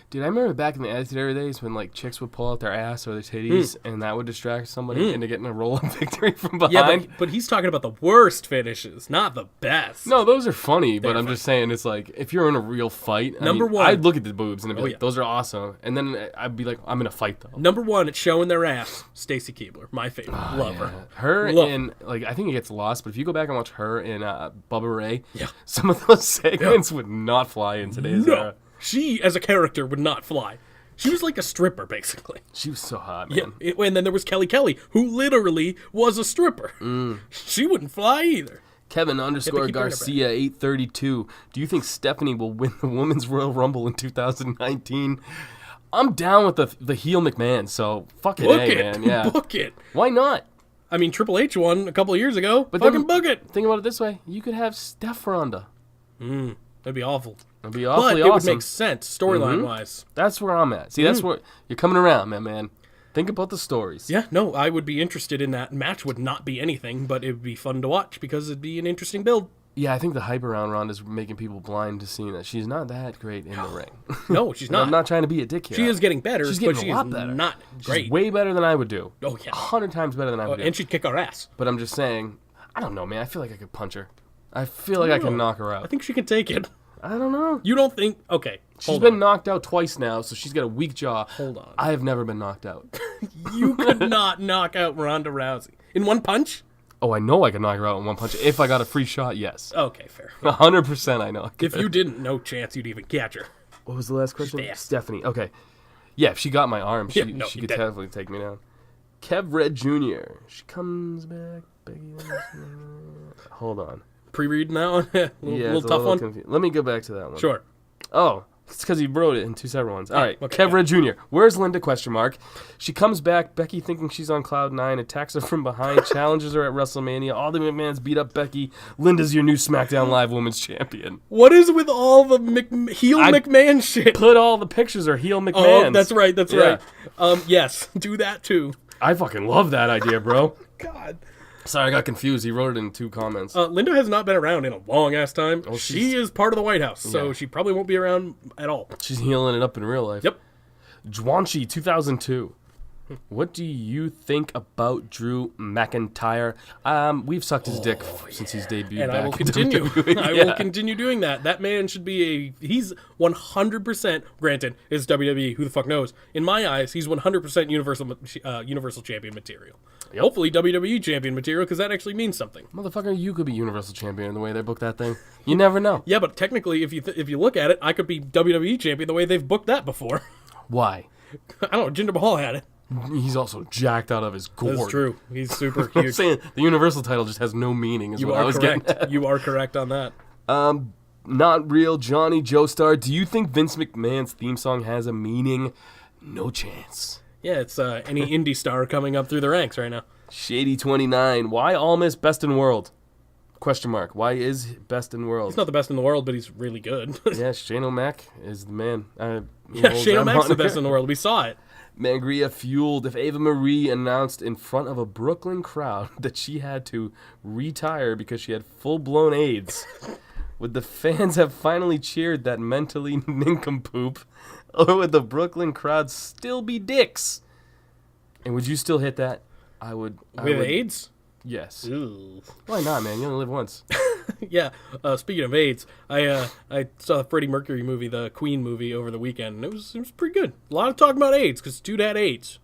Dude, I remember back in the Attitude Era days when like chicks would pull out their ass or their titties, and that would distract somebody into getting a roll-up victory from behind.
Yeah, but he's talking about the worst finishes, not the best.
No, those are funny, but
They're
I'm just saying it's like if you're in a real fight.
Number one-
I'd look at the boobs and I'd be like,
yeah.
"Those are awesome," and then I'd be like, "I'm in a fight though."
Number one, it's showing their ass. Stacy Keibler, my favorite. Love her.
Her
Love
and like I think it gets lost, but if you go back and watch her and Bubba Ray,
Yeah.
some of those segments would not fly in today's
No,
era.
she as a character would not fly. She was like a stripper, basically.
She was so hot,
Yeah,
man.
and then there was Kelly Kelly, who literally was a stripper. She wouldn't fly either.
Kevin __
keep bringing it back.
Garcia 832. Do you think Stephanie will win the Women's Royal Rumble in 2019? I'm down with the heel McMahon, so fucking
Book
A,
it.
man. Yeah.
Book it.
Why not?
I mean, Triple H won a couple of years ago.
But
Fucking
then,
book it.
Think about it this way. You could have Steph Ronda.
That'd be awful.
That'd be
But
awfully
it would
awesome.
make sense storyline-wise.
That's where I'm at. See, that's where you're coming around, man. Think about the stories.
Yeah, no, I would be interested in that. Match would not be anything, but it would be fun to watch because it'd be an interesting build.
Yeah, I think the hype around Ronda's making people blind to seeing that she's not that great in the ring.
No, she's not.
I'm not trying to be a dick here.
She is getting better,
She's getting
but she
a lot
is
better.
not great.
She's way better than I would do.
Oh, yeah.
100 times better than I would do.
And she'd kick our ass.
But I'm just saying, I don't know, man. I feel like I could punch her. I feel like I can knock her out.
I think she can take it.
I don't know.
You don't think... Okay,
She's been knocked out twice now, so she's got a weak jaw.
Hold on.
I have never been knocked out.
You could not knock out Ronda Rousey. In one punch?
Oh, I know I could knock her out in one punch. If I got a free shot, yes.
Okay, fair.
100% I know I could.
If you didn't, no chance you'd even catch her.
What was the last question?
Steph.
Stephanie. Okay. Yeah, if she got my arm, she,
Yeah, no,
she
you
could
didn't.
definitely take me down. Kev Red Jr. She comes back. Becky. Hold on.
Pre-reading that one? little
Yeah, it's a
tough one?
Let me go back to that one.
Sure.
Oh, it's because he wrote it in two separate ones. All right,
okay,
Kev
yeah.
Red Jr. Where's Linda? ? She comes back. Becky thinking she's on cloud 9, attacks her from behind, challenges her at WrestleMania. All the McMahons beat up Becky. Linda's your new SmackDown Live Women's Champion.
What is with all the heel McMahon shit?
Put all the pictures of heel McMahons.
Oh, that's right, that's
Yeah.
right. Yes, do that too.
I fucking love that idea, bro.
God.
Sorry, I got confused. He wrote it in 2 comments.
Linda has not been around in a long ass time. She is part of the White House, so
Yeah.
she probably won't be around at all.
She's healing it up in real life.
Yep.
Jwanchi 2002. What do you think about Drew McIntyre? We've sucked his dick since he's debuted
And
back
I will
in
continue.
WWE.
I
Yeah.
will continue doing that. That man should be he's 100%, granted, it's WWE, who the fuck knows. In my eyes, he's 100% Universal Champion material. Hopefully WWE Champion material, because that actually means something.
Motherfucker, you could be Universal Champion the way they booked that thing. You never know.
Yeah, but technically, if you look at it, I could be WWE Champion the way they've booked that before.
Why?
I don't know, Jinder Mahal had it.
He's also jacked out of his gourd.
That's true. He's super
I'm
huge.
saying the Universal title just has no meaning is
You
what I
are
was getting
correct.
at.
You are correct on that.
Not real Johnny Joestar. Do you think Vince McMahon's theme song has a meaning? No chance.
Yeah, it's any indie star coming up through the ranks right now.
Shady29. Why Almas best in world? ? Why is best in world?
He's not the best in the world, but he's really good.
Yeah, Shane O'Mac is the man.
Yeah, Shane O'Mac's the best in the world. We saw it.
Mangria fueled. If Ava Marie announced in front of a Brooklyn crowd that she had to retire because she had full-blown AIDS, would the fans have finally cheered that mentally nincompoop, or would the Brooklyn crowd still be dicks? And would you still hit that? I would.
With AIDS?
Yes.
Ooh.
Why not, man? You only live once.
Yeah, speaking of AIDS, I saw the Freddie Mercury movie, the Queen movie, over the weekend, and it was pretty good. A lot of talk about AIDS, because dude had AIDS.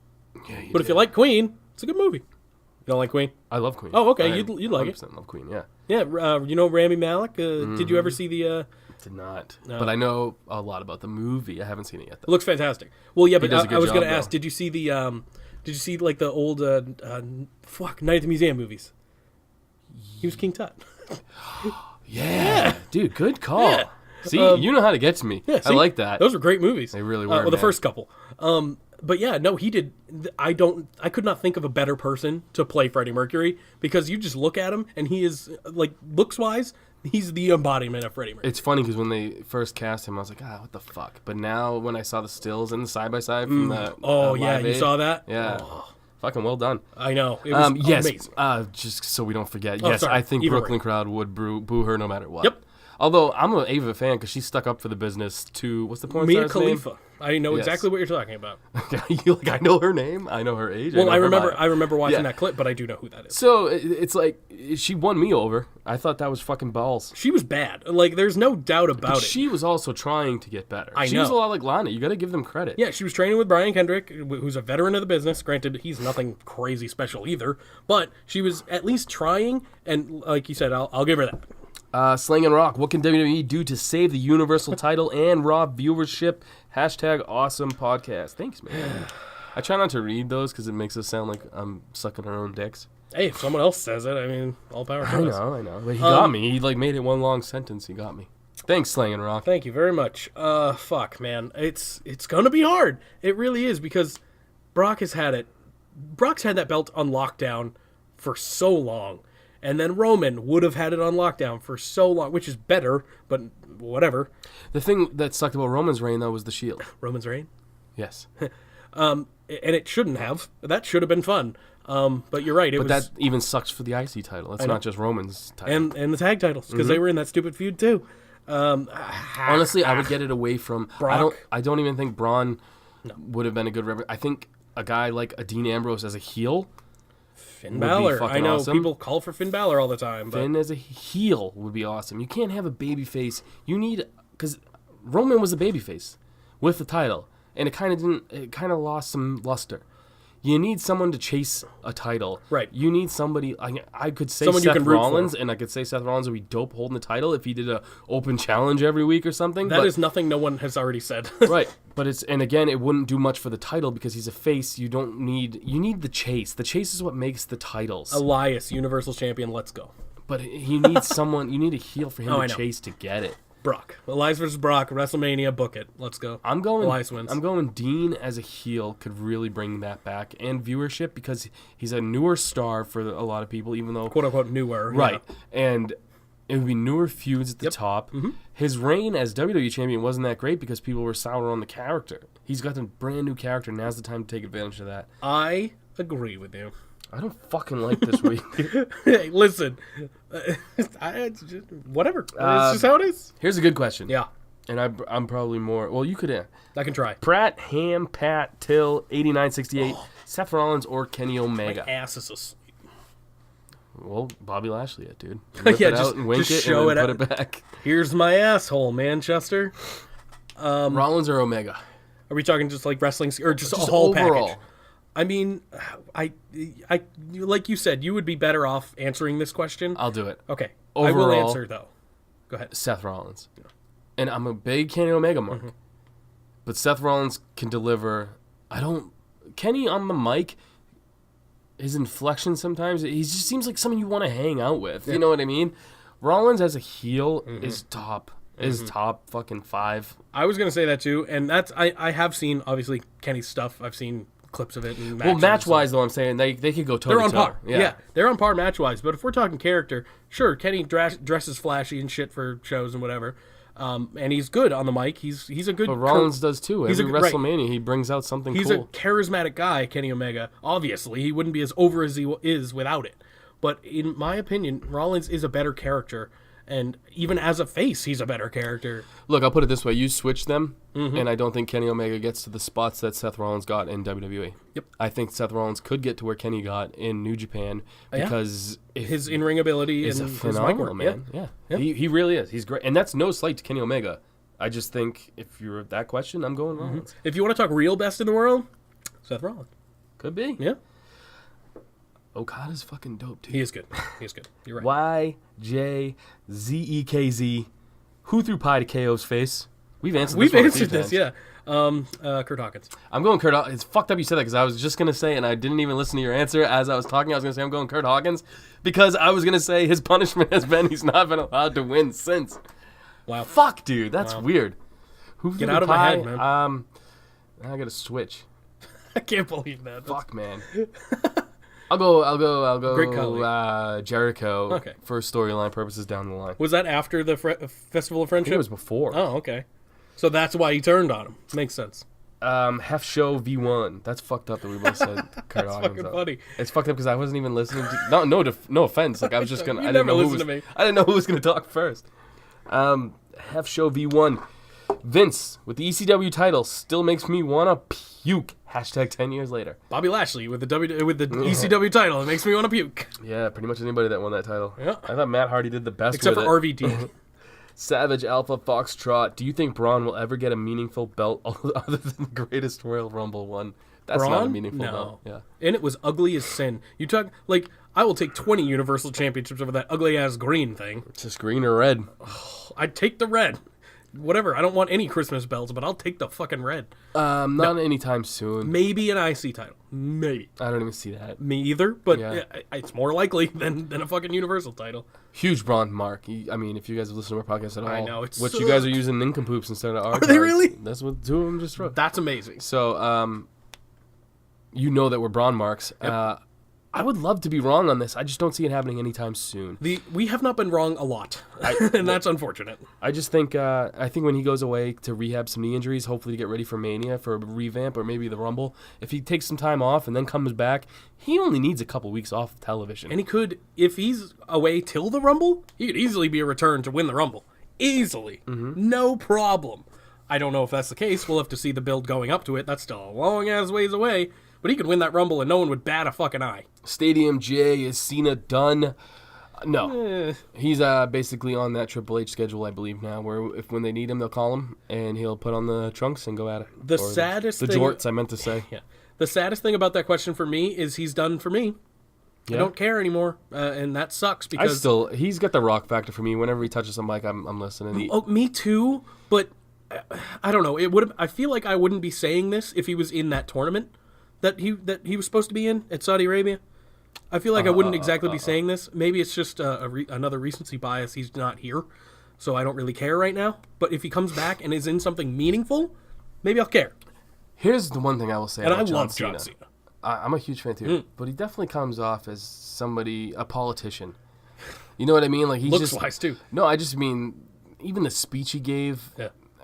Yeah,
But if you like Queen, it's a good movie. You don't like Queen?
I love Queen.
Oh, okay,
I
you'd like it.
100% love Queen, yeah.
Yeah, you know Rami Malek? Did you ever see the...
Did not.
No.
But I know a lot about the movie. I haven't seen it yet,
It
though.
looks fantastic. Well, yeah, but
does a good
I was going
job,
to ask,
though.
did you see the... Did you see, like, the old, Night at the Museum movies? He was King Tut.
Yeah. Dude, good call.
Yeah.
See, you know how to get to me.
Yeah,
I
see?
like that.
Those were great movies.
They really were,
Well, the
man.
first couple. But yeah, no, he did. I could not think of a better person to play Freddie Mercury, because you just look at him and he is, like, looks wise, he's the embodiment of Freddie Mercury.
It's funny because when they first cast him, I was like, what the fuck? But now when I saw the stills and the side-by-side from the
Yeah,
Live
you
Aid,
saw that?
Yeah.
Oh,
Fucking well done.
I know. It was
Yes,
amazing.
just so we don't forget.
Oh,
Yes,
sorry.
I think
Either
Brooklyn
way.
crowd would boo her no matter what.
Yep.
Although I'm an Ava fan because she stuck up for the business to, what's the porn
Mia
star's name?
Khalifa. I know
Yes.
exactly what you're talking about.
I know her name. I know her age.
Well,
know
I
her
remember
bio.
watching
Yeah.
that clip, but I do know who that is.
So it's like she won me over. I thought that was fucking balls.
She was bad. Like, there's no doubt about
But
it.
she was also trying to get better.
I
She was a
know.
lot like Lana. You got to give them credit.
Yeah, she was training with Brian Kendrick, who's a veteran of the business. Granted, he's nothing crazy special either, but she was at least trying, and like you said, I'll give her that.
Sling and Rock. What can WWE do to save the Universal title and Raw viewership? #awesome podcast. Thanks, man. I try not to read those because it makes us sound like I'm sucking our own dicks.
Hey, if someone else says it, I mean, all power to us.
I know. But he got me. He like made it one long sentence. He got me. Thanks, Slangin' Rock.
Thank you very much. Fuck, man. It's gonna be hard. It really is, because Brock has had it. Brock's had that belt on lockdown for so long. And then Roman would have had it on lockdown for so long, which is better, but whatever.
The thing that sucked about Roman's reign, though, was the Shield.
Roman's reign?
Yes.
And it shouldn't have. That should have been fun. But you're right.
But that even sucks for the IC title. It's not just Roman's title.
And the tag titles, because they were in that stupid feud too.
Honestly, I would get it away from
Brock.
I don't even think Braun would have been a good I think a guy like a Dean Ambrose as a heel.
Finn Balor. I know
awesome.
people call for Finn Balor all the time. But
Finn as a heel would be awesome. You can't have a babyface. You need, because Roman was a babyface with the title, and it kind of lost some luster. You need someone to chase a title.
Right.
You need somebody. I could say
Someone you
Seth
can root
Rollins,
for.
and I could say Seth Rollins would be dope holding the title if he did a open challenge every week or something.
that is nothing no one has already said.
Right. But again, it wouldn't do much for the title because he's a face. You need the chase. The chase is what makes the titles.
Elias, Universal Champion, let's go.
But you need someone. You need a heel for him
I
to
know.
chase to get it.
Brock. Elias versus Brock, WrestleMania, book it. Let's go.
I'm going.
Elias wins.
I'm going. Dean as a heel could really bring that back and viewership because he's a newer star for a lot of people, even though
Quote unquote newer.
right.
Yeah.
And it would be newer feuds at the top. Mm-hmm. His reign as WWE champion wasn't that great because people were sour on the character. He's got a brand new character. Now's the time to take advantage of that.
I agree with you.
I don't fucking like this week.
Hey, listen. Whatever. It's just how it is.
Here's a good question.
Yeah,
And I'm probably more. Well, you could.
I can try.
Pratt, Ham, Pat, Till, 8968, Seth Rollins, or Kenny Omega.
Ass is a s-
Well, Bobby Lashley, dude. Rip
Yeah,
it
just-
out and wink
just
it
show
and then
it
put it back.
Here's my asshole, Manchester.
Rollins or Omega?
Are we talking just like wrestling or just a
Just
whole
overall.
package? I mean, I, like you said, you would be better off answering this question.
I'll do it.
Okay, I will
Overall-
answer though. Go ahead.
Seth Rollins. And I'm a big Kenny Omega mark.
Mm-hmm.
But Seth Rollins can deliver. Kenny on the mic, his inflection sometimes, he just seems like someone you want to hang out with. You know what I mean? Rollins as a heel is top. Is top fucking 5.
I was gonna say that too, and that's I have seen obviously Kenny's stuff. I've seen clips of it. And
Well,
matches.
match-wise, though, I'm saying they could go toe
They're
to
on
toe.
par. Yeah, they're on par match-wise. But if we're talking character, sure, Kenny dresses flashy and shit for shows and whatever. And he's good on the mic. He's a good.
But Rollins does too.
he's a
Every
good- right.
WrestleMania, he brings out something
He's
cool.
a charismatic guy, Kenny Omega. Obviously, he wouldn't be as over as he is without it. But in my opinion, Rollins is a better character. And even as a face, he's a better character.
Look, I'll put it this way. You switch them,
Mm-hmm.
and I don't think Kenny Omega gets to the spots that Seth Rollins got in WWE.
Yep.
I think Seth Rollins could get to where Kenny got in New Japan because
His in-ring ability
is
and
a
his mic
phenomenal
work.
man.
Yeah.
Yeah. He really is. He's great. And that's no slight to Kenny Omega. I just think if you're that question, I'm going Rollins.
If you want to talk real best in the world, Seth Rollins.
Could be.
Yeah.
Okada's fucking dope, dude.
He is good. He is good. You're right.
YJZEKZ. Who threw pie to KO's face? We've answered this
We've
one a
answered
few
this,
times.
yeah. Kurt Hawkins.
I'm going Kurt Hawkins. It's fucked up you said that because I was just going to say, and I didn't even listen to your answer as I was talking. I was going to say I'm going Kurt Hawkins because I was going to say his punishment has been he's not been allowed to win since.
Wow.
Fuck, dude. That's weird. Who
Get
threw
out
the
of my
pie?
head, man.
I got to switch.
I can't believe that.
Fuck, man. I'll go.
Great colleague.
Jericho
Okay.
for storyline purposes down the line.
Was that after the Festival of
I
Friendship?
think it was before.
Oh, okay. So that's why he turned on him. Makes sense.
Hef Show V1. That's fucked up that we both said Kurt Hawkins.
fucking
though.
funny.
It's fucked up because I wasn't even listening to. No offense. Like I was just gonna.
You
I didn't
never
know who
listen
was.
to me.
I didn't know who was gonna talk first. Hef Show V1. Vince with the ECW title still makes me wanna puke. Hashtag 10 years later.
Bobby Lashley with the ECW title. It makes me want to puke.
Yeah, pretty much anybody that won that title.
Yeah.
I thought Matt Hardy did the best
Except
with
for
it.
RVD.
Savage Alpha Foxtrot. Do you think Braun will ever get a meaningful belt other than the greatest Royal Rumble one? That's not a
Braun?
meaningful
No.
belt. Yeah.
And it was ugly as sin. You talk like I will take 20 Universal Championships over that ugly ass green thing.
It's just green or red.
I'd take the red. whatever. I don't want any Christmas bells, but I'll take the fucking red.
Not anytime soon.
Maybe an IC title. Maybe.
I don't even see that.
Me either, but
Yeah.
it's more likely than a fucking Universal title.
Huge Braun mark. I mean, if you guys have listened to our podcast at all,
I know, it's
what you guys are using nincompoops instead of our
Are they really?
That's what two of them just wrote.
That's amazing.
So, you know that we're Braun marks.
Yep.
I would love to be wrong on this. I just don't see it happening anytime soon.
We have not been wrong a lot, and that's unfortunate.
I just think when he goes away to rehab some knee injuries, hopefully to get ready for Mania for a revamp or maybe the Rumble, if he takes some time off and then comes back, he only needs a couple weeks off of television.
And he could, if he's away till the Rumble, he could easily be a return to win the Rumble. Easily. No problem. I don't know if that's the case. We'll have to see the build going up to it. That's still a long-ass ways away. But he could win that Rumble and no one would bat a fucking eye.
Stadium J, is Cena done? No. He's basically on that Triple H schedule, I believe, now, where when they need him, they'll call him, and he'll put on the trunks and go at it.
The saddest
thing... The jorts, I meant to say.
Yeah. The saddest thing about that question for me is he's done for me. Yeah. I don't care anymore, and that sucks because...
He's got the rock factor for me. Whenever he touches some mic, I'm listening.
Oh, me too, but I don't know. I feel like I wouldn't be saying this if he was in that tournament that he was supposed to be in at Saudi Arabia. I feel like I wouldn't exactly be saying this. Maybe it's just another recency bias. He's not here, so I don't really care right now. But if he comes back and is in something meaningful, maybe I'll care.
Here's the one thing I will say
and
about
I love
John Cena. I'm a huge fan too, but he definitely comes off as a politician. You know what I mean? Like
looks wise too.
No, I just mean even the speech he gave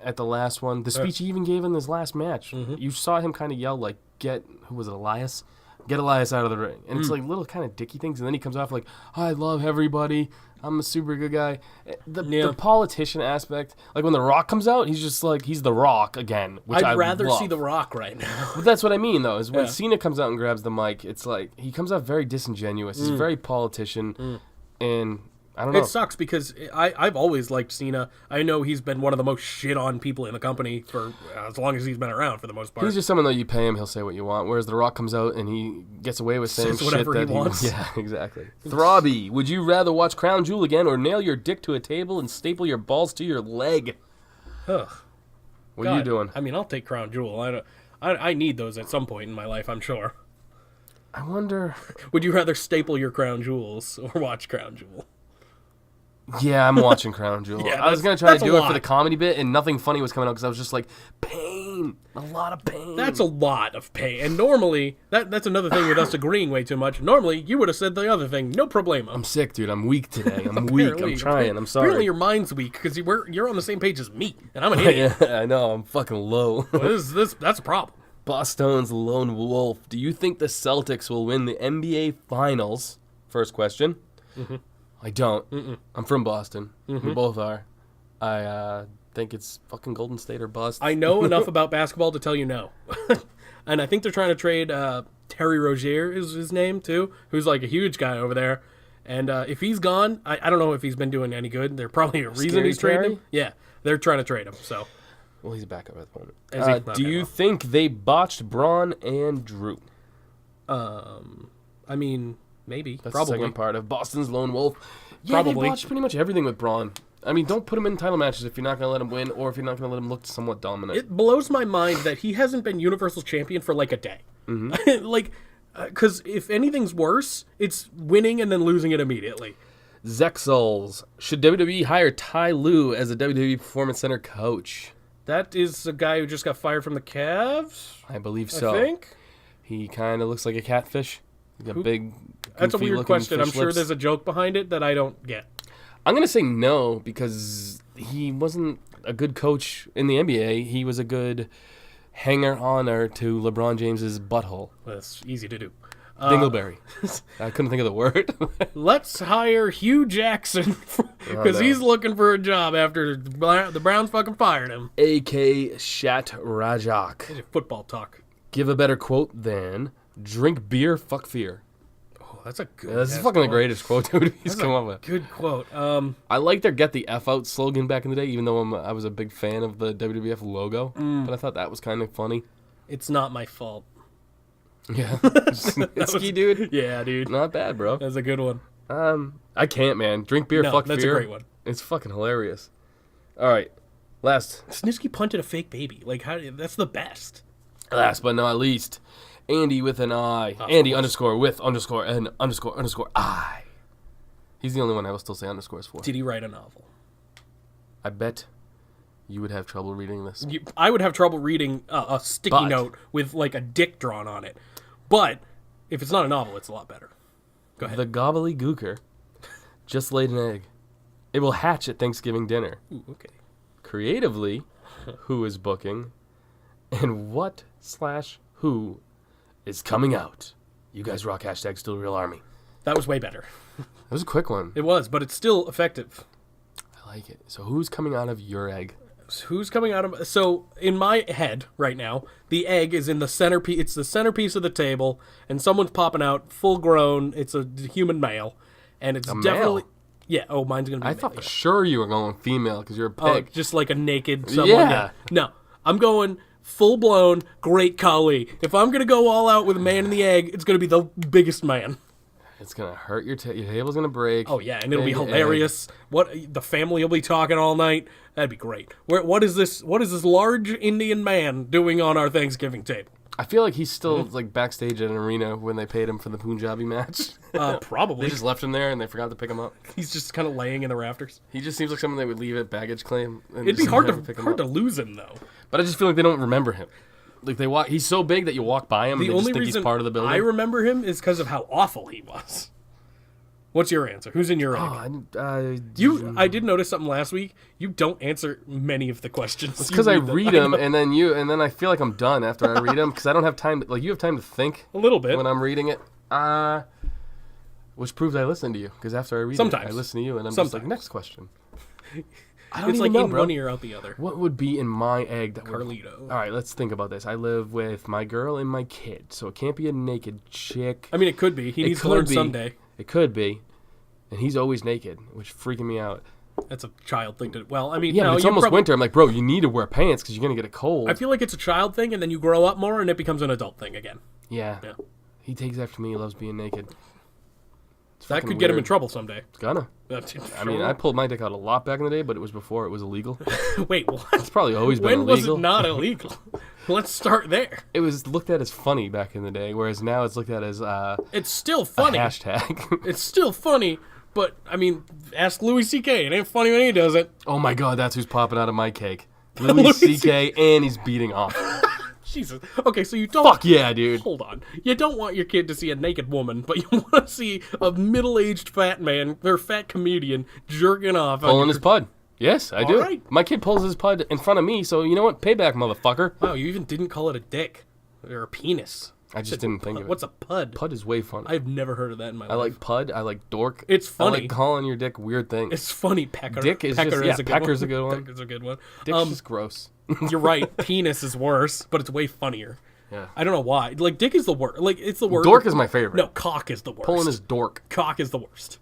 at the last one, the speech he even gave in his last match. You saw him kind of yell like, who was it, Elias? Get Elias out of the ring. And it's like little kind of dicky things. And then he comes off like, I love everybody. I'm a super good guy. The politician aspect, like when The Rock comes out, he's just like, he's The Rock again, which
I'd rather see The Rock right now.
But that's what I mean, though, is when Cena comes out and grabs the mic, it's like, he comes out very disingenuous. He's very politician. And I don't know.
It sucks because I've always liked Cena. I know he's been one of the most shit-on people in the company for as long as he's been around, for the most part.
He's just someone that you pay him, he'll say what you want. Whereas The Rock comes out and he gets away with saying shit
whatever
that
he wants.
Yeah, exactly. Throbby, would you rather watch Crown Jewel again or nail your dick to a table and staple your balls to your leg?
Ugh.
What are you doing?
I mean, I'll take Crown Jewel. I need those at some point in my life, I'm sure.
I wonder...
Would you rather staple your Crown Jewels or watch Crown Jewel?
Yeah, I'm watching Crown Jewel.
Yeah,
I was going to try to do it for the comedy bit, and nothing funny was coming out because I was just like, pain. A lot of pain.
That's a lot of pain. And normally, that's another thing with us agreeing way too much. Normally, you would have said the other thing. No problemo.
I'm sick, dude. I'm weak today. I'm weak. I'm trying. I'm sorry.
Apparently your mind's weak because you're on the same page as me, and I'm an idiot.
Yeah, I know. I'm fucking low.
Well, that's a problem.
Boston's Lone Wolf. Do you think the Celtics will win the NBA Finals? First question. I don't. I'm from Boston. We both are. I think it's fucking Golden State or bust.
I know enough about basketball to tell you no. And I think they're trying to trade Terry Rozier is his name too, who's like a huge guy over there. And if he's gone, I don't know if he's been doing any good. There's probably a reason he's trading him. Yeah, they're trying to trade him. So.
Well, he's a backup at the moment. Do you think they botched Braun and Drew?
I mean, maybe.
That's
probably.
the second part of Boston's Lone Wolf. Yeah,
Probably.
they botched pretty much everything with Braun. I mean, don't put him in title matches if you're not going to let him win or if you're not going to let him look somewhat dominant.
It blows my mind that he hasn't been Universal Champion for like a day. Because if anything's worse, it's winning and then losing it immediately.
Zexels. Should WWE hire Ty Lue as a WWE Performance Center coach?
That is a guy who just got fired from the Cavs?
I believe so.
I think.
He kind of looks like a catfish. He's got big,
That's a weird question. I'm sure
lips.
there's a joke behind it that I don't get.
I'm going to say no because he wasn't a good coach in the NBA. He was a good hanger-oner to LeBron James's butthole.
That's easy to do.
Dingleberry. I couldn't think of the word.
Let's hire Hugh Jackson because he's looking for a job after the Browns fucking fired him.
A.K. Shat Rajak.
Football talk.
Give a better quote than drink beer, fuck fear.
Oh, that's a good.
This is fucking the greatest quote he's come up with.
Good quote.
I like their "Get the F Out" slogan back in the day, even though I was a big fan of the WWF logo. But I thought that was kind of funny.
It's not my fault.
Yeah, Snitsky, dude.
Yeah, dude.
Not bad, bro.
That's a good one.
I can't, man. Drink beer, fuck
that's
fear.
a great one.
It's fucking hilarious. All right,
Snitsky punted a fake baby. Like, that's the best.
Last but not least, Andy with an I. Andy underscore with underscore and underscore I. He's the only one I will still say underscores for.
Did he write a novel?
I bet you would have trouble reading this.
I would have trouble reading a sticky note with, like, a dick drawn on it. But if it's not a novel, it's a lot better. Go ahead.
The gobbledygooker just laid an egg. It will hatch at Thanksgiving dinner.
Ooh, okay.
Creatively, who is booking, and what/who is coming out? You guys rock hashtag Still Real Army.
That was way better.
That was a quick one.
It was, but it's still effective.
I like it. So who's coming out of your egg?
Who's coming out of... So, in my head right now, the egg is in the centerpiece. It's the centerpiece of the table, and someone's popping out, full grown. It's a human male, and it's definitely...
Male?
Yeah, oh, mine's going to be
I thought for sure you were going female because you're a
Oh,
pig.
just like a naked someone.
Yeah.
No, I'm going full-blown Great Khali. If I'm going to go all out with a man in the egg, it's going to be the biggest man.
It's going to hurt your table's going to break.
Oh, yeah, and it'll be
Big
hilarious. The family will be talking all night. That'd be great. What is this large Indian man doing on our Thanksgiving table?
I feel like he's still like backstage at an arena when they paid him for the Punjabi match.
Probably.
They just left him there and they forgot to pick him up.
He's just kind of laying in the rafters.
He just seems like someone they would leave at baggage claim. And
It'd be
just
hard
never pick him
to
up.
lose him, though.
But I just feel like they don't remember him. Like he's so big that you walk by him and they just think he's part of the building.
I remember him is because of how awful he was. What's your answer? Who's in your egg? I did notice something last week. You don't answer many of the questions.
It's because I read them and then I feel like I'm done after I read them because I don't have time. You have time to think
a little bit
when I'm reading it. Which proves I listen to you because after I read it, I listen to you and I'm just like, next question. I don't
it's
even
like
know,
in
bro.
one ear out the other.
What would be in my egg that
Carlito.
All right, let's think about this. I live with my girl and my kid, so it can't be a naked chick.
I mean, it could be. He needs to learn someday.
It could be. And he's always naked, which is freaking me out.
That's a child thing to... Well, I mean...
Yeah,
no,
but it's almost winter. I'm like, bro, you need to wear pants because you're going to get a cold.
I feel like it's a child thing, and then you grow up more, and it becomes an adult thing again.
Yeah. He takes after me. He loves being naked.
That could get him in trouble someday.
It's gonna. I mean, I pulled my dick out a lot back in the day, but it was before it was illegal.
Wait, what?
It's probably always been illegal.
When was it not illegal? Let's start there.
It was looked at as funny back in the day, whereas now it's looked at as
it's still funny.
A hashtag.
It's still funny, but I mean, ask Louis C.K. It ain't funny when he does it.
Oh my God, that's who's popping out of my cake. Louis C.K. and he's beating off.
Jesus. Okay, so you don't...
Fuck yeah, dude.
Hold on. You don't want your kid to see a naked woman, but you want to see a middle-aged fat man, or fat comedian, jerking off.
Pulling his pud. Yes, I do.
Right.
My kid pulls his pud in front of me, so you know what? Payback, motherfucker.
Wow, you even didn't call it a dick. Or a penis.
I just didn't think of it.
What's a pud?
Pud is way funny.
I've never heard of that in my life.
I like pud. I like dork.
It's funny.
I like calling your dick weird things.
It's funny, pecker.
Dick is
pecker
just...
is
Yeah, pecker's a good one.
Pecker's a good one.
Dick's just gross.
You're right. Penis is worse, but it's way funnier.
Yeah.
I don't know why. Like, dick is the worst. Like, it's the worst.
Dork is my favorite.
No, cock is the worst.
Pulling his dork.
Cock is the worst.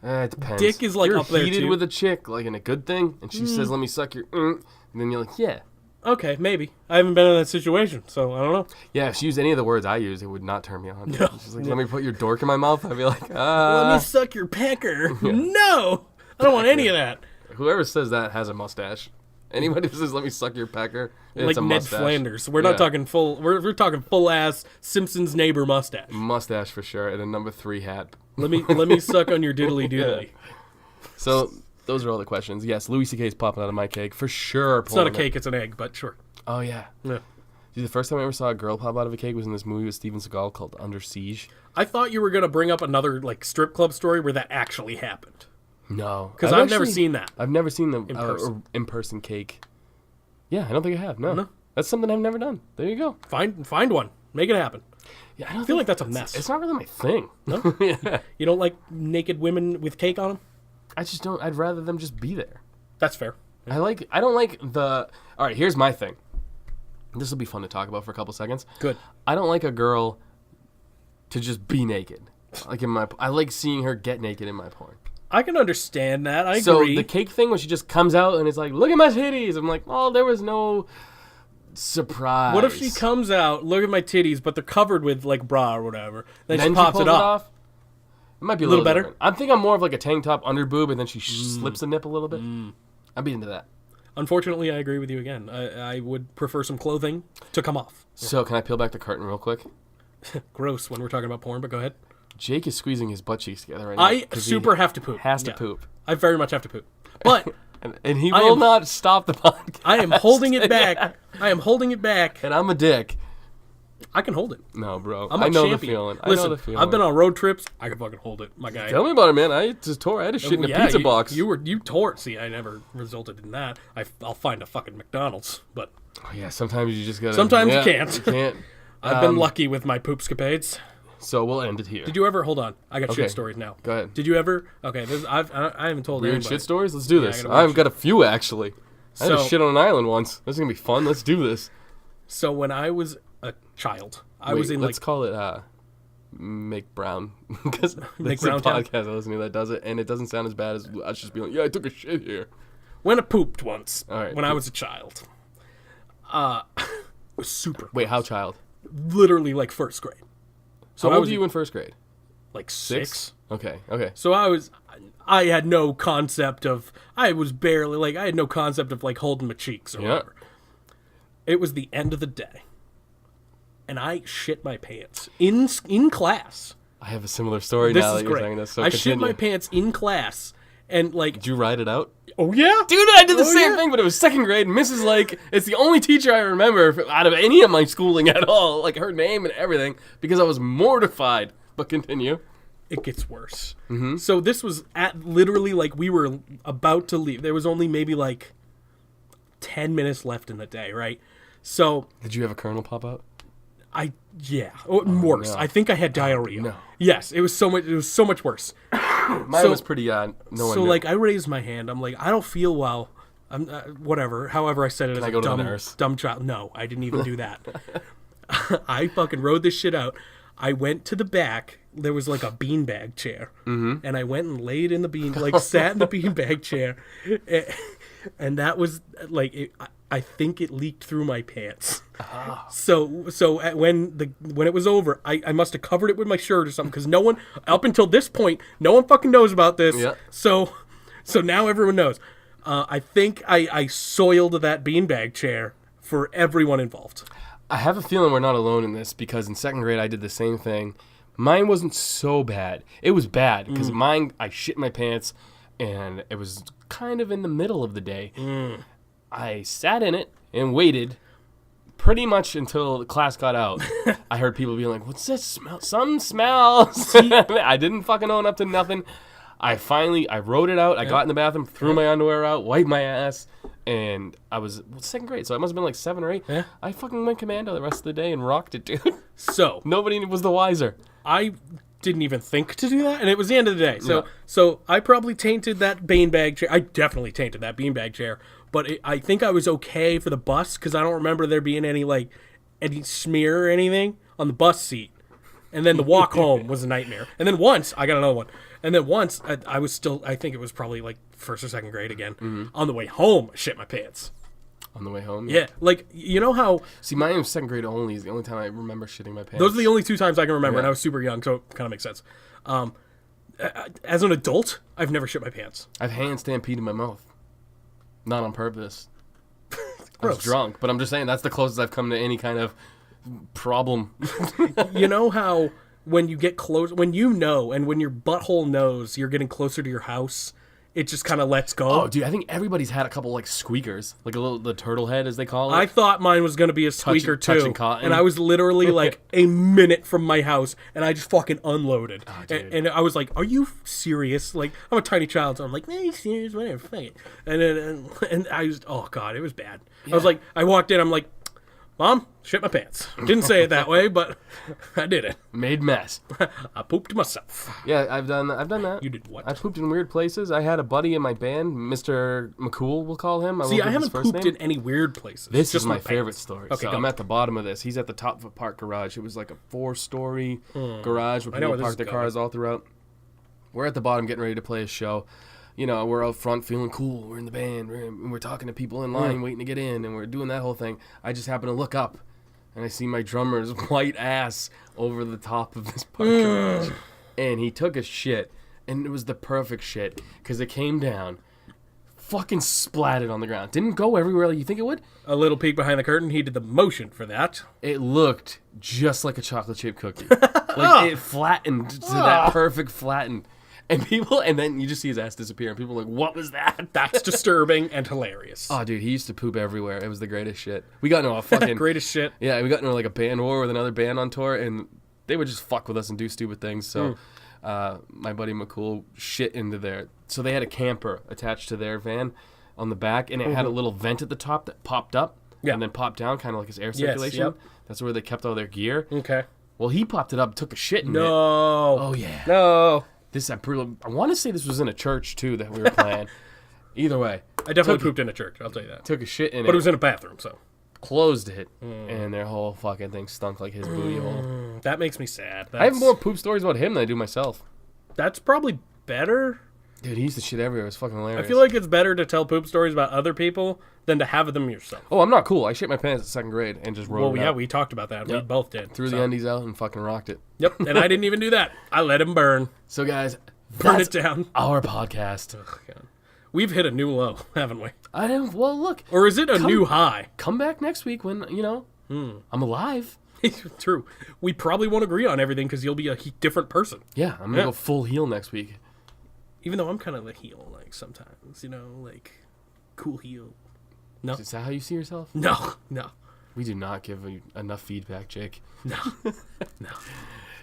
It depends.
Dick is, like,
you're
up there,
heated
too.
with a chick, like in a good thing, and she says, let me suck your... And then you're like, yeah.
Okay, maybe. I haven't been in that situation, so I don't know.
Yeah, if she used any of the words I use, it would not turn me on. No. She's like, let me put your dork in my mouth. I'd be like,
Let me suck your pecker. Yeah. No! I don't want any of that.
Whoever says that has a mustache. Anybody who says, let me suck your pecker, it's
like
a
Ned
mustache.
Flanders. We're not talking full... We're talking full-ass Simpsons neighbor mustache.
Mustache for sure, and a number 3 hat.
Let me suck on your diddly doodly.
Yeah. So, those are all the questions. Yes, Louis C.K. is popping out of my cake, for sure.
It's not a cake, it's an egg, but sure.
Oh, yeah.
Yeah.
Dude, the first time I ever saw a girl pop out of a cake was in this movie with Steven Seagal called Under Siege.
I thought you were going to bring up another, like, strip club story where that actually happened.
No.
Because I've never seen that.
I've never seen the in-person cake. Yeah, I don't think I have. No. That's something I've never done. There you go.
Find one. Make it happen.
Yeah, I don't
feel like that's a mess.
It's not really my thing.
No?
Yeah.
You don't like naked women with cake on them?
I just don't. I'd rather them just be there.
That's fair.
I don't like the... All right, here's my thing. This will be fun to talk about for a couple seconds.
Good.
I don't like a girl to just be naked. Like I like seeing her get naked in my porn.
I can understand that. I agree.
So the cake thing when she just comes out and it's like, look at my titties. I'm like, oh, there was no surprise.
What if she comes out, look at my titties, but they're covered with like bra or whatever. Then she pops it off.
It might be a
little better.
Different. I'm thinking more of like a tank top under boob and then she slips the nip a little bit. I'd be into that.
Unfortunately, I agree with you again. I would prefer some clothing to come off.
So, can I peel back the curtain real quick?
Gross when we're talking about porn, but go ahead.
Jake is squeezing his butt cheeks together right now.
I super have to poop.
Has to poop.
I very much have to poop. But
and he will not stop the podcast.
I am holding it back. I am holding it back.
And I'm a dick.
I can hold it.
No, bro.
I'm
I know
champion.
the feeling.
Listen,
I know the feeling.
I've been on road trips. I can fucking hold it, my guy.
Tell me about it, man. I had a shit in a pizza box.
You tore it. See, I never resulted in that. I'll find a fucking McDonald's, but
Oh, yeah, sometimes you just gotta.
Sometimes you can't.
You can't.
I've been lucky with my poopscapades.
So we'll end it here.
Did you ever? Hold on, I got
Okay.
shit stories now.
Go ahead.
Did you ever? Okay, I haven't told
Weird
anybody.
shit stories? Let's do this.
I gotta
I've got a few, actually. I had
So-
a shit on an island once. This is going to be fun. Let's do this.
So when I was a child, I was in
let's
like
call it Make Brown. Because there's
Brown
a
Town?
podcast I listen to that does it, and it doesn't sound as bad as us just being like, yeah, I took a shit here.
when I pooped once.
All right,
when I
poop.
was a child. It was super.
Wait, how child?
Literally like first grade. So
How
I
old
was
were you in first grade?
like six.
Okay.
So I had no concept of, I had no concept of like holding my cheeks or
Yeah.
whatever. It was the end of the day. And I shit my pants in class.
I have a similar story
This
now
is
that you're
great.
saying this. So
I shit my
continue.
pants in class. And like,
Did you ride it out?
oh yeah?
Dude, I did the
Oh,
same
yeah.
thing, but it was second grade. Mrs. Like, it's the only teacher I remember out of any of my schooling at all. Like, her name and everything, because I was mortified. But continue.
It gets worse. Mm-hmm. So this was at literally like we were about to leave. There was only maybe like 10 minutes left in the day, right? So
Did you have a kernel pop out?
worse.
no.
I think I had diarrhea.
no.
Yes, it was so much worse.
Mine was pretty, no one
So
knew.
like I raised my hand. I'm like, I don't feel well. I'm whatever. However, I said it as
I
a
go to the nurse?
dumb child. No, I didn't even do that. I fucking rode this shit out. I went to the back. There was like a beanbag chair, and I went and laid in the sat in the beanbag chair, and that was like I think it leaked through my pants. So when it was over, I must have covered it with my shirt or something because no one up until this point, no one fucking knows about this.
Yeah.
So now everyone knows. I think I soiled that beanbag chair for everyone involved.
I have a feeling we're not alone in this because in second grade I did the same thing. Mine wasn't so bad. It was bad because mine, I shit my pants and it was kind of in the middle of the day. I sat in it and waited pretty much until the class got out. I heard people being like, what's this smell? Some smells. I didn't fucking own up to nothing. I wrote it out. I got in the bathroom, threw my underwear out, wiped my ass, and I was second grade, so I must have been like 7 or 8.
Yeah.
I fucking went commando the rest of the day and rocked it, dude.
So
Nobody was the wiser.
I didn't even think to do that, and it was the end of the day. So I probably tainted that beanbag chair. I definitely tainted that beanbag chair, but I think I was okay for the bus because I don't remember there being any smear or anything on the bus seat. And then the walk home was a nightmare. And then once, I got another one. And then once, I was still, I think it was probably like first or second grade again. On the way home, I shit my pants.
On the way home?
Yeah, like, you know how,
See, mine was second grade only is the only time I remember shitting my pants.
those are the only 2 times I can remember, and
Yeah.
I was super young, so it kind of makes sense. As an adult, I've never shit my pants.
I've hand stampeded my mouth. Not on purpose. I was
Gross.
drunk, but I'm just saying that's the closest I've come to any kind of problem.
You know how when you get close, when you know, and when your butthole knows you're getting closer to your house, it just kind of lets go.
Oh, dude, I think everybody's had a couple like squeakers, like the turtle head as they call it.
I thought mine was going to be a squeaker
touching
too,
cotton.
and I was literally like a minute from my house, and I just fucking unloaded.
dude.
And I was like, "Are you serious?" Like, I'm a tiny child, so I'm like, "Are you serious? Whatever, fuck it." And I was, oh god, it was bad. I was like, I walked in, I'm like, "Mom, shit my pants." Didn't say it that way, but I did it.
Made mess.
I pooped myself.
Yeah, I've done that.
You did what?
I pooped in weird places. I had a buddy in my band, Mr. McCool, we'll call him.
See,
won't
I
give his
haven't
first
pooped
name.
in any weird places.
This
just
is my
pants.
favorite story.
Okay,
So
go.
I'm at the bottom of this. He's at the top of a parked garage. It was like a 4-story garage where
I know
people
where this
park
is
their
going.
cars all throughout. We're at the bottom getting ready to play a show. You know, we're out front feeling cool. We're in the band. We're talking to people in line waiting to get in, and we're doing that whole thing. I just happen to look up, and I see my drummer's white ass over the top of this parked garage. And he took a shit, and it was the perfect shit, because it came down fucking splatted on the ground. Didn't go everywhere like you think it would.
A little peek behind the curtain. He did the motion for that.
It looked just like a chocolate chip cookie. Like it flattened to that perfect flatten. And then you just see his ass disappear, and people are like, what was that?
That's disturbing and hilarious.
Oh, dude, he used to poop everywhere. It was the greatest shit. We got into a fucking...
Greatest shit.
Yeah, we got into like a band war with another band on tour, and they would just fuck with us and do stupid things. So my buddy McCool shit into there. So they had a camper attached to their van on the back, and it had a little vent at the top that popped up and then popped down, kind of like his air circulation.
Yep.
That's where they kept all their gear.
Okay.
Well, he popped it up, took a shit in it.
No.
Oh, yeah.
No.
I want to say this was in a church, too, that we were playing. Either way.
I definitely pooped in a church, I'll tell you that.
Took a shit in it.
But it was in a bathroom, so.
Closed it, and their whole fucking thing stunk like his booty hole.
That makes me sad.
I have more poop stories about him than I do myself.
That's probably better.
Dude, he used to shit everywhere. It was fucking hilarious.
I feel like it's better to tell poop stories about other people than to have them yourself.
Oh, I'm not cool. I shit my pants in 2nd grade and just wrote it out.
We talked about that. We both did.
Threw the undies out and fucking rocked it.
Yep, and I didn't even do that. I let him burn.
So, guys,
Burn
that's
it down.
our podcast.
Oh, God. We've hit a new low, haven't we?
Well, look.
Or is it a new high?
Come back next week when, I'm alive.
True. We probably won't agree on everything because you'll be a different person.
Yeah, I'm going to go full heel next week.
Even though I'm kind of the heel, like, sometimes, like, cool heel. No.
Is that how you see yourself?
No.
We do not give you enough feedback, Jake.
No.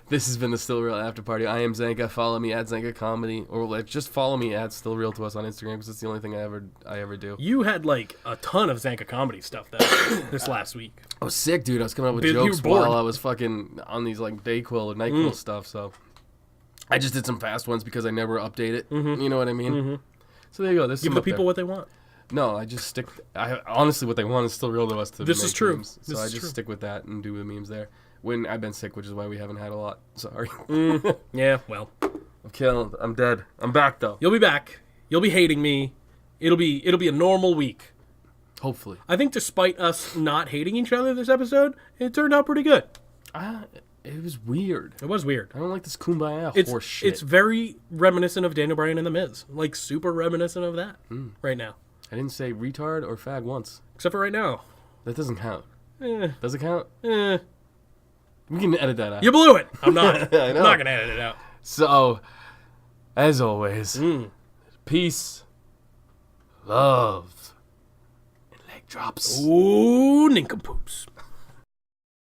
This has been the Still Real After Party. I am Zanca. Follow me at Zanca Comedy, or just follow me at Still Real to us on Instagram because it's the only thing I ever do.
You had like a ton of Zanca Comedy stuff this last week.
I was sick, dude. I was coming up with
You were
jokes
bored.
while I was fucking on these like Dayquil or NyQuil stuff. So I just did some fast ones because I never update it. You know what I mean? So there you go. This
Give the people what they want.
No, I just stick. Honestly, what they want is Still Real to us to
This
make
is true.
memes.
This
So I
is
just
true.
stick with that and do the memes there. When I've been sick, which is why we haven't had a lot. Sorry.
Yeah, well.
I'm killed. I'm dead. I'm back though.
You'll be back. You'll be hating me. It'll be a normal week.
Hopefully.
I think despite us not hating each other this episode, it turned out pretty good.
It was weird.
It was weird.
I don't like this kumbaya horse shit.
It's very reminiscent of Daniel Bryan and The Miz. Like, super reminiscent of that right now.
I didn't say retard or fag once.
Except for right now.
That doesn't count.
Eh.
Does it count?
Eh.
We can edit that out.
You blew it. I'm not.
I
I'm
know.
not going to edit it out.
So, as always, peace, love, and leg drops.
Ooh, nincompoops.